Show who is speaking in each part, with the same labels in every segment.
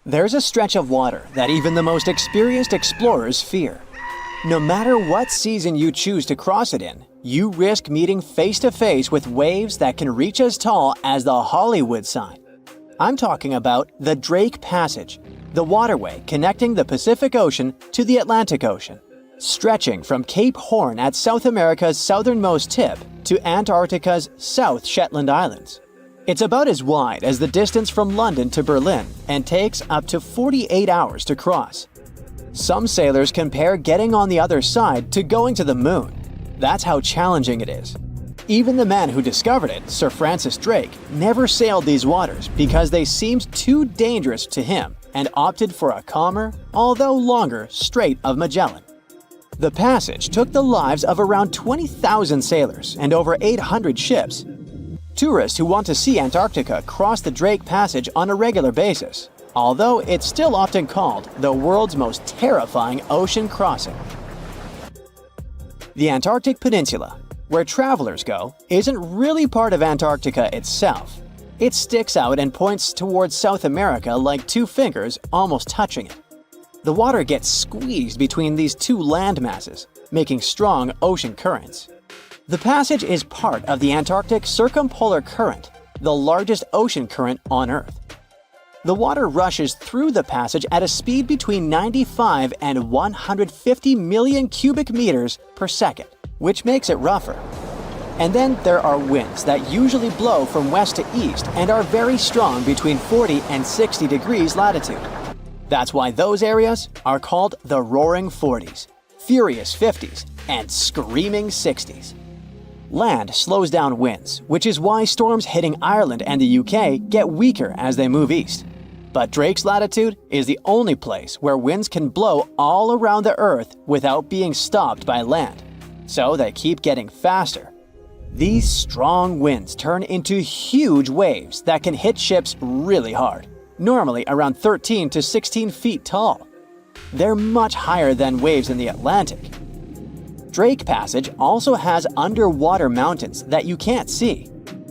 Speaker 1: There's a stretch of water that even the most experienced explorers fear. No matter what season you choose to cross it in, you risk meeting face-to-face with waves that can reach as tall as the Hollywood sign. I'm talking about the Drake Passage, the waterway connecting the Pacific Ocean to the Atlantic Ocean, stretching from Cape Horn at South America's southernmost tip to Antarctica's South Shetland Islands. It's about as wide as the distance from London to Berlin and takes up to 48 hours to cross. Some sailors compare getting on the other side to going to the moon. That's how challenging it is. Even the man who discovered it, Sir Francis Drake, never sailed these waters because they seemed too dangerous to him and opted for a calmer, although longer, Strait of Magellan. The passage took the lives of around 20,000 sailors and over 800 ships. Tourists who want to see Antarctica cross the Drake Passage on a regular basis, although it's still often called the world's most terrifying ocean crossing. The Antarctic Peninsula, where travelers go, isn't really part of Antarctica itself. It sticks out and points towards South America like two fingers almost touching it. The water gets squeezed between these two land masses, making strong ocean currents. The passage is part of the Antarctic Circumpolar Current, the largest ocean current on Earth. The water rushes through the passage at a speed between 95 and 150 million cubic meters per second, which makes it rougher. And then there are winds that usually blow from west to east and are very strong between 40 and 60 degrees latitude. That's why those areas are called the Roaring Forties, Furious 50s, and Screaming 60s. Land slows down winds, which is why storms hitting Ireland and the UK get weaker as they move east. But Drake's latitude is the only place where winds can blow all around the Earth without being stopped by land. So they keep getting faster. These strong winds turn into huge waves that can hit ships really hard, normally around 13 to 16 feet tall. They're much higher than waves in the Atlantic. Drake Passage also has underwater mountains that you can't see.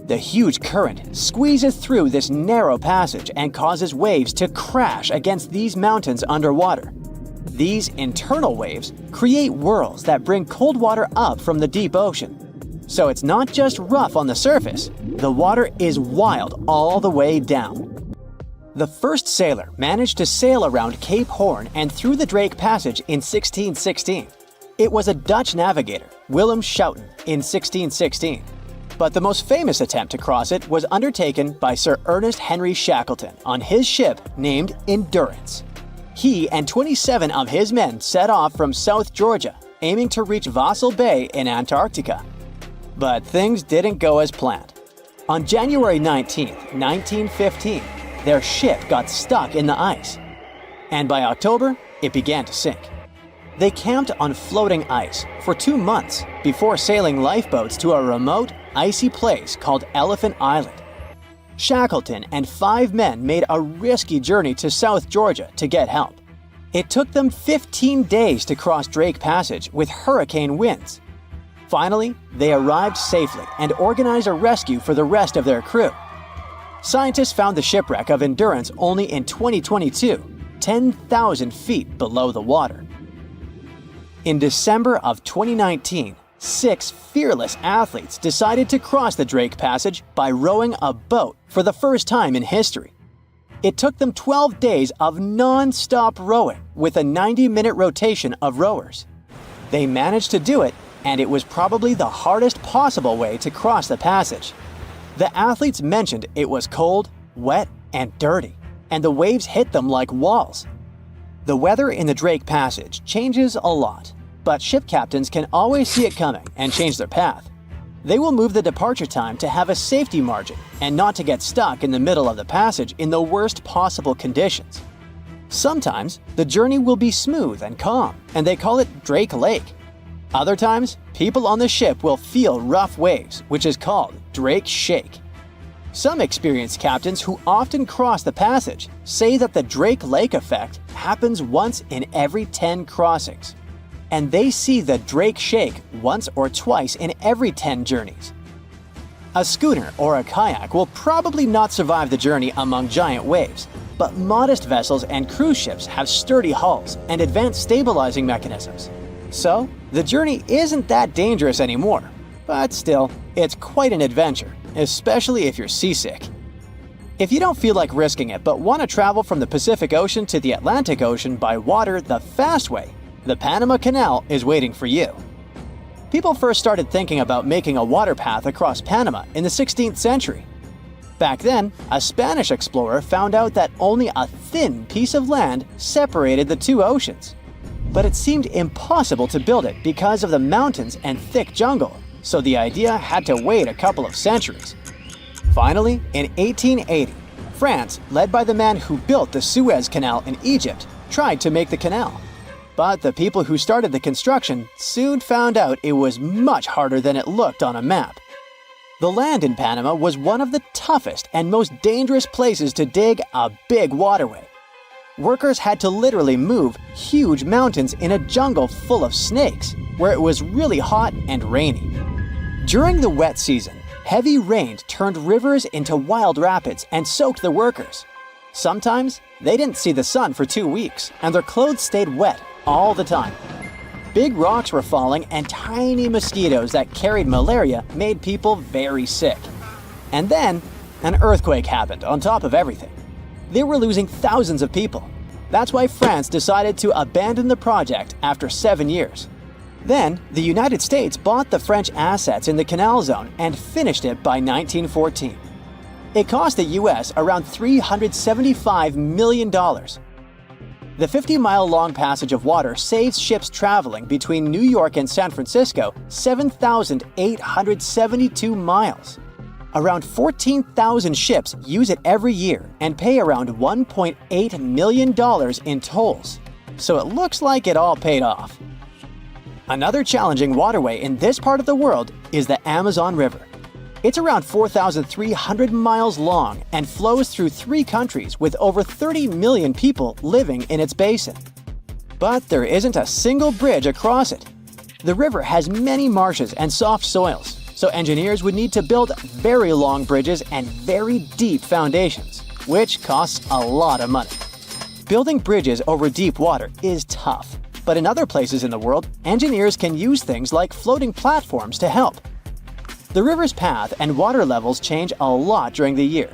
Speaker 1: The huge current squeezes through this narrow passage and causes waves to crash against these mountains underwater. These internal waves create whirls that bring cold water up from the deep ocean. So it's not just rough on the surface, the water is wild all the way down. The first sailor managed to sail around Cape Horn and through the Drake Passage in 1616. It was a Dutch navigator, Willem Schouten, in 1616. But the most famous attempt to cross it was undertaken by Sir Ernest Henry Shackleton on his ship named Endurance. He and 27 of his men set off from South Georgia, aiming to reach Vassal Bay in Antarctica. But things didn't go as planned. On January 19, 1915, their ship got stuck in the ice. And by October, it began to sink. They camped on floating ice for 2 months before sailing lifeboats to a remote, icy place called Elephant Island. Shackleton and 5 men made a risky journey to South Georgia to get help. It took them 15 days to cross Drake Passage with hurricane winds. Finally, they arrived safely and organized a rescue for the rest of their crew. Scientists found the shipwreck of Endurance only in 2022, 10,000 feet below the water. In December of 2019, 6 fearless athletes decided to cross the Drake Passage by rowing a boat for the first time in history. It took them 12 days of non-stop rowing with a 90-minute rotation of rowers. They managed to do it, and it was probably the hardest possible way to cross the passage. The athletes mentioned it was cold, wet, and dirty, and the waves hit them like walls. The weather in the Drake Passage changes a lot, but ship captains can always see it coming and change their path. They will move the departure time to have a safety margin and not to get stuck in the middle of the passage in the worst possible conditions. Sometimes, the journey will be smooth and calm, and they call it Drake Lake. Other times, people on the ship will feel rough waves, which is called Drake Shake. Some experienced captains who often cross the passage say that the Drake Lake effect happens once in every 10 crossings. And they see the Drake Shake once or twice in every 10 journeys. A schooner or a kayak will probably not survive the journey among giant waves, but modest vessels and cruise ships have sturdy hulls and advanced stabilizing mechanisms. So, the journey isn't that dangerous anymore. But still, it's quite an adventure, especially if you're seasick. If you don't feel like risking it but want to travel from the Pacific Ocean to the Atlantic Ocean by water the fast way, the Panama Canal is waiting for you. People first started thinking about making a water path across Panama in the 16th century. Back then, a Spanish explorer found out that only a thin piece of land separated the two oceans. But it seemed impossible to build it because of the mountains and thick jungle, so the idea had to wait a couple of centuries. Finally, in 1880, France, led by the man who built the Suez Canal in Egypt, tried to make the canal. But the people who started the construction soon found out it was much harder than it looked on a map. The land in Panama was one of the toughest and most dangerous places to dig a big waterway. Workers had to literally move huge mountains in a jungle full of snakes, where it was really hot and rainy. During the wet season, heavy rain turned rivers into wild rapids and soaked the workers. Sometimes, they didn't see the sun for 2 weeks, and their clothes stayed wet all the time. Big rocks were falling, and tiny mosquitoes that carried malaria made people very sick. And then, an earthquake happened on top of everything. They were losing thousands of people. That's why France decided to abandon the project after 7 years. Then, the United States bought the French assets in the Canal Zone and finished it by 1914. It cost the US around $375 million. The 50-mile-long passage of water saves ships traveling between New York and San Francisco 7,872 miles. Around 14,000 ships use it every year and pay around $1.8 million in tolls. So it looks like it all paid off. Another challenging waterway in this part of the world is the Amazon River. It's around 4,300 miles long and flows through 3 countries with over 30 million people living in its basin. But there isn't a single bridge across it. The river has many marshes and soft soils, so engineers would need to build very long bridges and very deep foundations, which costs a lot of money. Building bridges over deep water is tough, but in other places in the world, engineers can use things like floating platforms to help. The river's path and water levels change a lot during the year.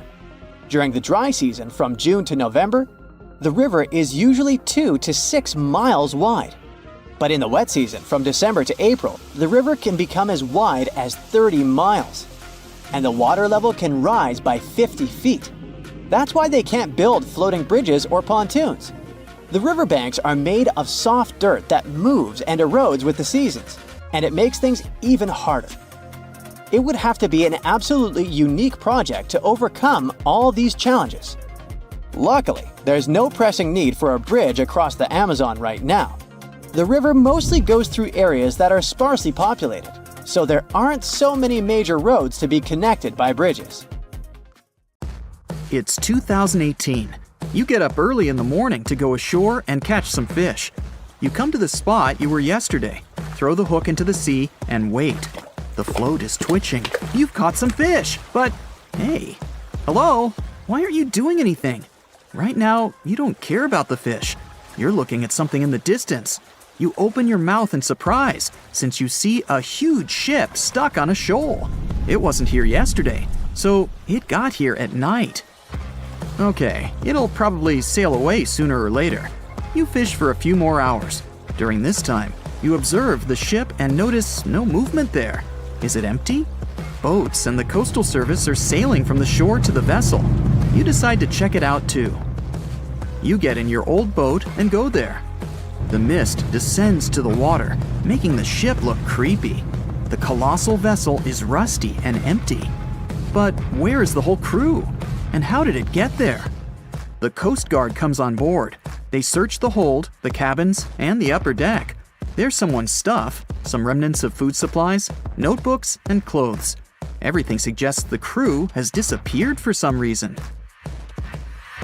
Speaker 1: During the dry season from June to November, the river is usually 2 to 6 miles wide. But in the wet season from December to April, the river can become as wide as 30 miles. And the water level can rise by 50 feet. That's why they can't build floating bridges or pontoons. The riverbanks are made of soft dirt that moves and erodes with the seasons, and it makes things even harder. It would have to be an absolutely unique project to overcome all these challenges. Luckily, there's no pressing need for a bridge across the Amazon right now. The river mostly goes through areas that are sparsely populated, so there aren't so many major roads to be connected by bridges.
Speaker 2: It's 2018. You get up early in the morning to go ashore and catch some fish. You come to the spot you were yesterday, throw the hook into the sea, and wait. The float is twitching. You've caught some fish, but hey, hello? Why aren't you doing anything? Right now, you don't care about the fish. You're looking at something in the distance. You open your mouth in surprise since you see a huge ship stuck on a shoal. It wasn't here yesterday, so it got here at night. Okay, it'll probably sail away sooner or later. You fish for a few more hours. During this time, you observe the ship and notice no movement there. Is it empty? Boats and the Coastal Service are sailing from the shore to the vessel. You decide to check it out too. You get in your old boat and go there. The mist descends to the water, making the ship look creepy. The colossal vessel is rusty and empty. But where is the whole crew? And how did it get there? The Coast Guard comes on board. They search the hold, the cabins, and the upper deck. There's someone's stuff, some remnants of food supplies, notebooks, and clothes. Everything suggests the crew has disappeared for some reason.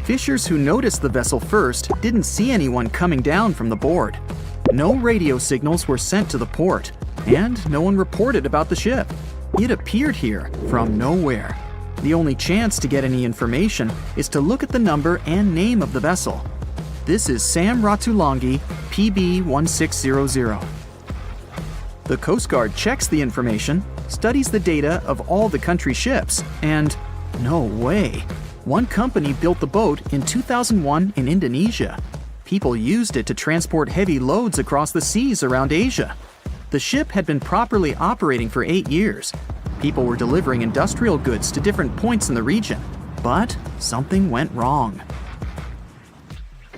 Speaker 2: Fishers who noticed the vessel first didn't see anyone coming down from the board. No radio signals were sent to the port, and no one reported about the ship. It appeared here from nowhere. The only chance to get any information is to look at the number and name of the vessel. This is Sam Ratulangi, PB 1600. The Coast Guard checks the information, studies the data of all the country's ships, and no way. One company built the boat in 2001 in Indonesia. People used it to transport heavy loads across the seas around Asia. The ship had been properly operating for 8 years. People were delivering industrial goods to different points in the region, but something went wrong.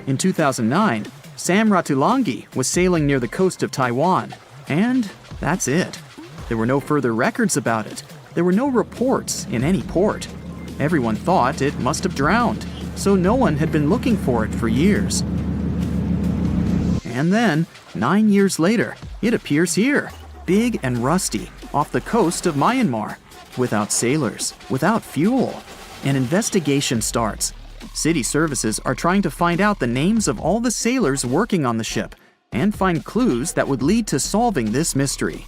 Speaker 2: In 2009, Sam Ratulangi was sailing near the coast of Taiwan, and that's it. There were no further records about it. There were no reports in any port. Everyone thought it must have drowned, so no one had been looking for it for years. And then, 9 years later, it appears here, big and rusty, off the coast of Myanmar, without sailors, without fuel. An investigation starts. City services are trying to find out the names of all the sailors working on the ship and find clues that would lead to solving this mystery.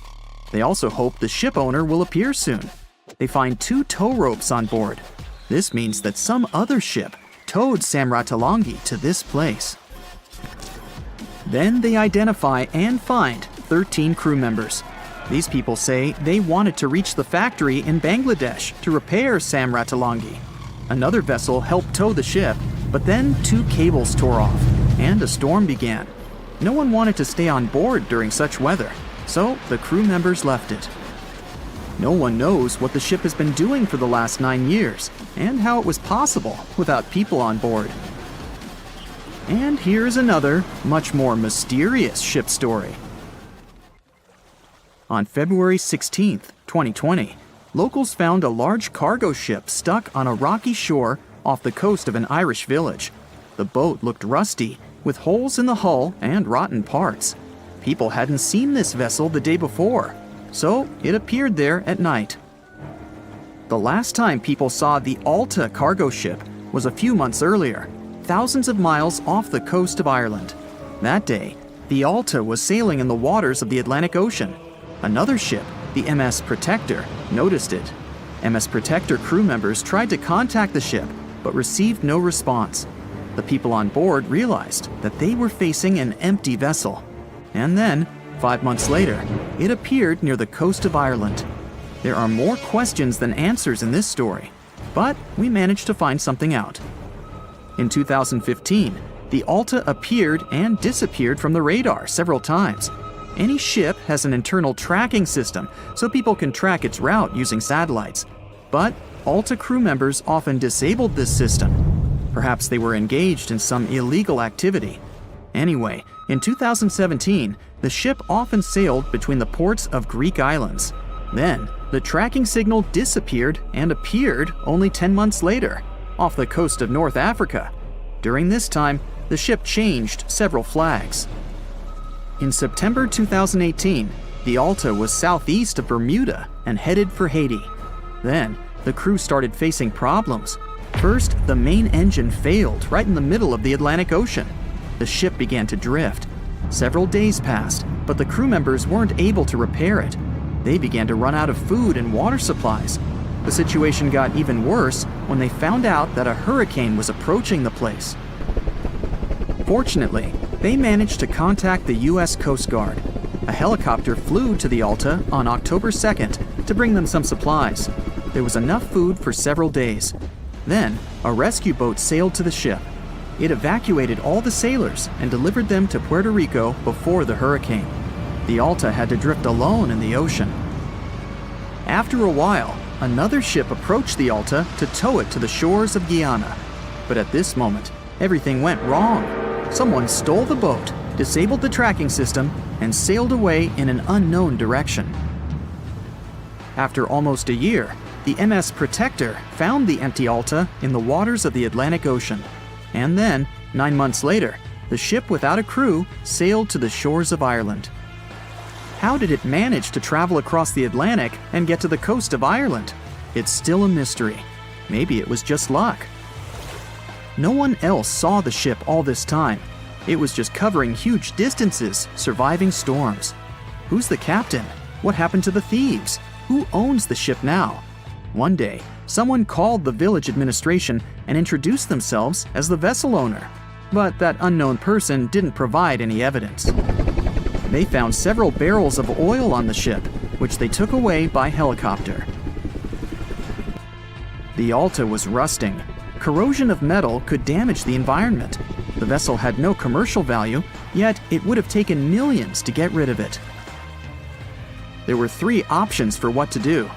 Speaker 2: They also hope the ship owner will appear soon. They find 2 tow ropes on board. This means that some other ship towed Sam Ratulangi to this place. Then they identify and find 13 crew members. These people say they wanted to reach the factory in Bangladesh to repair Sam Ratulangi. Another vessel helped tow the ship, but then 2 cables tore off, and a storm began. No one wanted to stay on board during such weather, so the crew members left it. No one knows what the ship has been doing for the last 9 years, and how it was possible without people on board. And here's another, much more mysterious ship story. On February 16, 2020, locals found a large cargo ship stuck on a rocky shore off the coast of an Irish village. The boat looked rusty, with holes in the hull and rotten parts. People hadn't seen this vessel the day before, so it appeared there at night. The last time people saw the Alta cargo ship was a few months earlier, thousands of miles off the coast of Ireland. That day, the Alta was sailing in the waters of the Atlantic Ocean. Another ship, the MS Protector, noticed it. MS Protector crew members tried to contact the ship, but received no response. The people on board realized that they were facing an empty vessel. And then, 5 months later, it appeared near the coast of Ireland. There are more questions than answers in this story, but we managed to find something out. In 2015, the Alta appeared and disappeared from the radar several times. Any ship has an internal tracking system, so people can track its route using satellites. But Alta crew members often disabled this system. Perhaps they were engaged in some illegal activity. Anyway, in 2017, the ship often sailed between the ports of Greek islands. Then, the tracking signal disappeared and appeared only 10 months later, off the coast of North Africa. During this time, the ship changed several flags. In September 2018, the Alta was southeast of Bermuda and headed for Haiti. Then, the crew started facing problems. First, the main engine failed right in the middle of the Atlantic Ocean. The ship began to drift. Several days passed, but the crew members weren't able to repair it. They began to run out of food and water supplies. The situation got even worse when they found out that a hurricane was approaching the place. Fortunately, they managed to contact the U.S. Coast Guard. A helicopter flew to the Alta on October 2nd to bring them some supplies. There was enough food for several days. Then, a rescue boat sailed to the ship. It evacuated all the sailors and delivered them to Puerto Rico before the hurricane. The Alta had to drift alone in the ocean. After a while, another ship approached the Alta to tow it to the shores of Guyana. But at this moment, everything went wrong. Someone stole the boat, disabled the tracking system, and sailed away in an unknown direction. After almost a year, the MS Protector found the empty Alta in the waters of the Atlantic Ocean. And then, 9 months later, the ship without a crew sailed to the shores of Ireland. How did it manage to travel across the Atlantic and get to the coast of Ireland? It's still a mystery. Maybe it was just luck. No one else saw the ship all this time. It was just covering huge distances, surviving storms. Who's the captain? What happened to the thieves? Who owns the ship now? One day, someone called the village administration and introduced themselves as the vessel owner, but that unknown person didn't provide any evidence. They found several barrels of oil on the ship, which they took away by helicopter. The Alta was rusting. Corrosion of metal could damage the environment. The vessel had no commercial value, yet it would have taken millions to get rid of it. There were 3 options for what to do: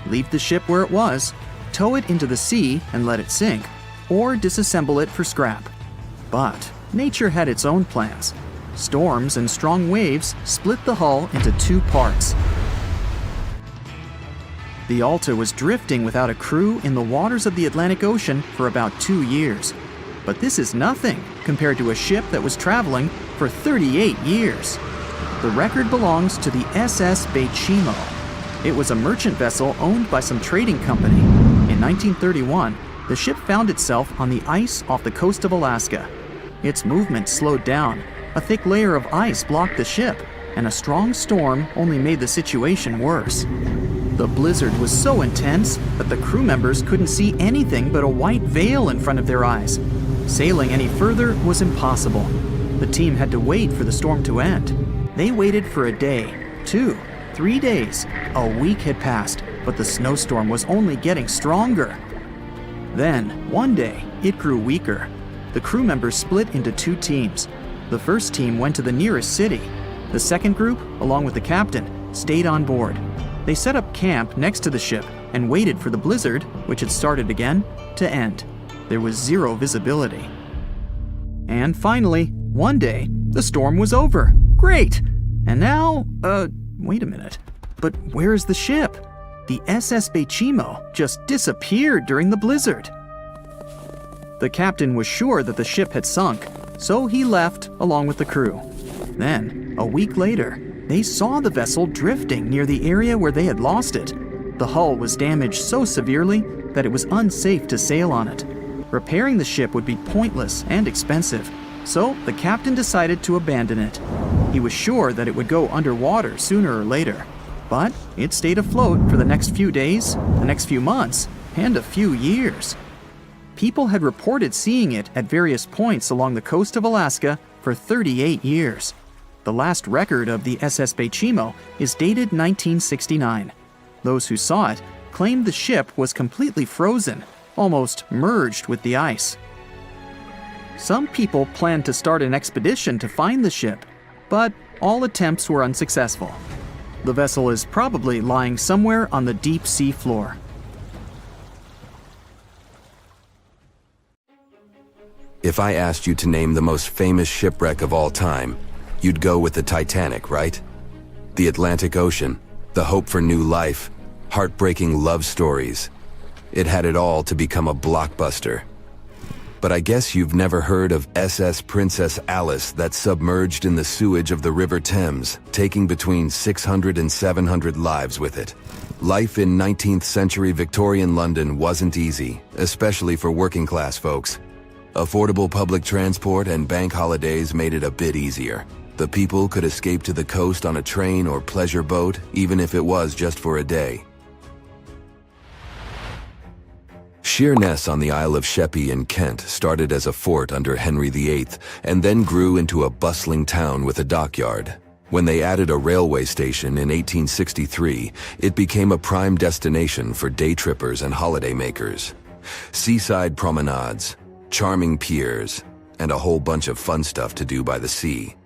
Speaker 2: leave the ship where it was, tow it into the sea and let it sink, or disassemble it for scrap. But nature had its own plans. Storms and strong waves split the hull into 2 parts. The Alta was drifting without a crew in the waters of the Atlantic Ocean for about 2 years. But this is nothing compared to a ship that was traveling for 38 years. The record belongs to the SS Baychimo. It was a merchant vessel owned by some trading company. In 1931, the ship found itself on the ice off the coast of Alaska. Its movement slowed down. A thick layer of ice blocked the ship, and a strong storm only made the situation worse. The blizzard was so intense that the crew members couldn't see anything but a white veil in front of their eyes. Sailing any further was impossible. The team had to wait for the storm to end. They waited for a day, 2, 3 days. A week had passed, but the snowstorm was only getting stronger. Then, one day, it grew weaker. The crew members split into 2 teams. The first team went to the nearest city. The second group, along with the captain, stayed on board. They set up camp next to the ship and waited for the blizzard, which had started again, to end. There was 0 visibility. And finally, one day, the storm was over. Great! And now, wait a minute. But where is the ship? The SS Baychimo just disappeared during the blizzard. The captain was sure that the ship had sunk, so he left along with the crew. Then, a week later, they saw the vessel drifting near the area where they had lost it. The hull was damaged so severely that it was unsafe to sail on it. Repairing the ship would be pointless and expensive, so the captain decided to abandon it. He was sure that it would go underwater sooner or later, but it stayed afloat for the next few days, the next few months, and a few years. People had reported seeing it at various points along the coast of Alaska for 38 years. The last record of the SS Baychimo is dated 1969. Those who saw it claimed the ship was completely frozen, almost merged with the ice. Some people planned to start an expedition to find the ship, but all attempts were unsuccessful. The vessel is probably lying somewhere on the deep sea floor.
Speaker 3: If I asked you to name the most famous shipwreck of all time, you'd go with the Titanic, right? The Atlantic Ocean, the hope for new life, heartbreaking love stories. It had it all to become a blockbuster. But I guess you've never heard of SS Princess Alice that submerged in the sewage of the River Thames, taking between 600 and 700 lives with it. Life in 19th century Victorian London wasn't easy, especially for working class folks. Affordable public transport and bank holidays made it a bit easier. The people could escape to the coast on a train or pleasure boat, even if it was just for a day. Sheerness on the Isle of Sheppey in Kent started as a fort under Henry VIII and then grew into a bustling town with a dockyard. When they added a railway station in 1863, it became a prime destination for day trippers and holidaymakers. Seaside promenades, charming piers, and a whole bunch of fun stuff to do by the sea.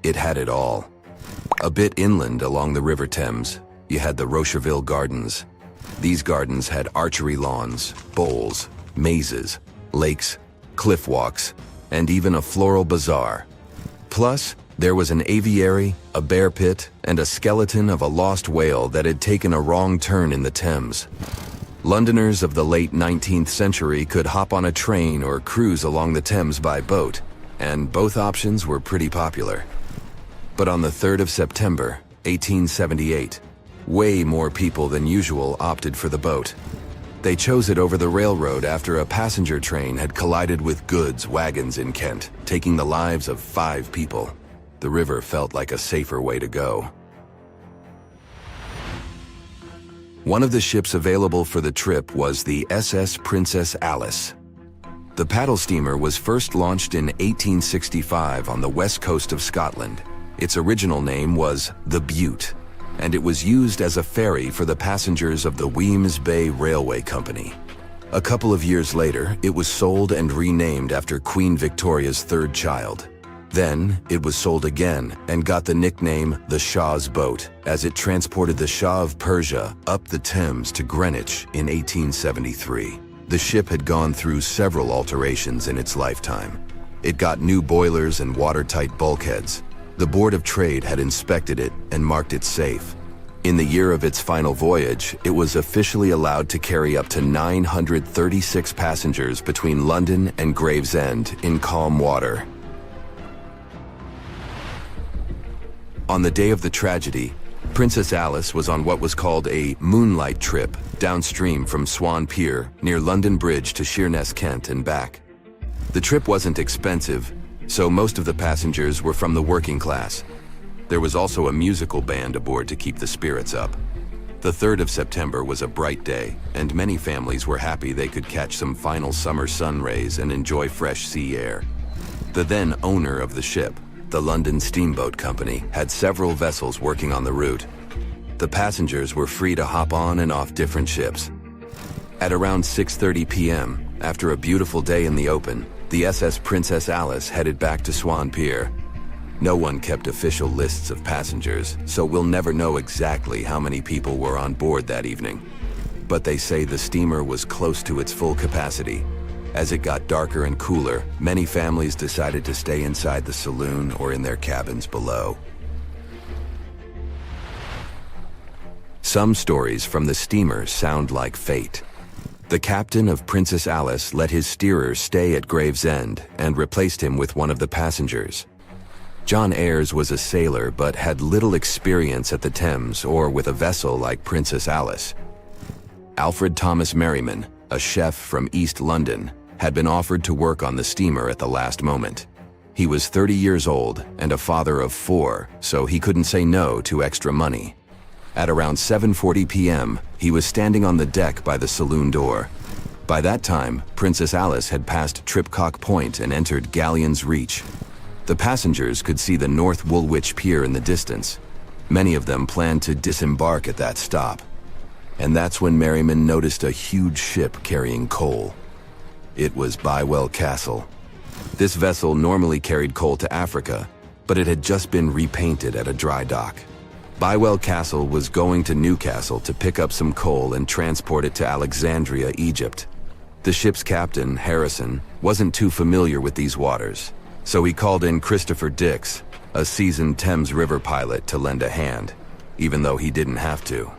Speaker 3: It had it all. A bit inland along the River Thames, you had the Rocherville Gardens. These gardens had archery lawns, bowls, mazes, lakes, cliff walks, and even a floral bazaar. Plus, there was an aviary, a bear pit, and a skeleton of a lost whale that had taken a wrong turn in the Thames. Londoners of the late 19th century could hop on a train or cruise along the Thames by boat, and both options were pretty popular. But on the 3rd of September, 1878, way more people than usual opted for the boat. They chose it over the railroad after a passenger train had collided with goods wagons in Kent, taking the lives of 5 people. The river felt like a safer way to go. One of the ships available for the trip was the SS Princess Alice. The paddle steamer was first launched in 1865 on the west coast of Scotland. Its original name was the Bute, and it was used as a ferry for the passengers of the Wemyss Bay Railway Company. A couple of years later, it was sold and renamed after Queen Victoria's third child. Then, it was sold again and got the nickname the Shah's Boat, as it transported the Shah of Persia up the Thames to Greenwich in 1873. The ship had gone through several alterations in its lifetime. It got new boilers and watertight bulkheads. The Board of Trade had inspected it and marked it safe. In the year of its final voyage, it was officially allowed to carry up to 936 passengers between London and Gravesend in calm water. On the day of the tragedy, Princess Alice was on what was called a moonlight trip downstream from Swan Pier near London Bridge to Sheerness, Kent and back. The trip wasn't expensive, so most of the passengers were from the working class. There was also a musical band aboard to keep the spirits up. The 3rd of September was a bright day, and many families were happy they could catch some final summer sun rays and enjoy fresh sea air. The then owner of the ship, the London Steamboat Company, had several vessels working on the route. The passengers were free to hop on and off different ships. At around 6:30 p.m., after a beautiful day in the open, the SS Princess Alice headed back to Swan Pier. No one kept official lists of passengers, so we'll never know exactly how many people were on board that evening. But they say the steamer was close to its full capacity. As it got darker and cooler, many families decided to stay inside the saloon or in their cabins below. Some stories from the steamer sound like fate. The captain of Princess Alice let his steerer stay at Gravesend and replaced him with one of the passengers. John Ayres was a sailor but had little experience at the Thames or with a vessel like Princess Alice. Alfred Thomas Merriman, a chef from East London, had been offered to work on the steamer at the last moment. He was 30 years old and a father of 4, so he couldn't say no to extra money. At around 7:40 p.m., he was standing on the deck by the saloon door. By that time, Princess Alice had passed Tripcock Point and entered Galleon's Reach. The passengers could see the North Woolwich Pier in the distance. Many of them planned to disembark at that stop. And that's when Merriman noticed a huge ship carrying coal. It was Bywell Castle. This vessel normally carried coal to Africa, but it had just been repainted at a dry dock. Bywell Castle was going to Newcastle to pick up some coal and transport it to Alexandria, Egypt. The ship's captain, Harrison, wasn't too familiar with these waters, so he called in Christopher Dix, a seasoned Thames River pilot, to lend a hand, even though he didn't have to.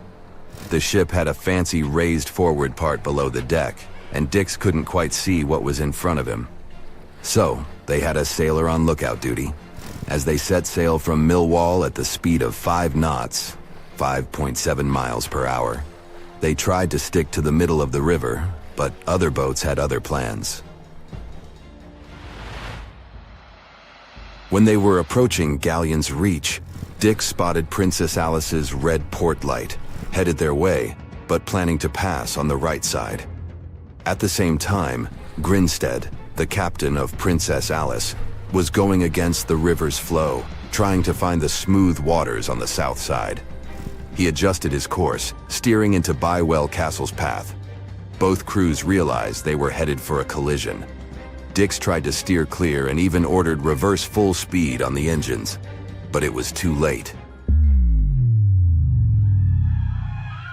Speaker 3: The ship had a fancy raised forward part below the deck, and Dix couldn't quite see what was in front of him. So, they had a sailor on lookout duty. As they set sail from Millwall at the speed of 5 knots, 5.7 miles per hour, they tried to stick to the middle of the river, but other boats had other plans. When they were approaching Galleon's Reach, Dix spotted Princess Alice's red port light, headed their way, but planning to pass on the right side. At the same time, Grinstead, the captain of Princess Alice, was going against the river's flow, trying to find the smooth waters on the south side. He adjusted his course, steering into Bywell Castle's path. Both crews realized they were headed for a collision. Dix tried to steer clear and even ordered reverse full speed on the engines, but it was too late.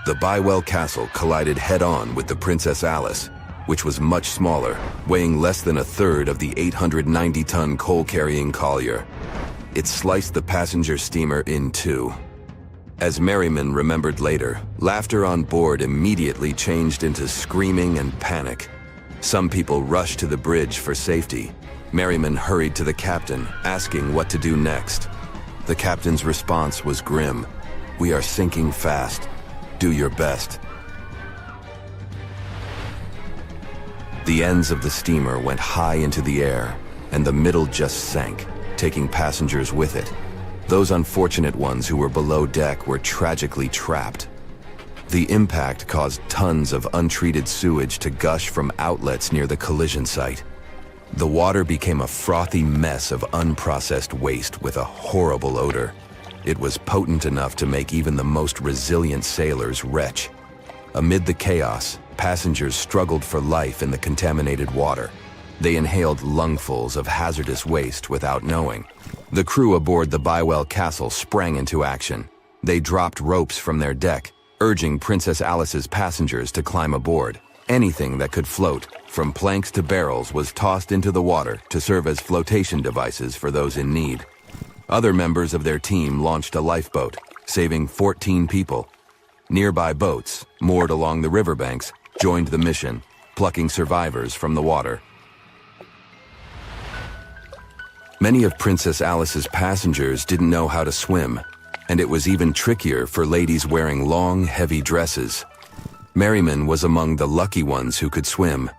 Speaker 3: The Bywell Castle collided head-on with the Princess Alice, which was much smaller, weighing less than a third of the 890-ton coal-carrying collier. It sliced the passenger steamer in two. As Merriman remembered later, laughter on board immediately changed into screaming and panic. Some people rushed to the bridge for safety. Merriman hurried to the captain, asking what to do next. The captain's response was grim. "We are sinking fast. Do your best." The ends of the steamer went high into the air, and the middle just sank, taking passengers with it. Those unfortunate ones who were below deck were tragically trapped. The impact caused tons of untreated sewage to gush from outlets near the collision site. The water became a frothy mess of unprocessed waste with a horrible odor. It was potent enough to make even the most resilient sailors retch. Amid the chaos, passengers struggled for life in the contaminated water. They inhaled lungfuls of hazardous waste without knowing. The crew aboard the Bywell Castle sprang into action. They dropped ropes from their deck, urging Princess Alice's passengers to climb aboard. Anything that could float, from planks to barrels, was tossed into the water to serve as flotation devices for those in need. Other members of their team launched a lifeboat, saving 14 people. Nearby boats, moored along the riverbanks, joined the mission, plucking survivors from the water. Many of Princess Alice's passengers didn't know how to swim, and it was even trickier for ladies wearing long, heavy dresses. Merriman was among the lucky ones who could swim.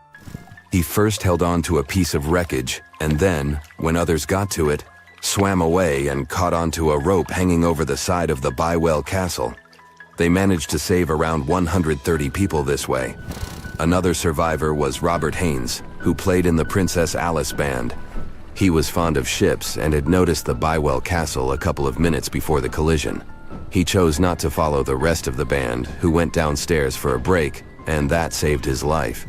Speaker 3: He first held on to a piece of wreckage, and then, when others got to it, swam away and caught onto a rope hanging over the side of the Bywell Castle. They managed to save around 130 people this way. Another survivor was Robert Haynes, who played in the Princess Alice band. He was fond of ships and had noticed the Bywell Castle a couple of minutes before the collision. He chose not to follow the rest of the band, who went downstairs for a break, and that saved his life.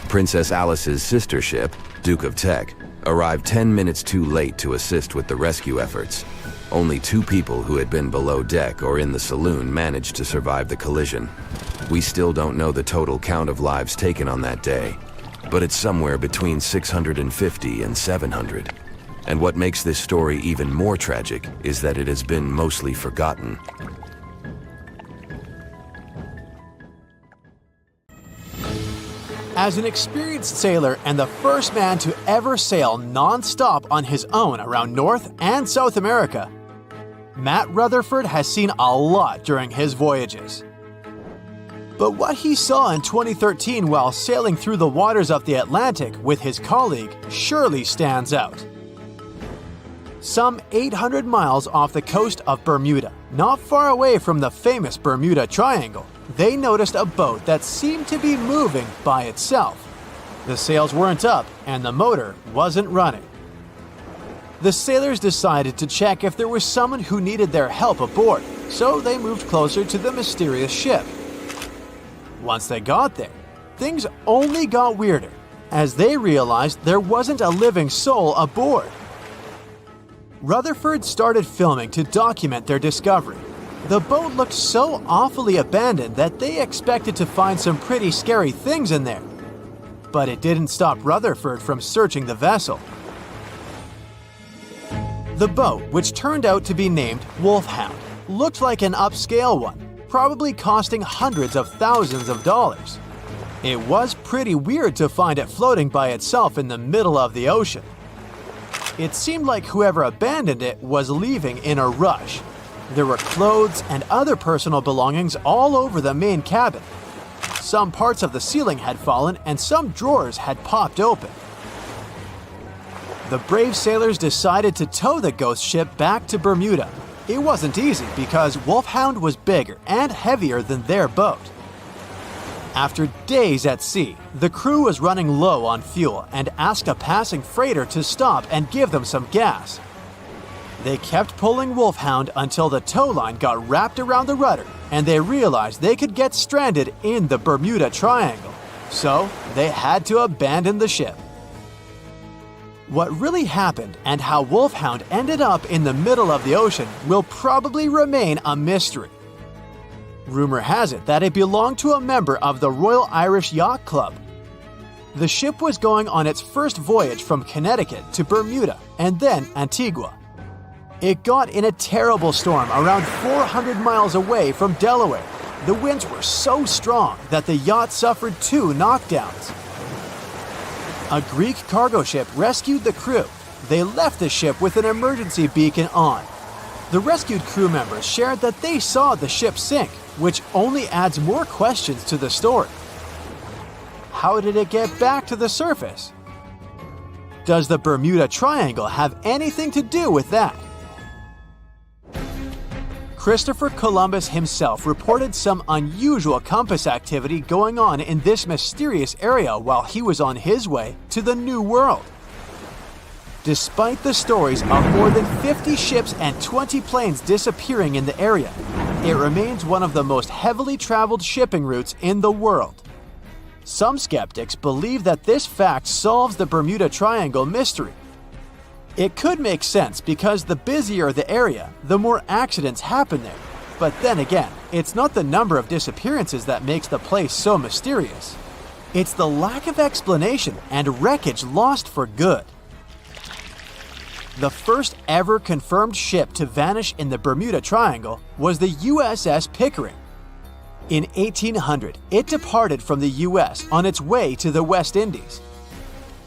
Speaker 3: Princess Alice's sister ship, Duke of Teck, arrived 10 minutes too late to assist with the rescue efforts. Only 2 people who had been below deck or in the saloon managed to survive the collision. We still don't know the total count of lives taken on that day, but it's somewhere between 650 and 700. And what makes this story even more tragic is that it has been mostly forgotten.
Speaker 1: As an experienced sailor and the first man to ever sail non-stop on his own around North and South America, Matt Rutherford has seen a lot during his voyages. But what he saw in 2013 while sailing through the waters of the Atlantic with his colleague surely stands out. Some 800 miles off the coast of Bermuda, not far away from the famous Bermuda Triangle, they noticed a boat that seemed to be moving by itself. The sails weren't up and the motor wasn't running. The sailors decided to check if there was someone who needed their help aboard, so they moved closer to the mysterious ship. Once they got there, things only got weirder, as they realized there wasn't a living soul aboard. Rutherford started filming to document their discovery. The boat looked so awfully abandoned that they expected to find some pretty scary things in there. But it didn't stop Rutherford from searching the vessel. The boat, which turned out to be named Wolfhound, looked like an upscale one, probably costing hundreds of thousands of dollars. It was pretty weird to find it floating by itself in the middle of the ocean. It seemed like whoever abandoned it was leaving in a rush. There were clothes and other personal belongings all over the main cabin. Some parts of the ceiling had fallen and some drawers had popped open. The brave sailors decided to tow the ghost ship back to Bermuda. It wasn't easy because Wolfhound was bigger and heavier than their boat. After days at sea, the crew was running low on fuel and asked a passing freighter to stop and give them some gas. They kept pulling Wolfhound until the tow line got wrapped around the rudder and they realized they could get stranded in the Bermuda Triangle. So they had to abandon the ship. What really happened and how Wolfhound ended up in the middle of the ocean will probably remain a mystery. Rumor has it that it belonged to a member of the Royal Irish Yacht Club. The ship was going on its first voyage from Connecticut to Bermuda and then Antigua. It got in a terrible storm around 400 miles away from Delaware. The winds were so strong that the yacht suffered 2 knockdowns. A Greek cargo ship rescued the crew. They left the ship with an emergency beacon on. The rescued crew members shared that they saw the ship sink, which only adds more questions to the story. How did it get back to the surface? Does the Bermuda Triangle have anything to do with that? Christopher Columbus himself reported some unusual compass activity going on in this mysterious area while he was on his way to the New World. Despite the stories of more than 50 ships and 20 planes disappearing in the area, it remains one of the most heavily traveled shipping routes in the world. Some skeptics believe that this fact solves the Bermuda Triangle mystery. It could make sense because the busier the area, the more accidents happen there. But then again, it's not the number of disappearances that makes the place so mysterious. It's the lack of explanation and wreckage lost for good. The first ever confirmed ship to vanish in the Bermuda Triangle was the USS Pickering. In 1800, it departed from the US on its way to the West Indies.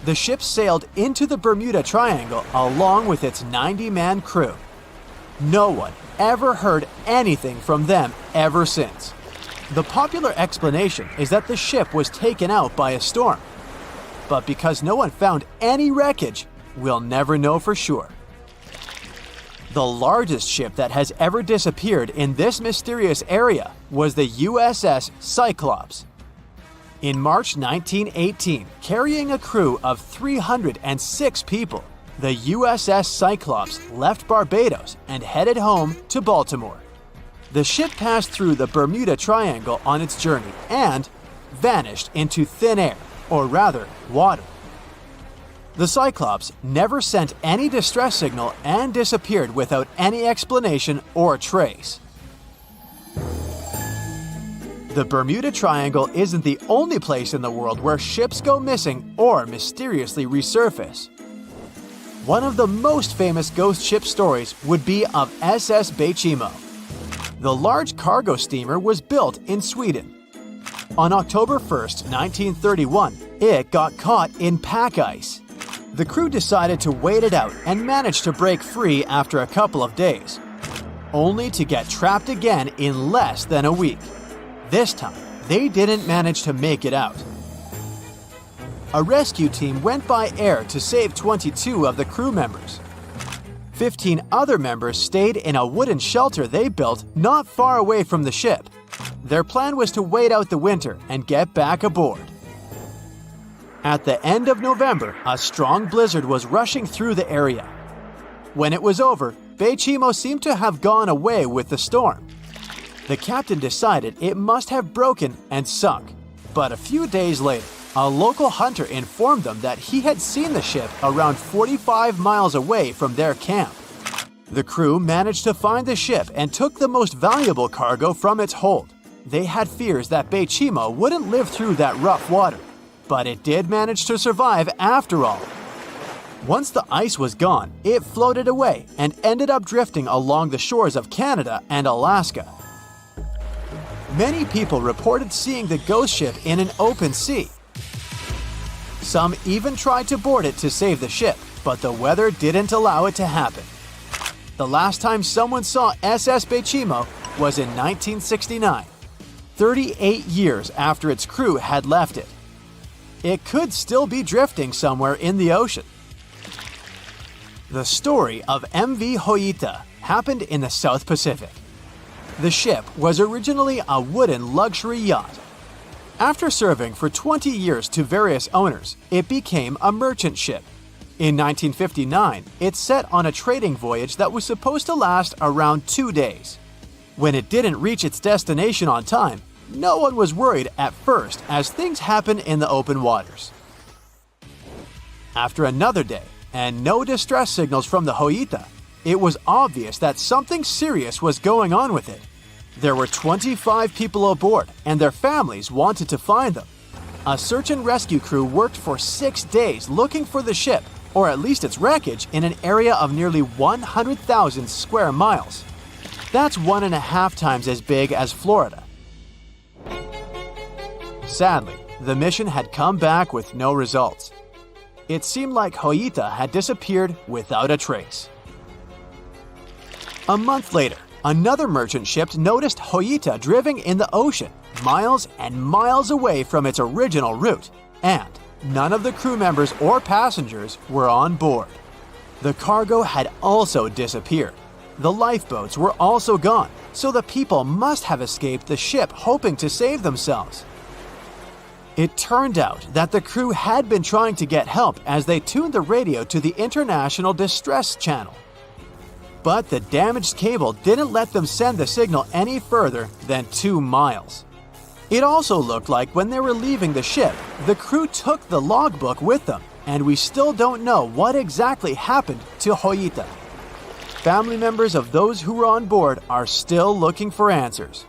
Speaker 1: The ship sailed into the Bermuda Triangle along with its 90-man crew. No one ever heard anything from them ever since. The popular explanation is that the ship was taken out by a storm. But because no one found any wreckage, we'll never know for sure. The largest ship that has ever disappeared in this mysterious area was the USS Cyclops. In March 1918, carrying a crew of 306 people, the USS Cyclops left Barbados and headed home to Baltimore. The ship passed through the Bermuda Triangle on its journey and vanished into thin air, or rather, water. The Cyclops never sent any distress signal and disappeared without any explanation or trace. The Bermuda Triangle isn't the only place in the world where ships go missing or mysteriously resurface. One of the most famous ghost ship stories would be of SS Baychimo. The large cargo steamer was built in Sweden. On October 1st, 1931, it got caught in pack ice. The crew decided to wait it out and managed to break free after a couple of days, only to get trapped again in less than a week. This time, they didn't manage to make it out. A rescue team went by air to save 22 of the crew members. 15 other members stayed in a wooden shelter they built not far away from the ship. Their plan was to wait out the winter and get back aboard. At the end of November, a strong blizzard was rushing through the area. When it was over, Baychimo seemed to have gone away with the storm. The captain decided it must have broken and sunk, but a few days later, a local hunter informed them that he had seen the ship around 45 miles away from their camp. The crew managed to find the ship and took the most valuable cargo from its hold. They had fears that Baychimo wouldn't live through that rough water, but it did manage to survive after all. Once the ice was gone, it floated away and ended up drifting along the shores of Canada and Alaska. Many people reported seeing the ghost ship in an open sea. Some even tried to board it to save the ship, but the weather didn't allow it to happen. The last time someone saw SS Baychimo was in 1969, 38 years after its crew had left it. It could still be drifting somewhere in the ocean. The story of MV Hoita happened in the South Pacific. The ship was originally a wooden luxury yacht. After serving for 20 years to various owners, it became a merchant ship. In 1959, it set on a trading voyage that was supposed to last around 2 days. When it didn't reach its destination on time, no one was worried at first as things happen in the open waters. After another day, and no distress signals from the Hoita, it was obvious that something serious was going on with it. There were 25 people aboard, and their families wanted to find them. A search and rescue crew worked for 6 days looking for the ship, or at least its wreckage, in an area of nearly 100,000 square miles. That's 1.5 times as big as Florida. Sadly, the mission had come back with no results. It seemed like Hoita had disappeared without a trace. A month later, another merchant ship noticed Hoita drifting in the ocean, miles and miles away from its original route, and none of the crew members or passengers were on board. The cargo had also disappeared. the lifeboats were also gone, so the people must have escaped the ship hoping to save themselves. It turned out that the crew had been trying to get help as they tuned the radio to the International Distress Channel. But the damaged cable didn't let them send the signal any further than 2 miles. It also looked like when they were leaving the ship, the crew took the logbook with them, and we still don't know what exactly happened to Hoyita. Family members of those who were on board are still looking for answers.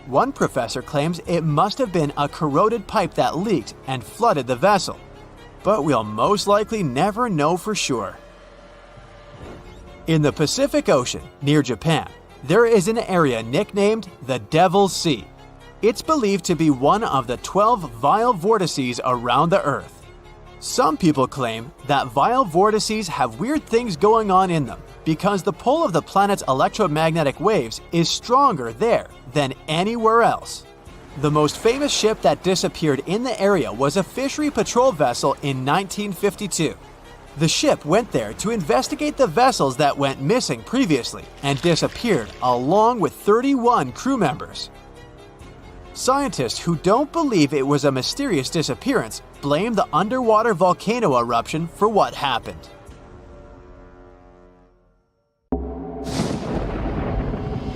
Speaker 1: One professor claims it must have been a corroded pipe that leaked and flooded the vessel, but we'll most likely never know for sure. In the Pacific Ocean, near Japan, there is an area nicknamed the Devil's Sea. It's believed to be one of the 12 vile vortices around the Earth. Some people claim that vile vortices have weird things going on in them because the pull of the planet's electromagnetic waves is stronger there than anywhere else. The most famous ship that disappeared in the area was a fishery patrol vessel in 1952. The ship went there to investigate the vessels that went missing previously and disappeared along with 31 crew members. Scientists who don't believe it was a mysterious disappearance blame the underwater volcano eruption for what happened.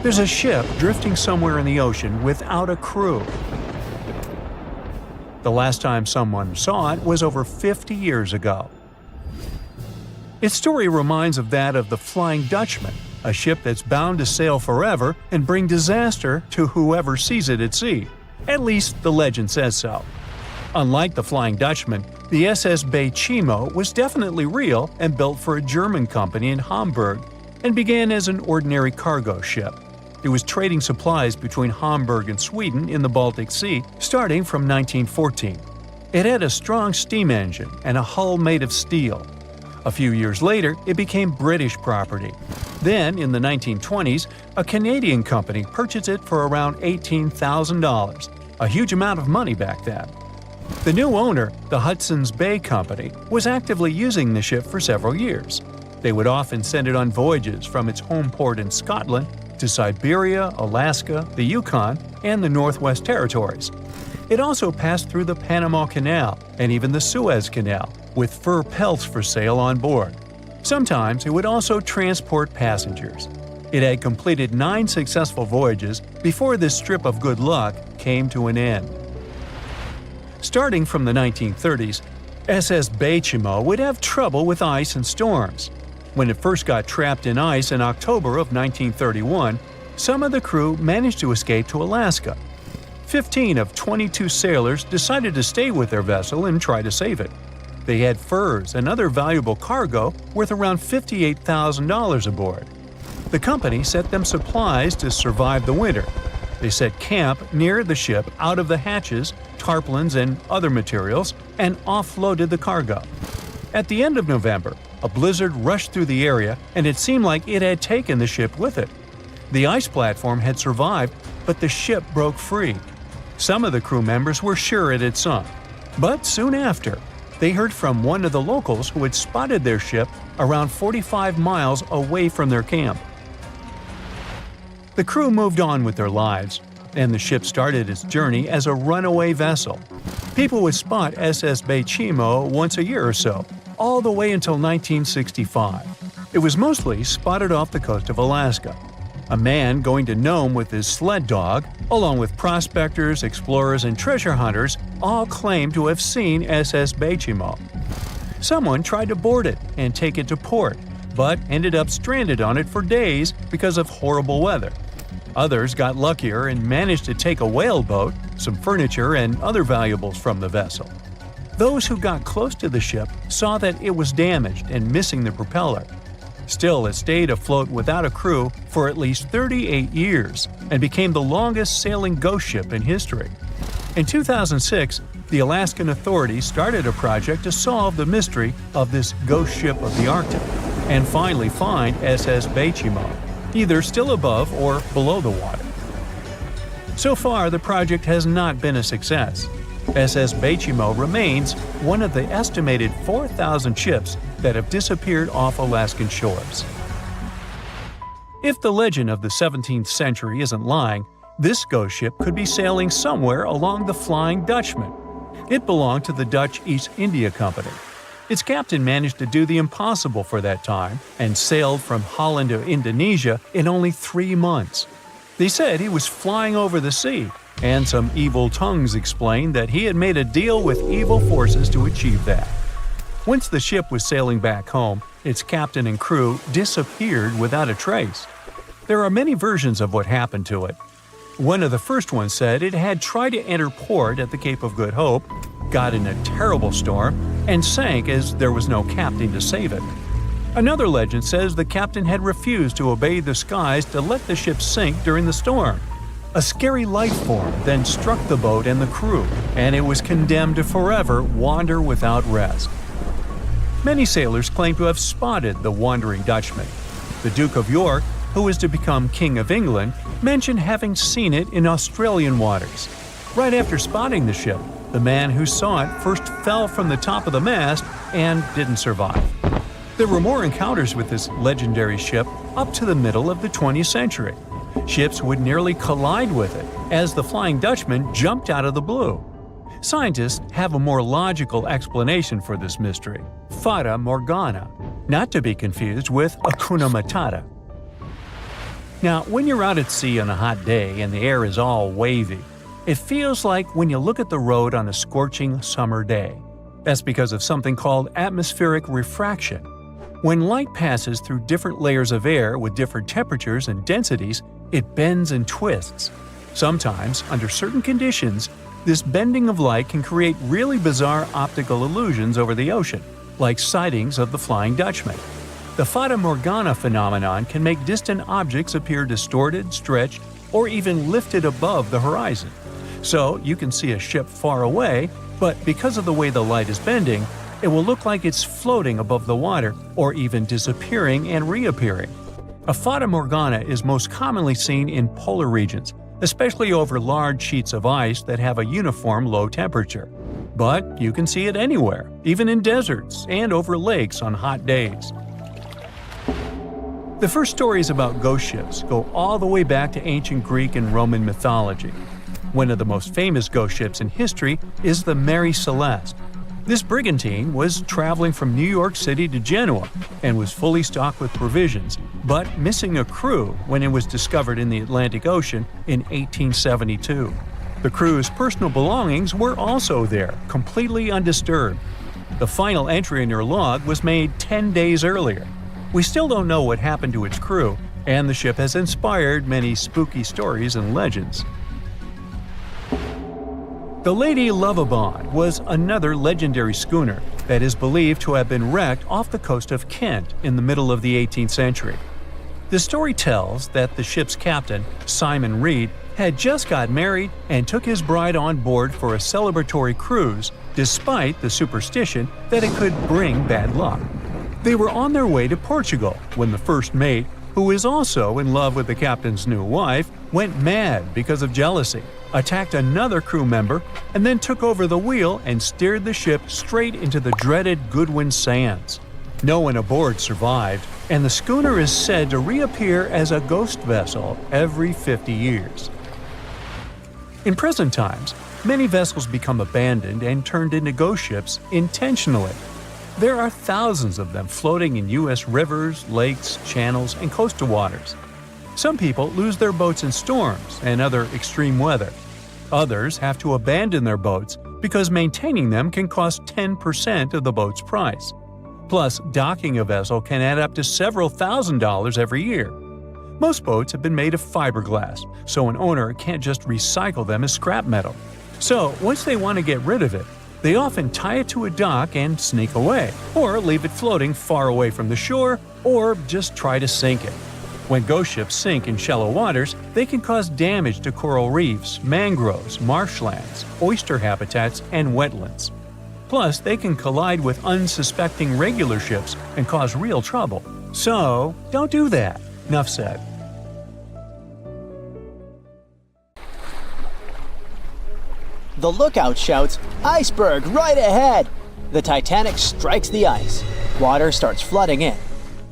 Speaker 4: There's a ship drifting somewhere in the ocean without a crew. The last time someone saw it was over 50 years ago. Its story reminds of that of the Flying Dutchman, a ship that's bound to sail forever and bring disaster to whoever sees it at sea. At least the legend says so. Unlike the Flying Dutchman, the SS Baychimo was definitely real and built for a German company in Hamburg and began as an ordinary cargo ship. It was trading supplies between Hamburg and Sweden in the Baltic Sea starting from 1914. It had a strong steam engine and a hull made of steel. A few years later, it became British property. Then, in the 1920s, a Canadian company purchased it for around $18,000, a huge amount of money back then. The new owner, the Hudson's Bay Company, was actively using the ship for several years. They would often send it on voyages from its home port in Scotland to Siberia, Alaska, the Yukon, and the Northwest Territories. It also passed through the Panama Canal and even the Suez Canal, with fur pelts for sale on board. Sometimes it would also transport passengers. It had completed 9 successful voyages before this strip of good luck came to an end. Starting from the 1930s, SS Baychimo would have trouble with ice and storms. When it first got trapped in ice in October of 1931, some of the crew managed to escape to Alaska. 15 of 22 sailors decided to stay with their vessel and try to save it. They had furs and other valuable cargo worth around $58,000 aboard. The company sent them supplies to survive the winter. They set camp near the ship out of the hatches, tarpaulins, and other materials, and offloaded the cargo. At the end of November, a blizzard rushed through the area, and it seemed like it had taken the ship with it. The ice platform had survived, but the ship broke free. Some of the crew members were sure it had sunk. But soon after, they heard from one of the locals who had spotted their ship around 45 miles away from their camp. The crew moved on with their lives, and the ship started its journey as a runaway vessel. People would spot SS Baychimo once a year or so, all the way until 1965. It was mostly spotted off the coast of Alaska. A man going to Nome with his sled dog, along with prospectors, explorers, and treasure hunters, all claimed to have seen SS Baychimo. Someone tried to board it and take it to port, but ended up stranded on it for days because of horrible weather. Others got luckier and managed to take a whaleboat, some furniture, and other valuables from the vessel. Those who got close to the ship saw that it was damaged and missing the propeller. Still, it stayed afloat without a crew for at least 38 years and became the longest sailing ghost ship in history. In 2006, the Alaskan authorities started a project to solve the mystery of this ghost ship of the Arctic and finally find SS Baychimo, either still above or below the water. So far, the project has not been a success. SS Baychimo remains one of the estimated 4,000 ships that have disappeared off Alaskan shores. If the legend of the 17th century isn't lying, this ghost ship could be sailing somewhere along the Flying Dutchman. It belonged to the Dutch East India Company. Its captain managed to do the impossible for that time and sailed from Holland to Indonesia in only 3 months. They said he was flying over the sea, and some evil tongues explained that he had made a deal with evil forces to achieve that. Once the ship was sailing back home, its captain and crew disappeared without a trace. There are many versions of what happened to it. One of the first ones said it had tried to enter port at the Cape of Good Hope, got in a terrible storm, and sank as there was no captain to save it. Another legend says the captain had refused to obey the skies to let the ship sink during the storm. A scary life form then struck the boat and the crew, and it was condemned to forever wander without rest. Many sailors claim to have spotted the wandering Dutchman. The Duke of York, who was to become King of England, mentioned having seen it in Australian waters. Right after spotting the ship, the man who saw it first fell from the top of the mast and didn't survive. There were more encounters with this legendary ship up to the middle of the 20th century. Ships would nearly collide with it as the Flying Dutchman jumped out of the blue. Scientists have a more logical explanation for this mystery: Fata Morgana, not to be confused with Hakuna Matata. Now, when you're out at sea on a hot day and the air is all wavy, it feels like when you look at the road on a scorching summer day. That's because of something called atmospheric refraction. When light passes through different layers of air with different temperatures and densities, it bends and twists. Sometimes, under certain conditions, this bending of light can create really bizarre optical illusions over the ocean, like sightings of the Flying Dutchman. The Fata Morgana phenomenon can make distant objects appear distorted, stretched, or even lifted above the horizon. So you can see a ship far away, but because of the way the light is bending, it will look like it's floating above the water or even disappearing and reappearing. A Fata Morgana is most commonly seen in polar regions, especially over large sheets of ice that have a uniform low temperature. But you can see it anywhere, even in deserts and over lakes on hot days. The first stories about ghost ships go all the way back to ancient Greek and Roman mythology. One of the most famous ghost ships in history is the Mary Celeste. This brigantine was traveling from New York City to Genoa and was fully stocked with provisions, but missing a crew when it was discovered in the Atlantic Ocean in 1872. The crew's personal belongings were also there, completely undisturbed. The final entry in their log was made 10 days earlier. We still don't know what happened to its crew, and the ship has inspired many spooky stories and legends. The Lady Lovibond was another legendary schooner that is believed to have been wrecked off the coast of Kent in the middle of the 18th century. The story tells that the ship's captain, Simon Reed, had just got married and took his bride on board for a celebratory cruise, despite the superstition that it could bring bad luck. They were on their way to Portugal when the first mate, who is also in love with the captain's new wife, went mad because of jealousy, attacked another crew member, and then took over the wheel and steered the ship straight into the dreaded Goodwin Sands. No one aboard survived, and the schooner is said to reappear as a ghost vessel every 50 years. In present times, many vessels become abandoned and turned into ghost ships intentionally. There are thousands of them floating in U.S. rivers, lakes, channels, and coastal waters. Some people lose their boats in storms and other extreme weather. Others have to abandon their boats because maintaining them can cost 10% of the boat's price. Plus, docking a vessel can add up to several $1,000s every year. Most boats have been made of fiberglass, so an owner can't just recycle them as scrap metal. So, once they want to get rid of it, they often tie it to a dock and sneak away, or leave it floating far away from the shore, or just try to sink it. When ghost ships sink in shallow waters, they can cause damage to coral reefs, mangroves, marshlands, oyster habitats, and wetlands. Plus, they can collide with unsuspecting regular ships and cause real trouble. So, don't do that. Enough said.
Speaker 1: The lookout shouts, "Iceberg right ahead!" The Titanic strikes the ice. Water starts flooding in.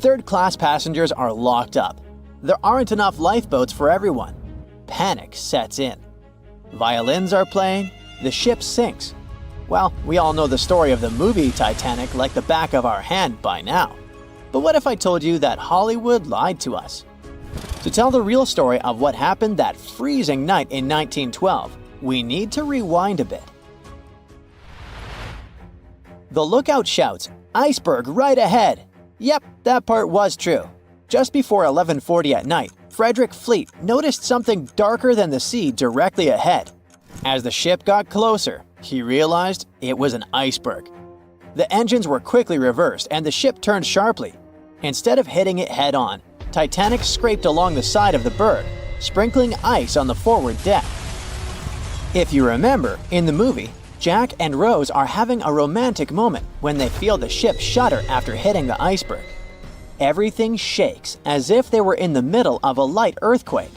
Speaker 1: Third-class passengers are locked up. there aren't enough lifeboats for everyone. Panic sets in. Violins are playing, the ship sinks. Well, we all know the story of the movie Titanic like the back of our hand by now. But what if I told you that Hollywood lied to us? To tell the real story of what happened that freezing night in 1912, we need to rewind a bit. The lookout shouts, "Iceberg right ahead!" Yep, that part was true. Just before 11:40 at night, Frederick Fleet noticed something darker than the sea directly ahead. As the ship got closer, he realized it was an iceberg. The engines were quickly reversed and the ship turned sharply. Instead of hitting it head-on, Titanic scraped along the side of the berg, sprinkling ice on the forward deck. If you remember, in the movie, Jack and Rose are having a romantic moment when they feel the ship shudder after hitting the iceberg. Everything shakes as if they were in the middle of a light earthquake.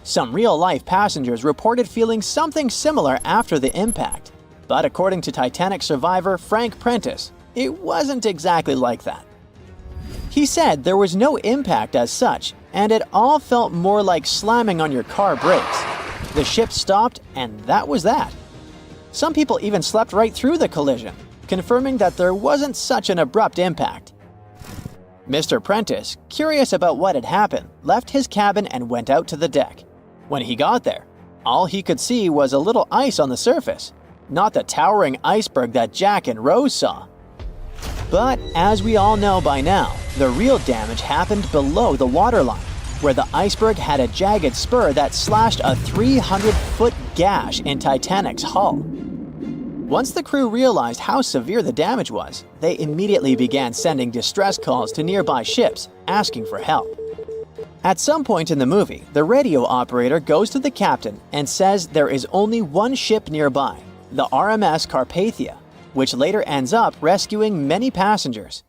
Speaker 1: Some real-life passengers reported feeling something similar after the impact, but according to Titanic survivor Frank Prentice, it wasn't exactly like that. He said there was no impact as such, and it all felt more like slamming on your car brakes. The ship stopped, and that was that. Some people even slept right through the collision, confirming that there wasn't such an abrupt impact. Mr. Prentice, curious about what had happened, left his cabin and went out to the deck. When he got there, all he could see was a little ice on the surface, not the towering iceberg that Jack and Rose saw. But as we all know by now, the real damage happened below the waterline, where the iceberg had a jagged spur that slashed a 300-foot gash in Titanic's hull. Once the crew realized how severe the damage was, they immediately began sending distress calls to nearby ships, asking for help. At some point in the movie, the radio operator goes to the captain and says there is only one ship nearby, the RMS Carpathia, which later ends up rescuing many passengers.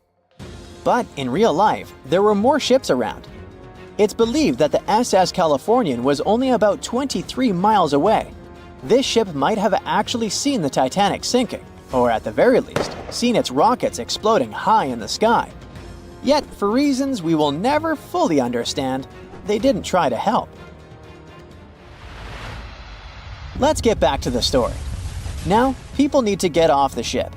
Speaker 1: But in real life, there were more ships around. It's believed that the SS Californian was only about 23 miles away. This ship might have actually seen the Titanic sinking, or at the very least, seen its rockets exploding high in the sky. Yet, for reasons we will never fully understand, they didn't try to help. Let's get back to the story. Now, people need to get off the ship.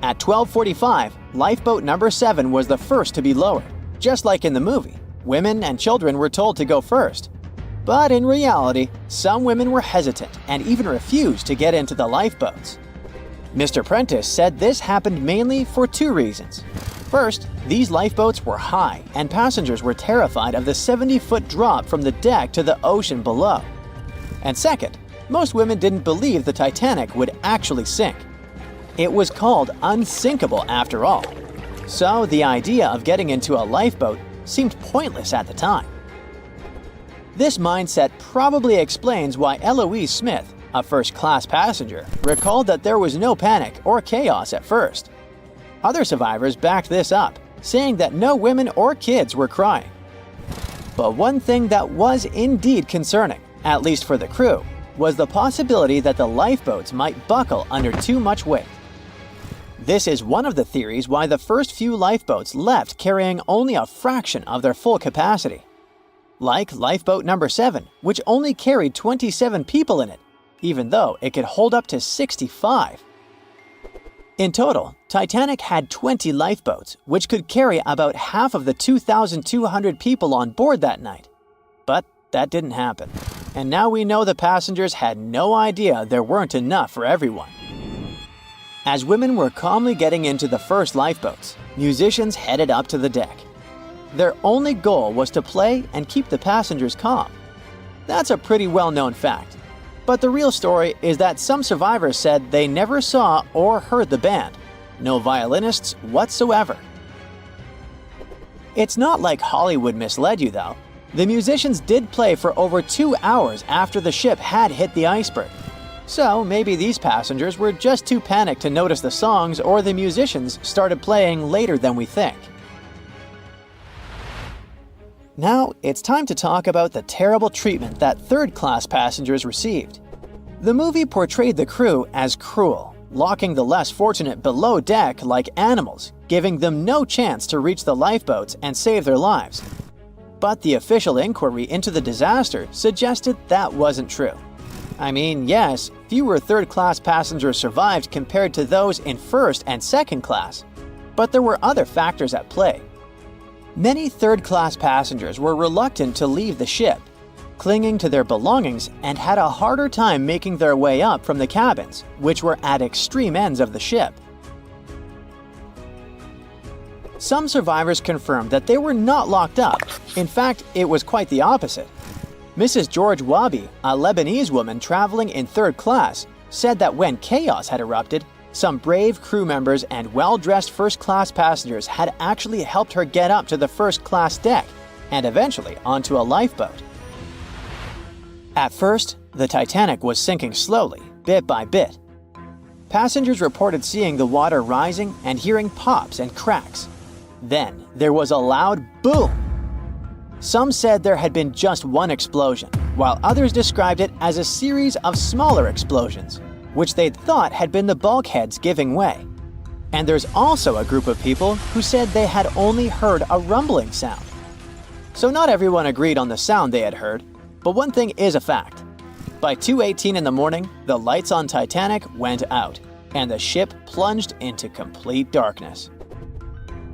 Speaker 1: At 12:45, lifeboat number 7 was the first to be lowered. Just like in the movie, women and children were told to go first. But in reality, some women were hesitant and even refused to get into the lifeboats. Mr. Prentice said this happened mainly for 2 reasons. First, these lifeboats were high and passengers were terrified of the 70-foot drop from the deck to the ocean below. And second, most women didn't believe the Titanic would actually sink. It was called unsinkable after all. So the idea of getting into a lifeboat seemed pointless at the time. This mindset probably explains why Eloise Smith, a first-class passenger, recalled that there was no panic or chaos at first. Other survivors backed this up, saying that no women or kids were crying. But one thing that was indeed concerning, at least for the crew, was the possibility that the lifeboats might buckle under too much weight. This is one of the theories why the first few lifeboats left carrying only a fraction of their full capacity. Like lifeboat number 7, which only carried 27 people in it, even though it could hold up to 65. In total, Titanic had 20 lifeboats, which could carry about half of the 2,200 people on board that night. But that didn't happen. And now we know the passengers had no idea there weren't enough for everyone. As women were calmly getting into the first lifeboats, musicians headed up to the deck. Their only goal was to play and keep the passengers calm. That's a pretty well-known fact. But the real story is that some survivors said they never saw or heard the band. No violinists whatsoever. It's not like Hollywood misled you though. The musicians did play for over 2 hours after the ship had hit the iceberg. So maybe these passengers were just too panicked to notice the songs, or the musicians started playing later than we think. Now, it's time to talk about the terrible treatment that third-class passengers received. The movie portrayed the crew as cruel, locking the less fortunate below deck like animals, giving them no chance to reach the lifeboats and save their lives. But the official inquiry into the disaster suggested that wasn't true. I mean, yes, fewer third-class passengers survived compared to those in first and second class, but there were other factors at play. Many third-class passengers were reluctant to leave the ship, clinging to their belongings, and had a harder time making their way up from the cabins, which were at extreme ends of the ship. Some survivors confirmed that they were not locked up. In fact, it was quite the opposite. Mrs. George Wabi, a Lebanese woman traveling in third class, said that when chaos had erupted, some brave crew members and well-dressed first-class passengers had actually helped her get up to the first-class deck and eventually onto a lifeboat. At first, the Titanic was sinking slowly, bit by bit. Passengers reported seeing the water rising and hearing pops and cracks. Then, there was a loud boom. Some said there had been just one explosion, while others described it as a series of smaller explosions, which they'd thought had been the bulkheads giving way. And there's also a group of people who said they had only heard a rumbling sound. So not everyone agreed on the sound they had heard, but one thing is a fact. By 2:18 in the morning, the lights on Titanic went out, and the ship plunged into complete darkness.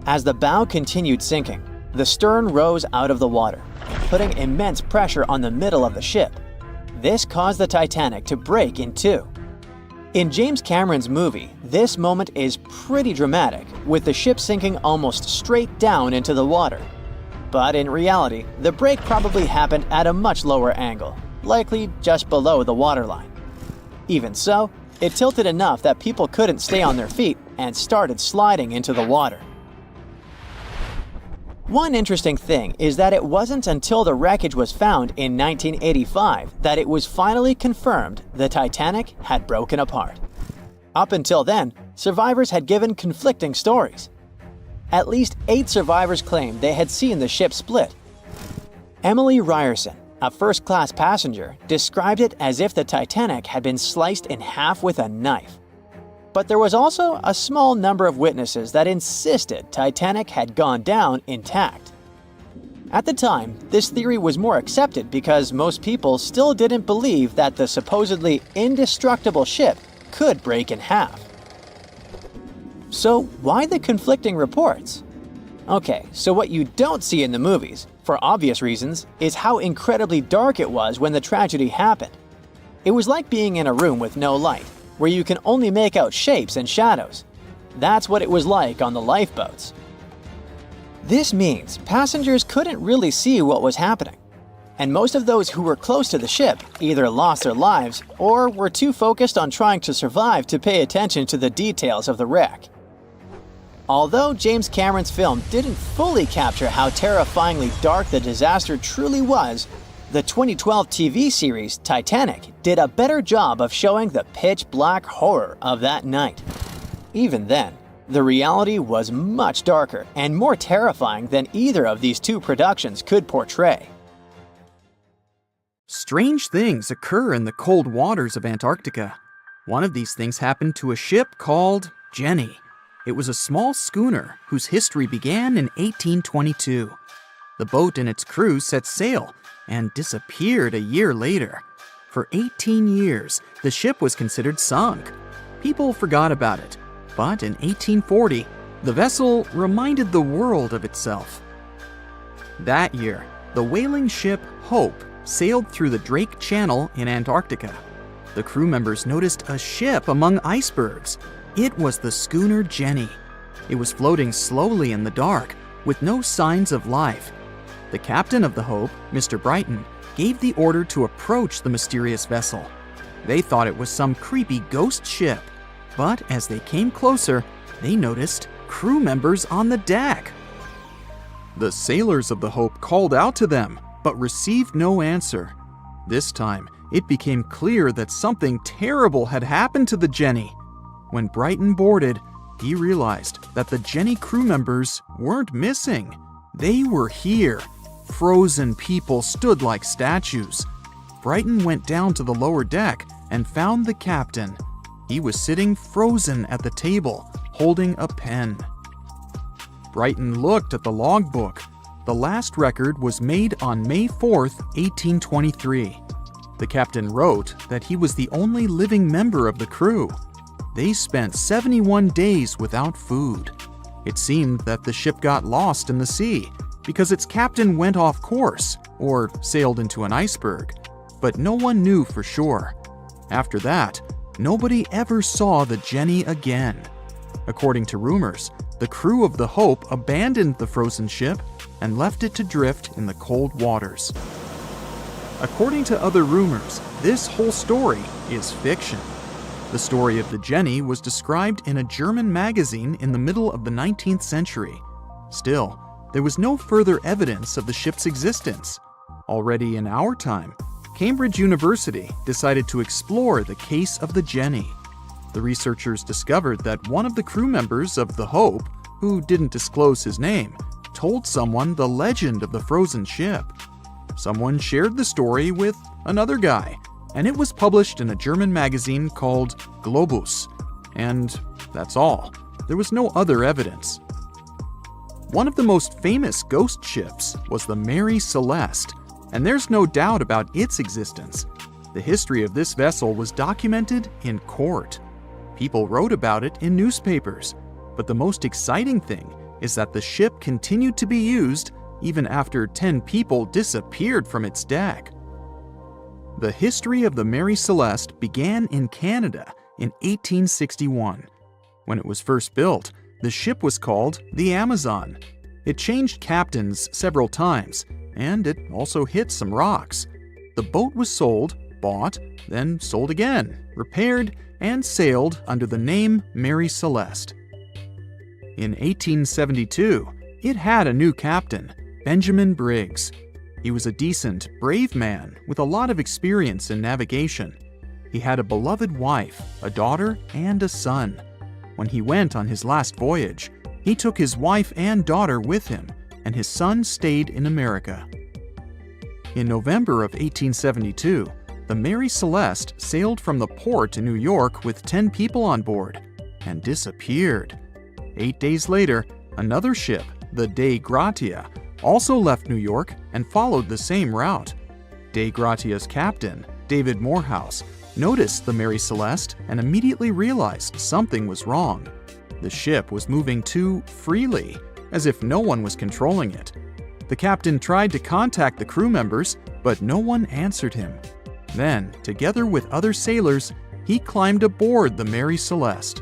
Speaker 1: As the bow continued sinking, the stern rose out of the water, putting immense pressure on the middle of the ship. This caused the Titanic to break in two. In James Cameron's movie, this moment is pretty dramatic, with the ship sinking almost straight down into the water. But in reality, the break probably happened at a much lower angle, likely just below the waterline. Even so, it tilted enough that people couldn't stay on their feet and started sliding into the water. One interesting thing is that it wasn't until the wreckage was found in 1985 that it was finally confirmed the Titanic had broken apart. Up until then, survivors had given conflicting stories. At least 8 survivors claimed they had seen the ship split. Emily Ryerson, a first-class passenger, described it as if the Titanic had been sliced in half with a knife. But there was also a small number of witnesses that insisted Titanic had gone down intact. At the time, this theory was more accepted because most people still didn't believe that the supposedly indestructible ship could break in half. So why the conflicting reports? Okay, so what you don't see in the movies, for obvious reasons, is how incredibly dark it was when the tragedy happened. It was like being in a room with no light, where you can only make out shapes and shadows. That's what it was like on the lifeboats. This means passengers couldn't really see what was happening, and most of those who were close to the ship either lost their lives or were too focused on trying to survive to pay attention to the details of the wreck. Although James Cameron's film didn't fully capture how terrifyingly dark the disaster truly was, the 2012 TV series Titanic did a better job of showing the pitch-black horror of that night. Even then, the reality was much darker and more terrifying than either of these two productions could portray.
Speaker 2: Strange things occur in the cold waters of Antarctica. One of these things happened to a ship called Jenny. It was a small schooner whose history began in 1822. The boat and its crew set sail and disappeared a year later. For 18 years, the ship was considered sunk. People forgot about it, but in 1840, the vessel reminded the world of itself. That year, the whaling ship Hope sailed through the Drake Channel in Antarctica. The crew members noticed a ship among icebergs. It was the schooner Jenny. It was floating slowly in the dark, with no signs of life. The captain of the Hope, Mr. Brighton, gave the order to approach the mysterious vessel. They thought it was some creepy ghost ship, but as they came closer, they noticed crew members on the deck. The sailors of the Hope called out to them, but received no answer. This time, it became clear that something terrible had happened to the Jenny. When Brighton boarded, he realized that the Jenny crew members weren't missing. They were here. Frozen people stood like statues. Brighton went down to the lower deck and found the captain. He was sitting frozen at the table, holding a pen. Brighton looked at the logbook. the last record was made on May 4th, 1823. The captain wrote that he was the only living member of the crew. They spent 71 days without food. It seemed that the ship got lost in the sea because its captain went off course or sailed into an iceberg, but no one knew for sure. After that, nobody ever saw the Jenny again. According to rumors, the crew of the Hope abandoned the frozen ship and left it to drift in the cold waters. According to other rumors, this whole story is fiction. The story of the Jenny was described in a German magazine in the middle of the 19th century. Still, there was no further evidence of the ship's existence. Already in our time, Cambridge University decided to explore the case of the Jenny. The researchers discovered that one of the crew members of the Hope, who didn't disclose his name, told someone the legend of the frozen ship. Someone shared the story with another guy, and it was published in a German magazine called Globus. And that's all. There was no other evidence. One of the most famous ghost ships was the Mary Celeste, and there's no doubt about its existence. The history of this vessel was documented in court. People wrote about it in newspapers, but the most exciting thing is that the ship continued to be used even after 10 people disappeared from its deck. The history of the Mary Celeste began in Canada in 1861. When it was first built, the ship was called the Amazon. It changed captains several times, and it also hit some rocks. The boat was sold, bought, then sold again, repaired, and sailed under the name Mary Celeste. In 1872, it had a new captain, Benjamin Briggs. He was a decent, brave man with a lot of experience in navigation. He had a beloved wife, a daughter, and a son. When he went on his last voyage, he took his wife and daughter with him, and his son stayed in America. In November of 1872, the Mary Celeste sailed from the port in New York with 10 people on board and disappeared. 8 days later, another ship, the Dei Gratia, also left New York and followed the same route. Dei Gratia's captain, David Morehouse, noticed the Mary Celeste and immediately realized something was wrong. The ship was moving too freely, as if no one was controlling it. The captain tried to contact the crew members, but no one answered him. Then, together with other sailors, he climbed aboard the Mary Celeste.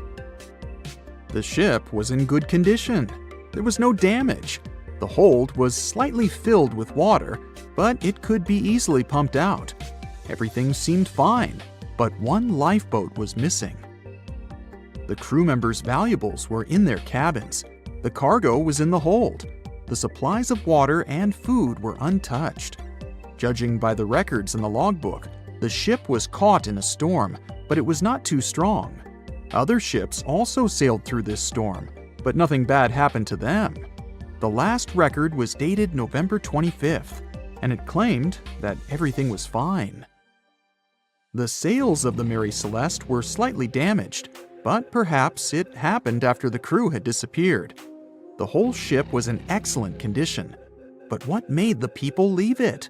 Speaker 2: The ship was in good condition. There was no damage. The hold was slightly filled with water, but it could be easily pumped out. Everything seemed fine, but one lifeboat was missing. The crew members' valuables were in their cabins. The cargo was in the hold. The supplies of water and food were untouched. Judging by the records in the logbook, the ship was caught in a storm, but it was not too strong. Other ships also sailed through this storm, but nothing bad happened to them. The last record was dated November 25th, and it claimed that everything was fine. The sails of the Mary Celeste were slightly damaged, but perhaps it happened after the crew had disappeared. The whole ship was in excellent condition, but what made the people leave it?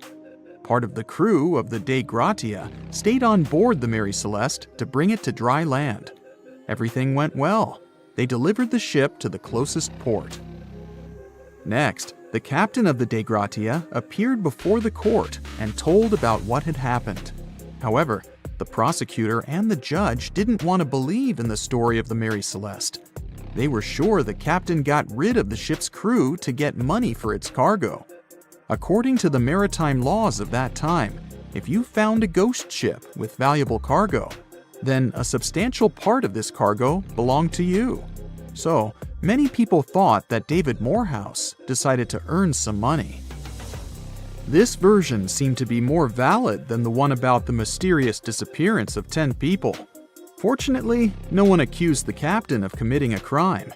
Speaker 2: Part of the crew of the Dei Gratia stayed on board the Mary Celeste to bring it to dry land. Everything went well. They delivered the ship to the closest port. Next, the captain of the Dei Gratia appeared before the court and told about what had happened. However, the prosecutor and the judge didn't want to believe in the story of the Mary Celeste. They were sure the captain got rid of the ship's crew to get money for its cargo. According to the maritime laws of that time, if you found a ghost ship with valuable cargo, then a substantial part of this cargo belonged to you. So, many people thought that David Morehouse decided to earn some money. This version seemed to be more valid than the one about the mysterious disappearance of 10 people. Fortunately, no one accused the captain of committing a crime.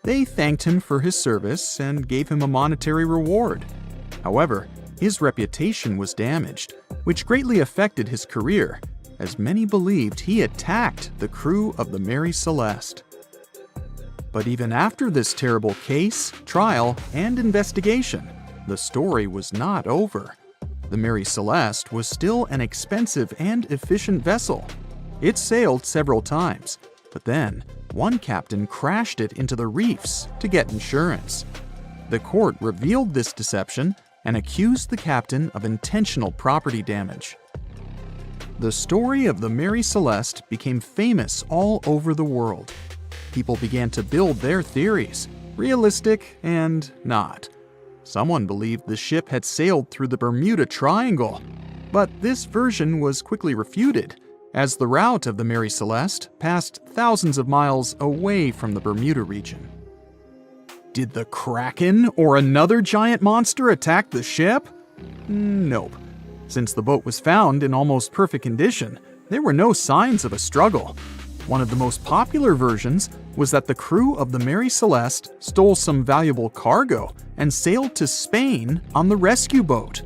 Speaker 2: They thanked him for his service and gave him a monetary reward. However, his reputation was damaged, which greatly affected his career, as many believed he attacked the crew of the Mary Celeste. But even after this terrible case, trial, and investigation, the story was not over. The Mary Celeste was still an expensive and efficient vessel. It sailed several times, but then one captain crashed it into the reefs to get insurance. The court revealed this deception and accused the captain of intentional property damage. The story of the Mary Celeste became famous all over the world. People began to build their theories, realistic and not. Someone believed the ship had sailed through the Bermuda Triangle, but this version was quickly refuted, as the route of the Mary Celeste passed thousands of miles away from the Bermuda region. Did the Kraken or another giant monster attack the ship? Nope. Since the boat was found in almost perfect condition, there were no signs of a struggle. One of the most popular versions was that the crew of the Mary Celeste stole some valuable cargo and sailed to Spain on the rescue boat.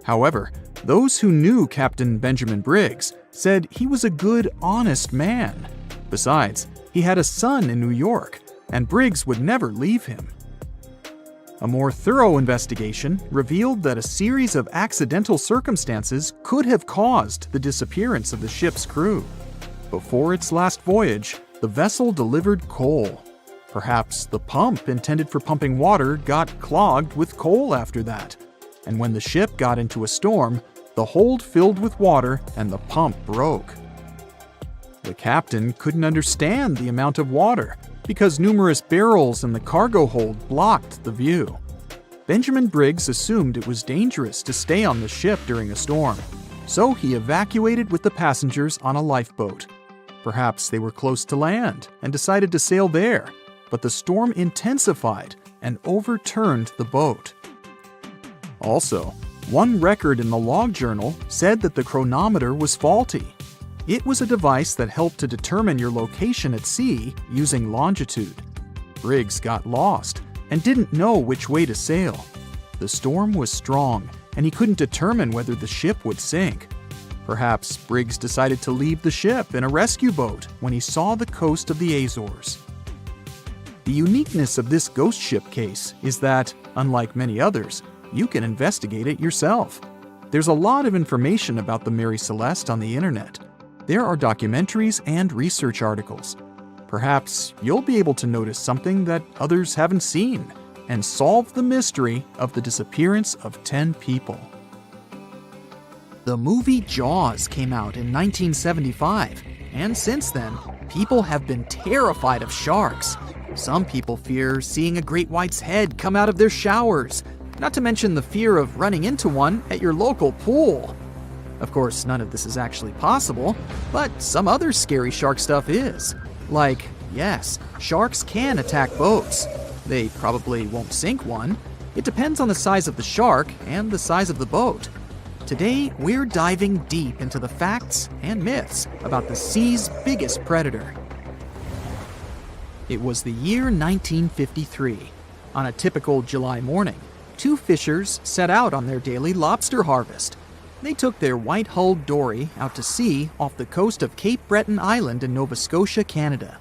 Speaker 2: However, those who knew Captain Benjamin Briggs said he was a good, honest man. Besides, he had a son in New York, and Briggs would never leave him. A more thorough investigation revealed that a series of accidental circumstances could have caused the disappearance of the ship's crew. Before its last voyage, the vessel delivered coal. Perhaps the pump intended for pumping water got clogged with coal after that. And when the ship got into a storm, the hold filled with water and the pump broke. The captain couldn't understand the amount of water because numerous barrels in the cargo hold blocked the view. Benjamin Briggs assumed it was dangerous to stay on the ship during a storm, so he evacuated with the passengers on a lifeboat. Perhaps they were close to land and decided to sail there, but the storm intensified and overturned the boat. Also, one record in the log journal said that the chronometer was faulty. It was a device that helped to determine your location at sea using longitude. Briggs got lost and didn't know which way to sail. The storm was strong, and he couldn't determine whether the ship would sink. Perhaps Briggs decided to leave the ship in a rescue boat when he saw the coast of the Azores. The uniqueness of this ghost ship case is that, unlike many others, you can investigate it yourself. There's a lot of information about the Mary Celeste on the internet. There are documentaries and research articles. Perhaps you'll be able to notice something that others haven't seen and solve the mystery of the disappearance of 10 people. The movie Jaws came out in 1975, and since then, people have been terrified of sharks. Some people fear seeing a great white's head come out of their showers, not to mention the fear of running into one at your local pool. Of course, none of this is actually possible, but some other scary shark stuff is. Like, yes, sharks can attack boats. They probably won't sink one. It depends on the size of the shark and the size of the boat. Today, we're diving deep into the facts and myths about the sea's biggest predator. It was the year 1953. On a typical July morning, two fishers set out on their daily lobster harvest. They took their white-hulled dory out to sea off the coast of Cape Breton Island in Nova Scotia, Canada.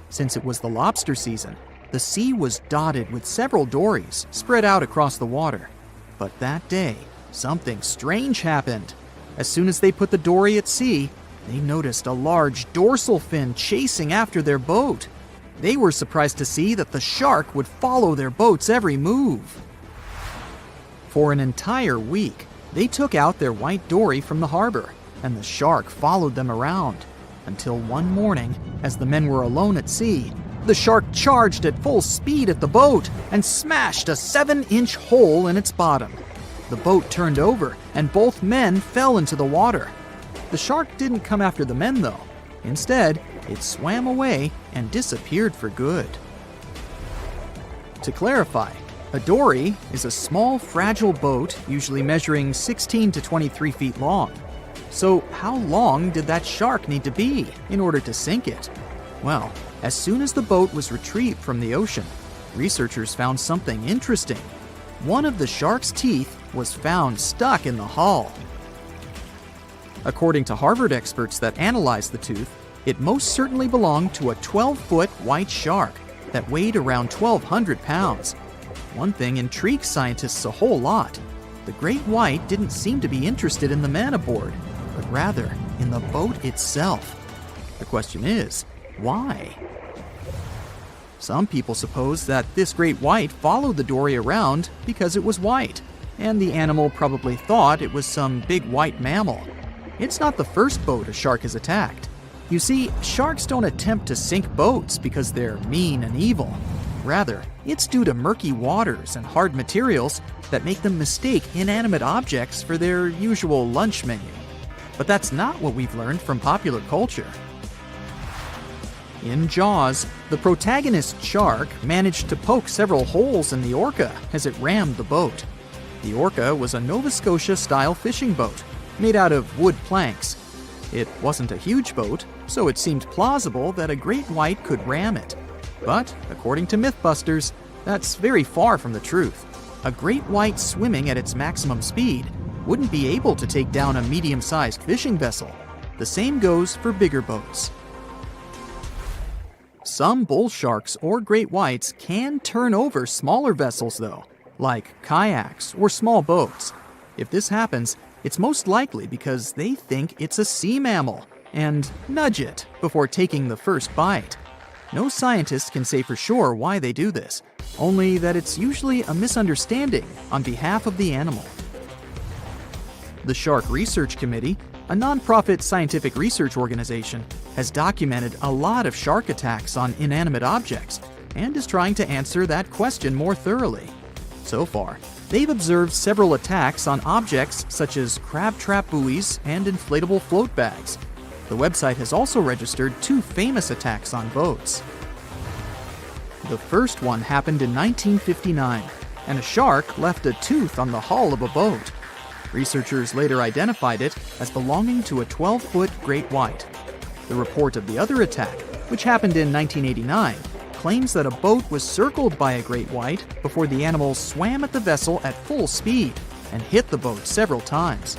Speaker 2: Since it was the lobster season, the sea was dotted with several dories spread out across the water. But that day, something strange happened. As soon as they put the dory at sea, they noticed a large dorsal fin chasing after their boat. They were surprised to see that the shark would follow their boat's every move. For an entire week, they took out their white dory from the harbor, and the shark followed them around, until one morning, as the men were alone at sea, the shark charged at full speed at the boat and smashed a 7-inch hole in its bottom. The boat turned over, and both men fell into the water. The shark didn't come after the men, though. Instead, it swam away and disappeared for good. To clarify, a dory is a small, fragile boat usually measuring 16 to 23 feet long. So how long did that shark need to be in order to sink it? Well, as soon as the boat was retrieved from the ocean, researchers found something interesting. One of the shark's teeth was found stuck in the hull. According to Harvard experts that analyzed the tooth, it most certainly belonged to a 12-foot white shark that weighed around 1,200 pounds. One thing intrigues scientists a whole lot. The great white didn't seem to be interested in the man aboard, but rather in the boat itself. The question is, why? Some people suppose that this great white followed the dory around because it was white, and the animal probably thought it was some big white mammal. It's not the first boat a shark has attacked. You see, sharks don't attempt to sink boats because they're mean and evil. Rather, it's due to murky waters and hard materials that make them mistake inanimate objects for their usual lunch menu. But that's not what we've learned from popular culture. In Jaws, the protagonist shark managed to poke several holes in the orca as it rammed the boat. The orca was a Nova Scotia-style fishing boat, made out of wood planks. It wasn't a huge boat, so it seemed plausible that a great white could ram it. But, according to Mythbusters, that's very far from the truth. A great white swimming at its maximum speed wouldn't be able to take down a medium-sized fishing vessel. The same goes for bigger boats. Some bull sharks or great whites can turn over smaller vessels though, like kayaks or small boats. If this happens, it's most likely because they think it's a sea mammal and nudge it before taking the first bite. No scientist can say for sure why they do this, only that it's usually a misunderstanding on behalf of the animal. The Shark Research Committee, a nonprofit scientific research organization, has documented a lot of shark attacks on inanimate objects and is trying to answer that question more thoroughly. So far, they've observed several attacks on objects such as crab trap buoys and inflatable float bags. The website has also registered 2 famous attacks on boats. The first one happened in 1959, and a shark left a tooth on the hull of a boat. Researchers later identified it as belonging to a 12-foot great white. The report of the other attack, which happened in 1989, claims that a boat was circled by a great white before the animal swam at the vessel at full speed and hit the boat several times.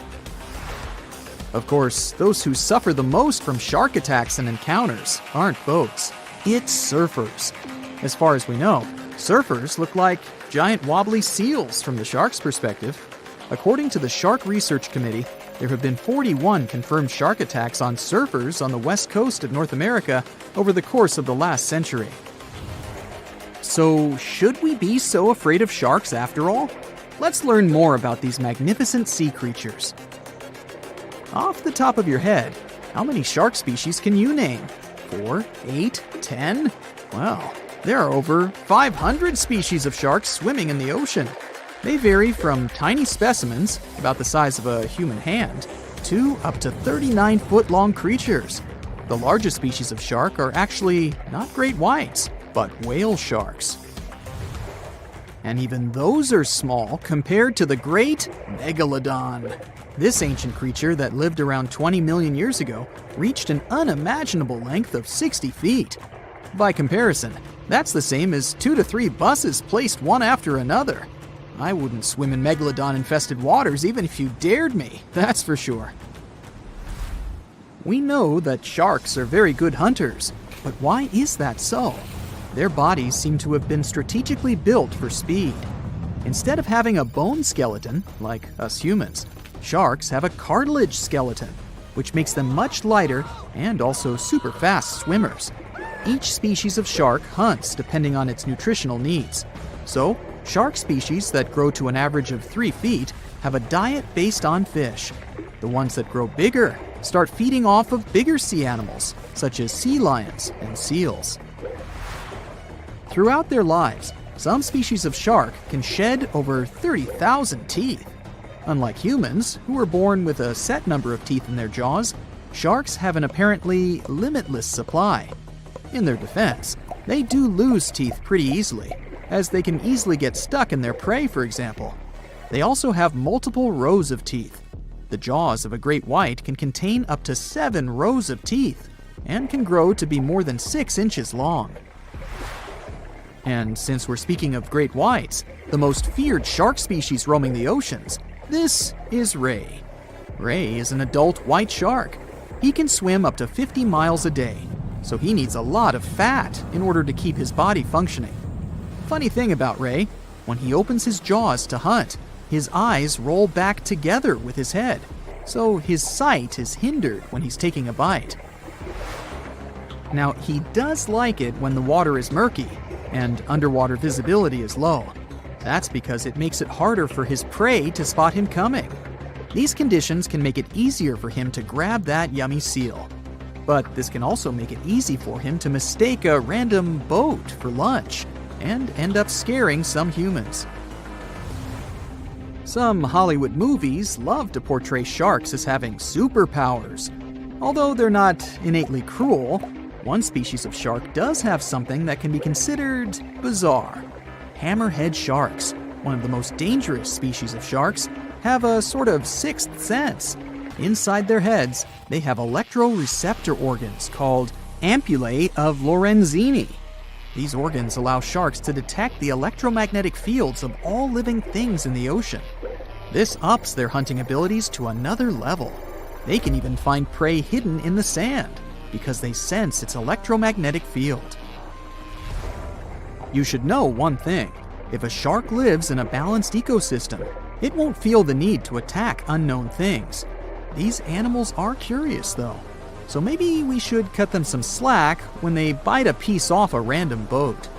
Speaker 2: Of course, those who suffer the most from shark attacks and encounters aren't boats, it's surfers. As far as we know, surfers look like giant wobbly seals from the shark's perspective. According to the Shark Research Committee, there have been 41 confirmed shark attacks on surfers on the west coast of North America over the course of the last century. So, should we be so afraid of sharks after all? Let's learn more about these magnificent sea creatures. Off the top of your head, how many shark species can you name? 4, 8, 10? Well, there are over 500 species of sharks swimming in the ocean. They vary from tiny specimens, about the size of a human hand, to up to 39-foot-long creatures. The largest species of shark are actually not great whites, but whale sharks. And even those are small compared to the great megalodon. This ancient creature that lived around 20 million years ago reached an unimaginable length of 60 feet. By comparison, that's the same as 2 to 3 buses placed one after another. I wouldn't swim in megalodon-infested waters even if you dared me, that's for sure. We know that sharks are very good hunters, but why is that so? Their bodies seem to have been strategically built for speed. Instead of having a bone skeleton, like us humans, sharks have a cartilage skeleton, which makes them much lighter and also super fast swimmers. Each species of shark hunts depending on its nutritional needs. So, shark species that grow to an average of 3 feet have a diet based on fish. The ones that grow bigger start feeding off of bigger sea animals, such as sea lions and seals. Throughout their lives, some species of shark can shed over 30,000 teeth. Unlike humans, who are born with a set number of teeth in their jaws, sharks have an apparently limitless supply. In their defense, they do lose teeth pretty easily, as they can easily get stuck in their prey, for example. They also have multiple rows of teeth. The jaws of a great white can contain up to 7 rows of teeth, and can grow to be more than 6 inches long. And since we're speaking of great whites, the most feared shark species roaming the oceans, this is Ray. Ray is an adult white shark. He can swim up to 50 miles a day, so he needs a lot of fat in order to keep his body functioning. Funny thing about Ray, When he opens his jaws to hunt, his eyes roll back together with his head, so his sight is hindered when he's taking a bite. Now, he does like it when the water is murky and underwater visibility is low. That's because it makes it harder for his prey to spot him coming. These conditions can make it easier for him to grab that yummy seal. But this can also make it easy for him to mistake a random boat for lunch and end up scaring some humans. Some Hollywood movies love to portray sharks as having superpowers. Although they're not innately cruel, one species of shark does have something that can be considered bizarre. Hammerhead sharks, one of the most dangerous species of sharks, have a sort of sixth sense. Inside their heads, they have electroreceptor organs called ampullae of Lorenzini. These organs allow sharks to detect the electromagnetic fields of all living things in the ocean. This ups their hunting abilities to another level. They can even find prey hidden in the sand because they sense its electromagnetic field. You should know one thing. If a shark lives in a balanced ecosystem, it won't feel the need to attack unknown things. These animals are curious, though, so maybe we should cut them some slack when they bite a piece off a random boat.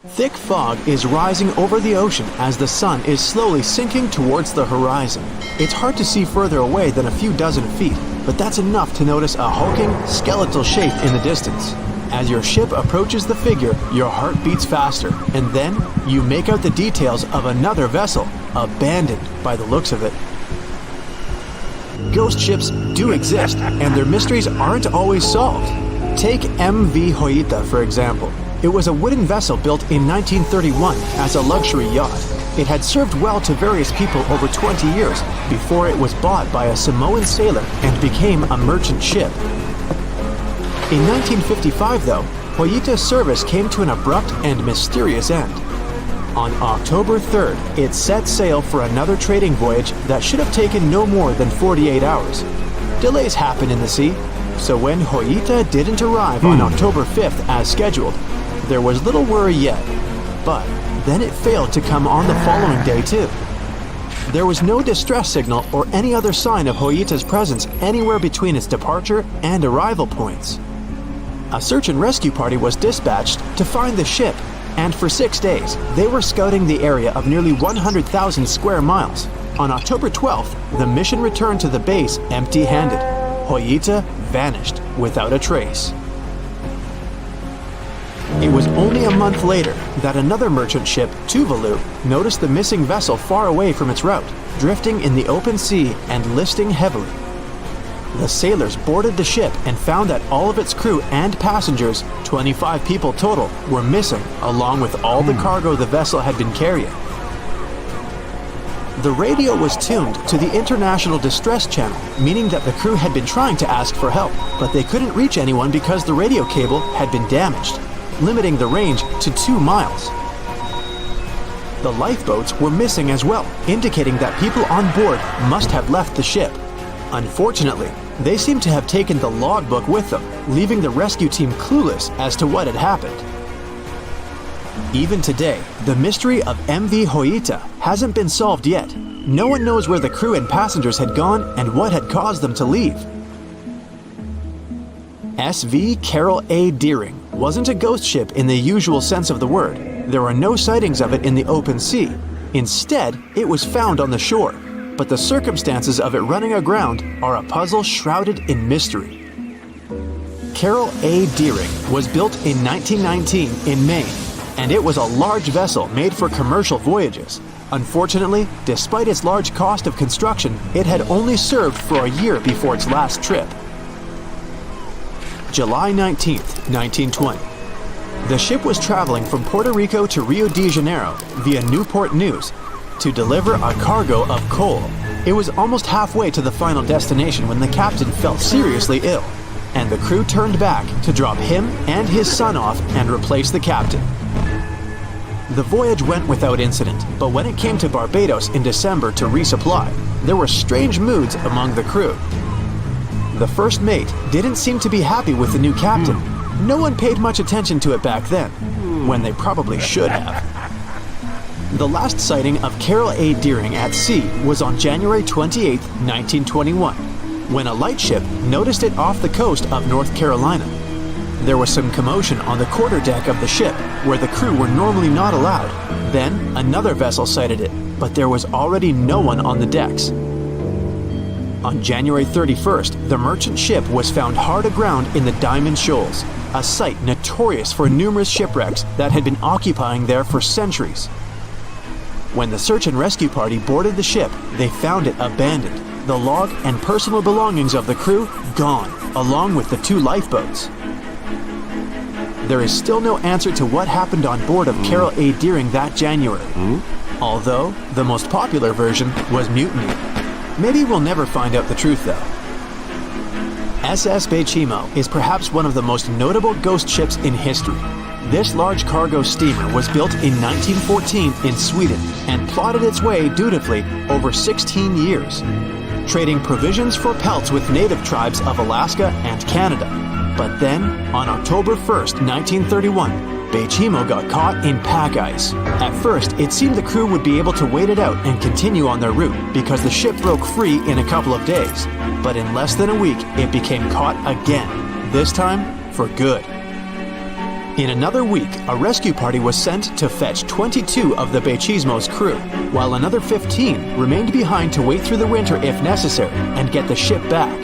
Speaker 1: Thick fog is rising over the ocean as the sun is slowly sinking towards the horizon. It's hard to see further away than a few dozen feet, but that's enough to notice a hulking, skeletal shape in the distance. As your ship approaches the figure, your heart beats faster, and then you make out the details of another vessel, abandoned by the looks of it. Ghost ships do exist, and their mysteries aren't always solved. Take MV Joyita, for example. It was a wooden vessel built in 1931 as a luxury yacht. It had served well to various people over 20 years before it was bought by a Samoan sailor and became a merchant ship. In 1955, though, Joyita's service came to an abrupt and mysterious end. On October 3rd, it set sail for another trading voyage that should have taken no more than 48 hours. Delays happen in the sea, so when Joyita didn't arrive on October 5th as scheduled, there was little worry yet. But then it failed to come on the following day too. There was no distress signal or any other sign of Joyita's presence anywhere between its departure and arrival points. A search and rescue party was dispatched to find the ship, and for 6 days, they were scouting the area of nearly 100,000 square miles. On October 12th, the mission returned to the base empty-handed. Joyita vanished without a trace. It was only a month later that another merchant ship, Tuvalu, noticed the missing vessel far away from its route, drifting in the open sea and listing heavily. The sailors boarded the ship and found that all of its crew and passengers, 25 people total, were missing, along with all the cargo the vessel had been carrying. The radio was tuned to the International Distress Channel, meaning that the crew had been trying to ask for help, but they couldn't reach anyone because the radio cable had been damaged, limiting the range to 2 miles. The lifeboats were missing as well, indicating that people on board must have left the ship. Unfortunately, they seemed to have taken the logbook with them, leaving the rescue team clueless as to what had happened. Even today, the mystery of MV Joyita hasn't been solved yet. No one knows where the crew and passengers had gone and what had caused them to leave. SV Carol A. Deering wasn't a ghost ship in the usual sense of the word. There are no sightings of it in the open sea. Instead, it was found on the shore, but the circumstances of it running aground are a puzzle shrouded in mystery. Carol A. Deering was built in 1919 in Maine, and it was a large vessel made for commercial voyages. Unfortunately, despite its large cost of construction, it had only served for a year before its last trip. July 19, 1920. The ship was traveling from Puerto Rico to Rio de Janeiro via Newport News to deliver a cargo of coal. It was almost halfway to the final destination when the captain fell seriously ill, and the crew turned back to drop him and his son off and replace the captain. The voyage went without incident, but when it came to Barbados in December to resupply, there were strange moods among the crew. The first mate didn't seem to be happy with the new captain. No one paid much attention to it back then. when they probably should have. The last sighting of Carol A. Deering at sea was on January 28, 1921, when a lightship noticed it off the coast of North Carolina. There was some commotion on the quarterdeck of the ship, where the crew were normally not allowed. Then, another vessel sighted it, but there was already no one on the decks. On January 31st, the merchant ship was found hard aground in the Diamond Shoals, a site notorious for numerous shipwrecks that had been occupying there for centuries. When the search and rescue party boarded the ship, they found it abandoned, the log and personal belongings of the crew gone, along with the 2 lifeboats. There is still no answer to what happened on board of Carol A. Deering that January, although the most popular version was mutiny. Maybe we'll never find out the truth though. SS Baychimo is perhaps one of the most notable ghost ships in history. This large cargo steamer was built in 1914 in Sweden and plodded its way dutifully over 16 years, trading provisions for pelts with native tribes of Alaska and Canada. But then, on October 1st, 1931, Baychimo got caught in pack ice. At first, it seemed the crew would be able to wait it out and continue on their route because the ship broke free in a couple of days. But in less than a week, it became caught again, this time for good. In another week, a rescue party was sent to fetch 22 of the Baychimo's crew, while another 15 remained behind to wait through the winter if necessary and get the ship back.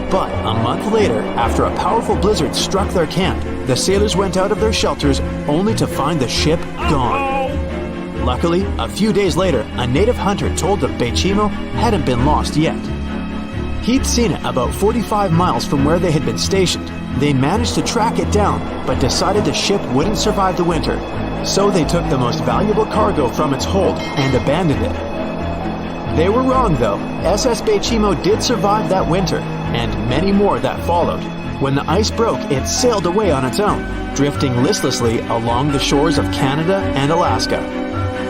Speaker 1: But a month later, after a powerful blizzard struck their camp, the sailors went out of their shelters only to find the ship gone. Luckily, a few days later, a native hunter told the Baychimo hadn't been lost yet. He'd seen it about 45 miles from where they had been stationed. They managed to track it down, but decided the ship wouldn't survive the winter. So they took the most valuable cargo from its hold and abandoned it. They were wrong though. SS Baychimo did survive that winter, and many more that followed. When the ice broke, it sailed away on its own, drifting listlessly along the shores of Canada and Alaska.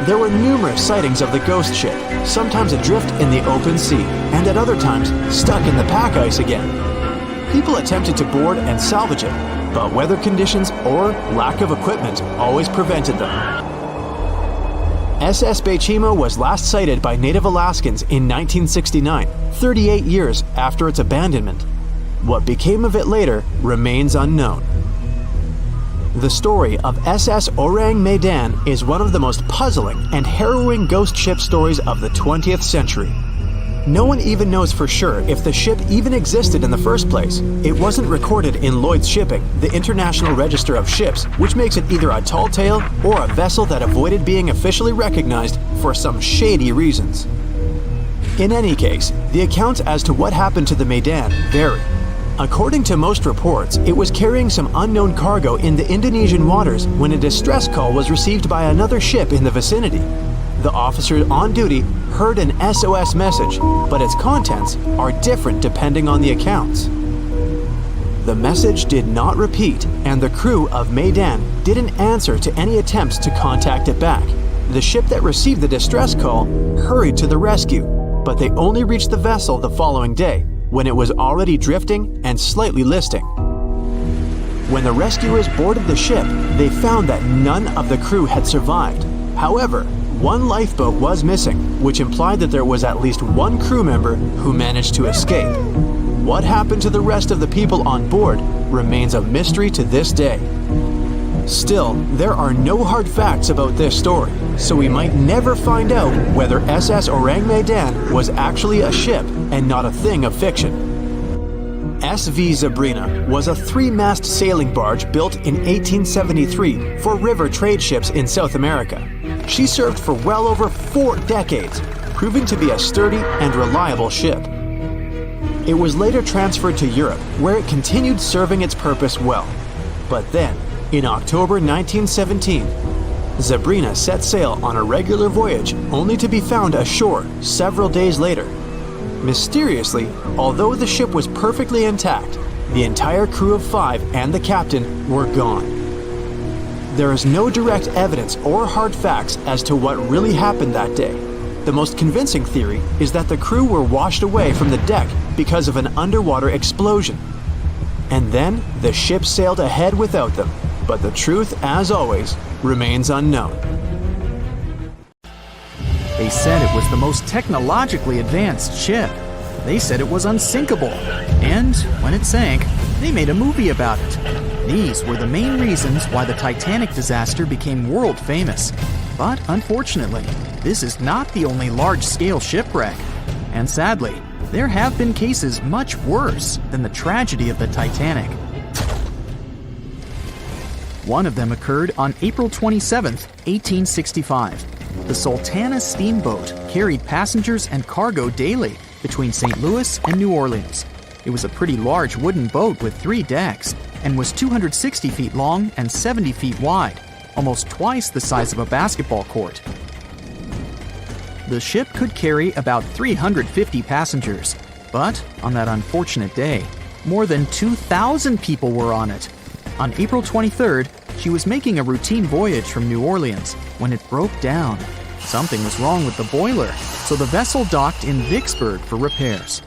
Speaker 1: There were numerous sightings of the ghost ship, sometimes adrift in the open sea, and at other times stuck in the pack ice again. People attempted to board and salvage it, but weather conditions or lack of equipment always prevented them. SS Baychimo was last sighted by native Alaskans in 1969, 38 years after its abandonment. What became of it later remains unknown. The story of SS Ourang Medan is one of the most puzzling and harrowing ghost ship stories of the 20th century. No one even knows for sure if the ship even existed in the first place. It wasn't recorded in Lloyd's Shipping, the International Register of Ships, which makes it either a tall tale or a vessel that avoided being officially recognized for some shady reasons. In any case, the accounts as to what happened to the Medan vary. According to most reports, it was carrying some unknown cargo in the Indonesian waters when a distress call was received by another ship in the vicinity. The officer on duty heard an SOS message, but its contents are different depending on the accounts. The message did not repeat, and the crew of Medan didn't answer to any attempts to contact it back. The ship that received the distress call hurried to the rescue, but they only reached the vessel the following day, when it was already drifting and slightly listing. When the rescuers boarded the ship, they found that none of the crew had survived. However, one lifeboat was missing, which implied that there was at least one crew member who managed to escape. What happened to the rest of the people on board remains a mystery to this day. Still, there are no hard facts about this story, so we might never find out whether SS Ourang Medan was actually a ship and not a thing of fiction. SV Zabrina was a 3-mast sailing barge built in 1873 for river trade ships in South America. She served for well over 4 decades, proving to be a sturdy and reliable ship. It was later transferred to Europe, where it continued serving its purpose well. But then, in October 1917, Zabrina set sail on a regular voyage only to be found ashore several days later. Mysteriously, although the ship was perfectly intact, the entire crew of 5 and the captain were gone. There is no direct evidence or hard facts as to what really happened that day. The most convincing theory is that the crew were washed away from the deck because of an underwater explosion. And then the ship sailed ahead without them, But the truth, as always, remains unknown.
Speaker 2: They said it was the most technologically advanced ship. They said it was unsinkable. And when it sank, they made a movie about it. These were the main reasons why the Titanic disaster became world famous. But unfortunately, this is not the only large-scale shipwreck. And sadly, there have been cases much worse than the tragedy of the Titanic. One of them occurred on April 27, 1865. The Sultana steamboat carried passengers and cargo daily between St. Louis and New Orleans. It was a pretty large wooden boat with 3 decks and was 260 feet long and 70 feet wide, almost twice the size of a basketball court. The ship could carry about 350 passengers, but on that unfortunate day, more than 2,000 people were on it. On April 23rd, she was making a routine voyage from New Orleans when it broke down. Something was wrong with the boiler, so the vessel docked in Vicksburg for repairs.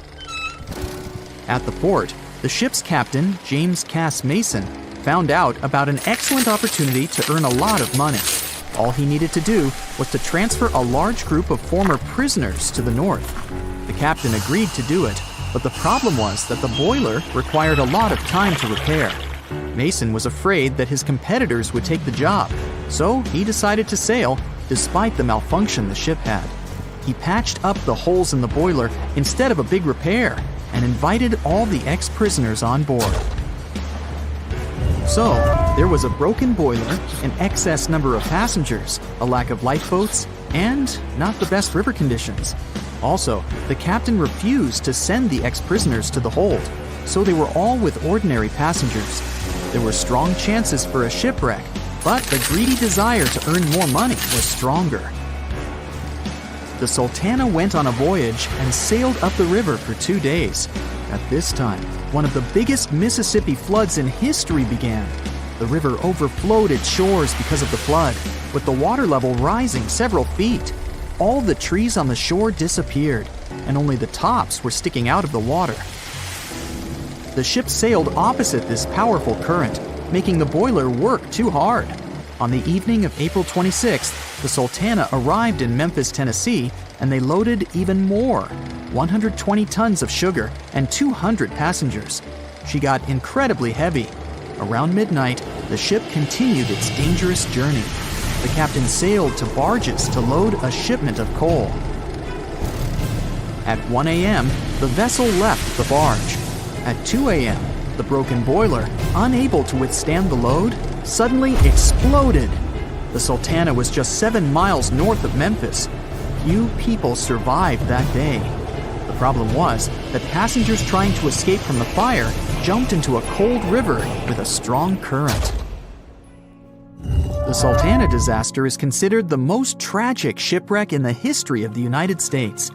Speaker 2: At the port, the ship's captain, James Cass Mason, found out about an excellent opportunity to earn a lot of money. All he needed to do was to transfer a large group of former prisoners to the north. The captain agreed to do it, but the problem was that the boiler required a lot of time to repair. Mason was afraid that his competitors would take the job, so he decided to sail despite the malfunction the ship had. He patched up the holes in the boiler instead of a big repair and invited all the ex-prisoners on board. So, there was a broken boiler, an excess number of passengers, a lack of lifeboats, and not the best river conditions. Also, the captain refused to send the ex-prisoners to the hold, so they were all with ordinary passengers. There were strong chances for a shipwreck, but the greedy desire to earn more money was stronger. The Sultana went on a voyage and sailed up the river for 2 days. At this time, one of the biggest Mississippi floods in history began. The river overflowed its shores because of the flood, with the water level rising several feet. All the trees on the shore disappeared, and only the tops were sticking out of the water. The ship sailed opposite this powerful current, making the boiler work too hard. On the evening of April 26th, the Sultana arrived in Memphis, Tennessee, and they loaded even more, 120 tons of sugar and 200 passengers. She got incredibly heavy. Around midnight, the ship continued its dangerous journey. The captain sailed to barges to load a shipment of coal. At 1 a.m., the vessel left the barge. At 2 a.m., the broken boiler, unable to withstand the load, suddenly exploded. The Sultana was just 7 miles north of Memphis. Few people survived that day. The problem was that passengers trying to escape from the fire jumped into a cold river with a strong current. The Sultana disaster is considered the most tragic shipwreck in the history of the United States.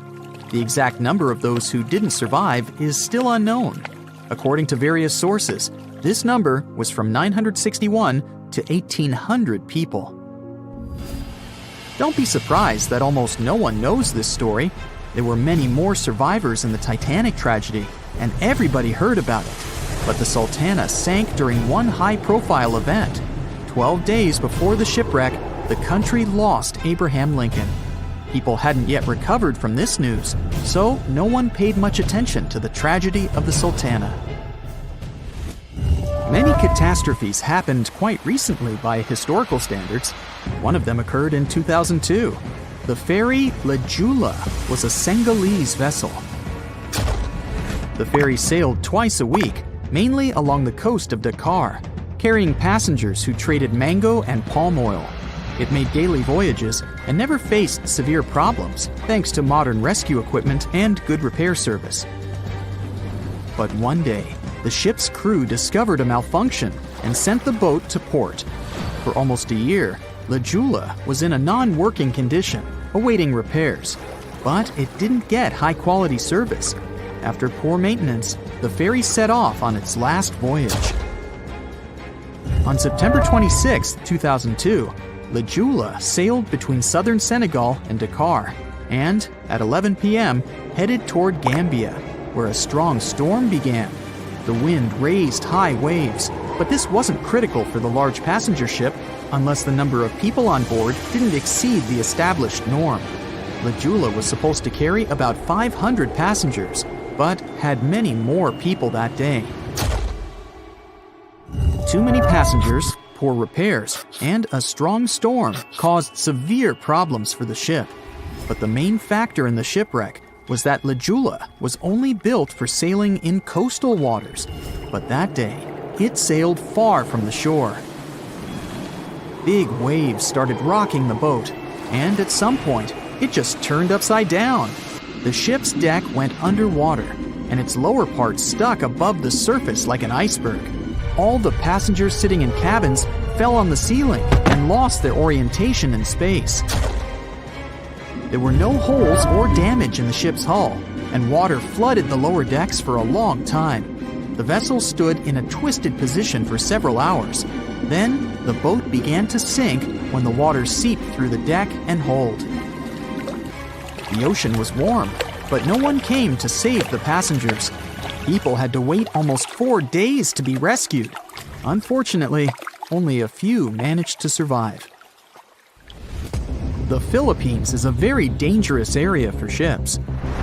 Speaker 2: The exact number of those who didn't survive is still unknown. According to various sources, this number was from 961 to 1,800 people. Don't be surprised that almost no one knows this story. There were many more survivors in the Titanic tragedy, and everybody heard about it. But the Sultana sank during one high-profile event. 12 days before the shipwreck, the country lost Abraham Lincoln. People hadn't yet recovered from this news, so no one paid much attention to the tragedy of the Sultana. Many catastrophes happened quite recently by historical standards. One of them occurred in 2002. The ferry Joola was a Senegalese vessel. The ferry sailed twice a week, mainly along the coast of Dakar, carrying passengers who traded mango and palm oil. It made daily voyages and never faced severe problems thanks to modern rescue equipment and good repair service. But one day, the ship's crew discovered a malfunction and sent the boat to port. For almost a year, Joola was in a non-working condition, awaiting repairs. But it didn't get high-quality service. After poor maintenance, the ferry set off on its last voyage. On September 26, 2002, Joola sailed between southern Senegal and Dakar, and at 11 p.m. headed toward Gambia, where a strong storm began. The wind raised high waves, But this wasn't critical for the large passenger ship unless the number of people on board didn't exceed the established norm. The Joola was supposed to carry about 500 passengers, but had many more people that day. Too many passengers, poor repairs, and a strong storm caused severe problems for the ship. But the main factor in the shipwreck was that the Joola was only built for sailing in coastal waters, but that day, it sailed far from the shore. Big waves started rocking the boat, and at some point, it just turned upside down. The ship's deck went underwater, and its lower part stuck above the surface like an iceberg. All the passengers sitting in cabins fell on the ceiling and lost their orientation in space. There were no holes or damage in the ship's hull, and water flooded the lower decks for a long time. The vessel stood in a twisted position for several hours. Then, the boat began to sink when the water seeped through the deck and hold. The ocean was warm, but no one came to save the passengers. People had to wait almost 4 days to be rescued. Unfortunately, only a few managed to survive. The Philippines is a very dangerous area for ships.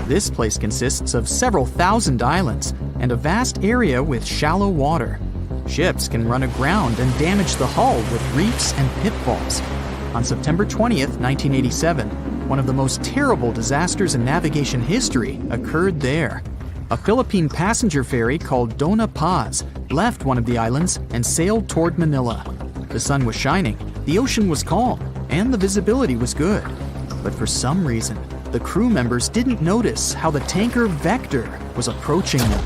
Speaker 2: This place consists of several thousand islands and a vast area with shallow water. Ships can run aground and damage the hull with reefs and pitfalls. On September 20th, 1987, one of the most terrible disasters in navigation history occurred there. A Philippine passenger ferry called Dona Paz left one of the islands and sailed toward Manila. The sun was shining, the ocean was calm, and the visibility was good. But for some reason, the crew members didn't notice how the tanker Vector was approaching them.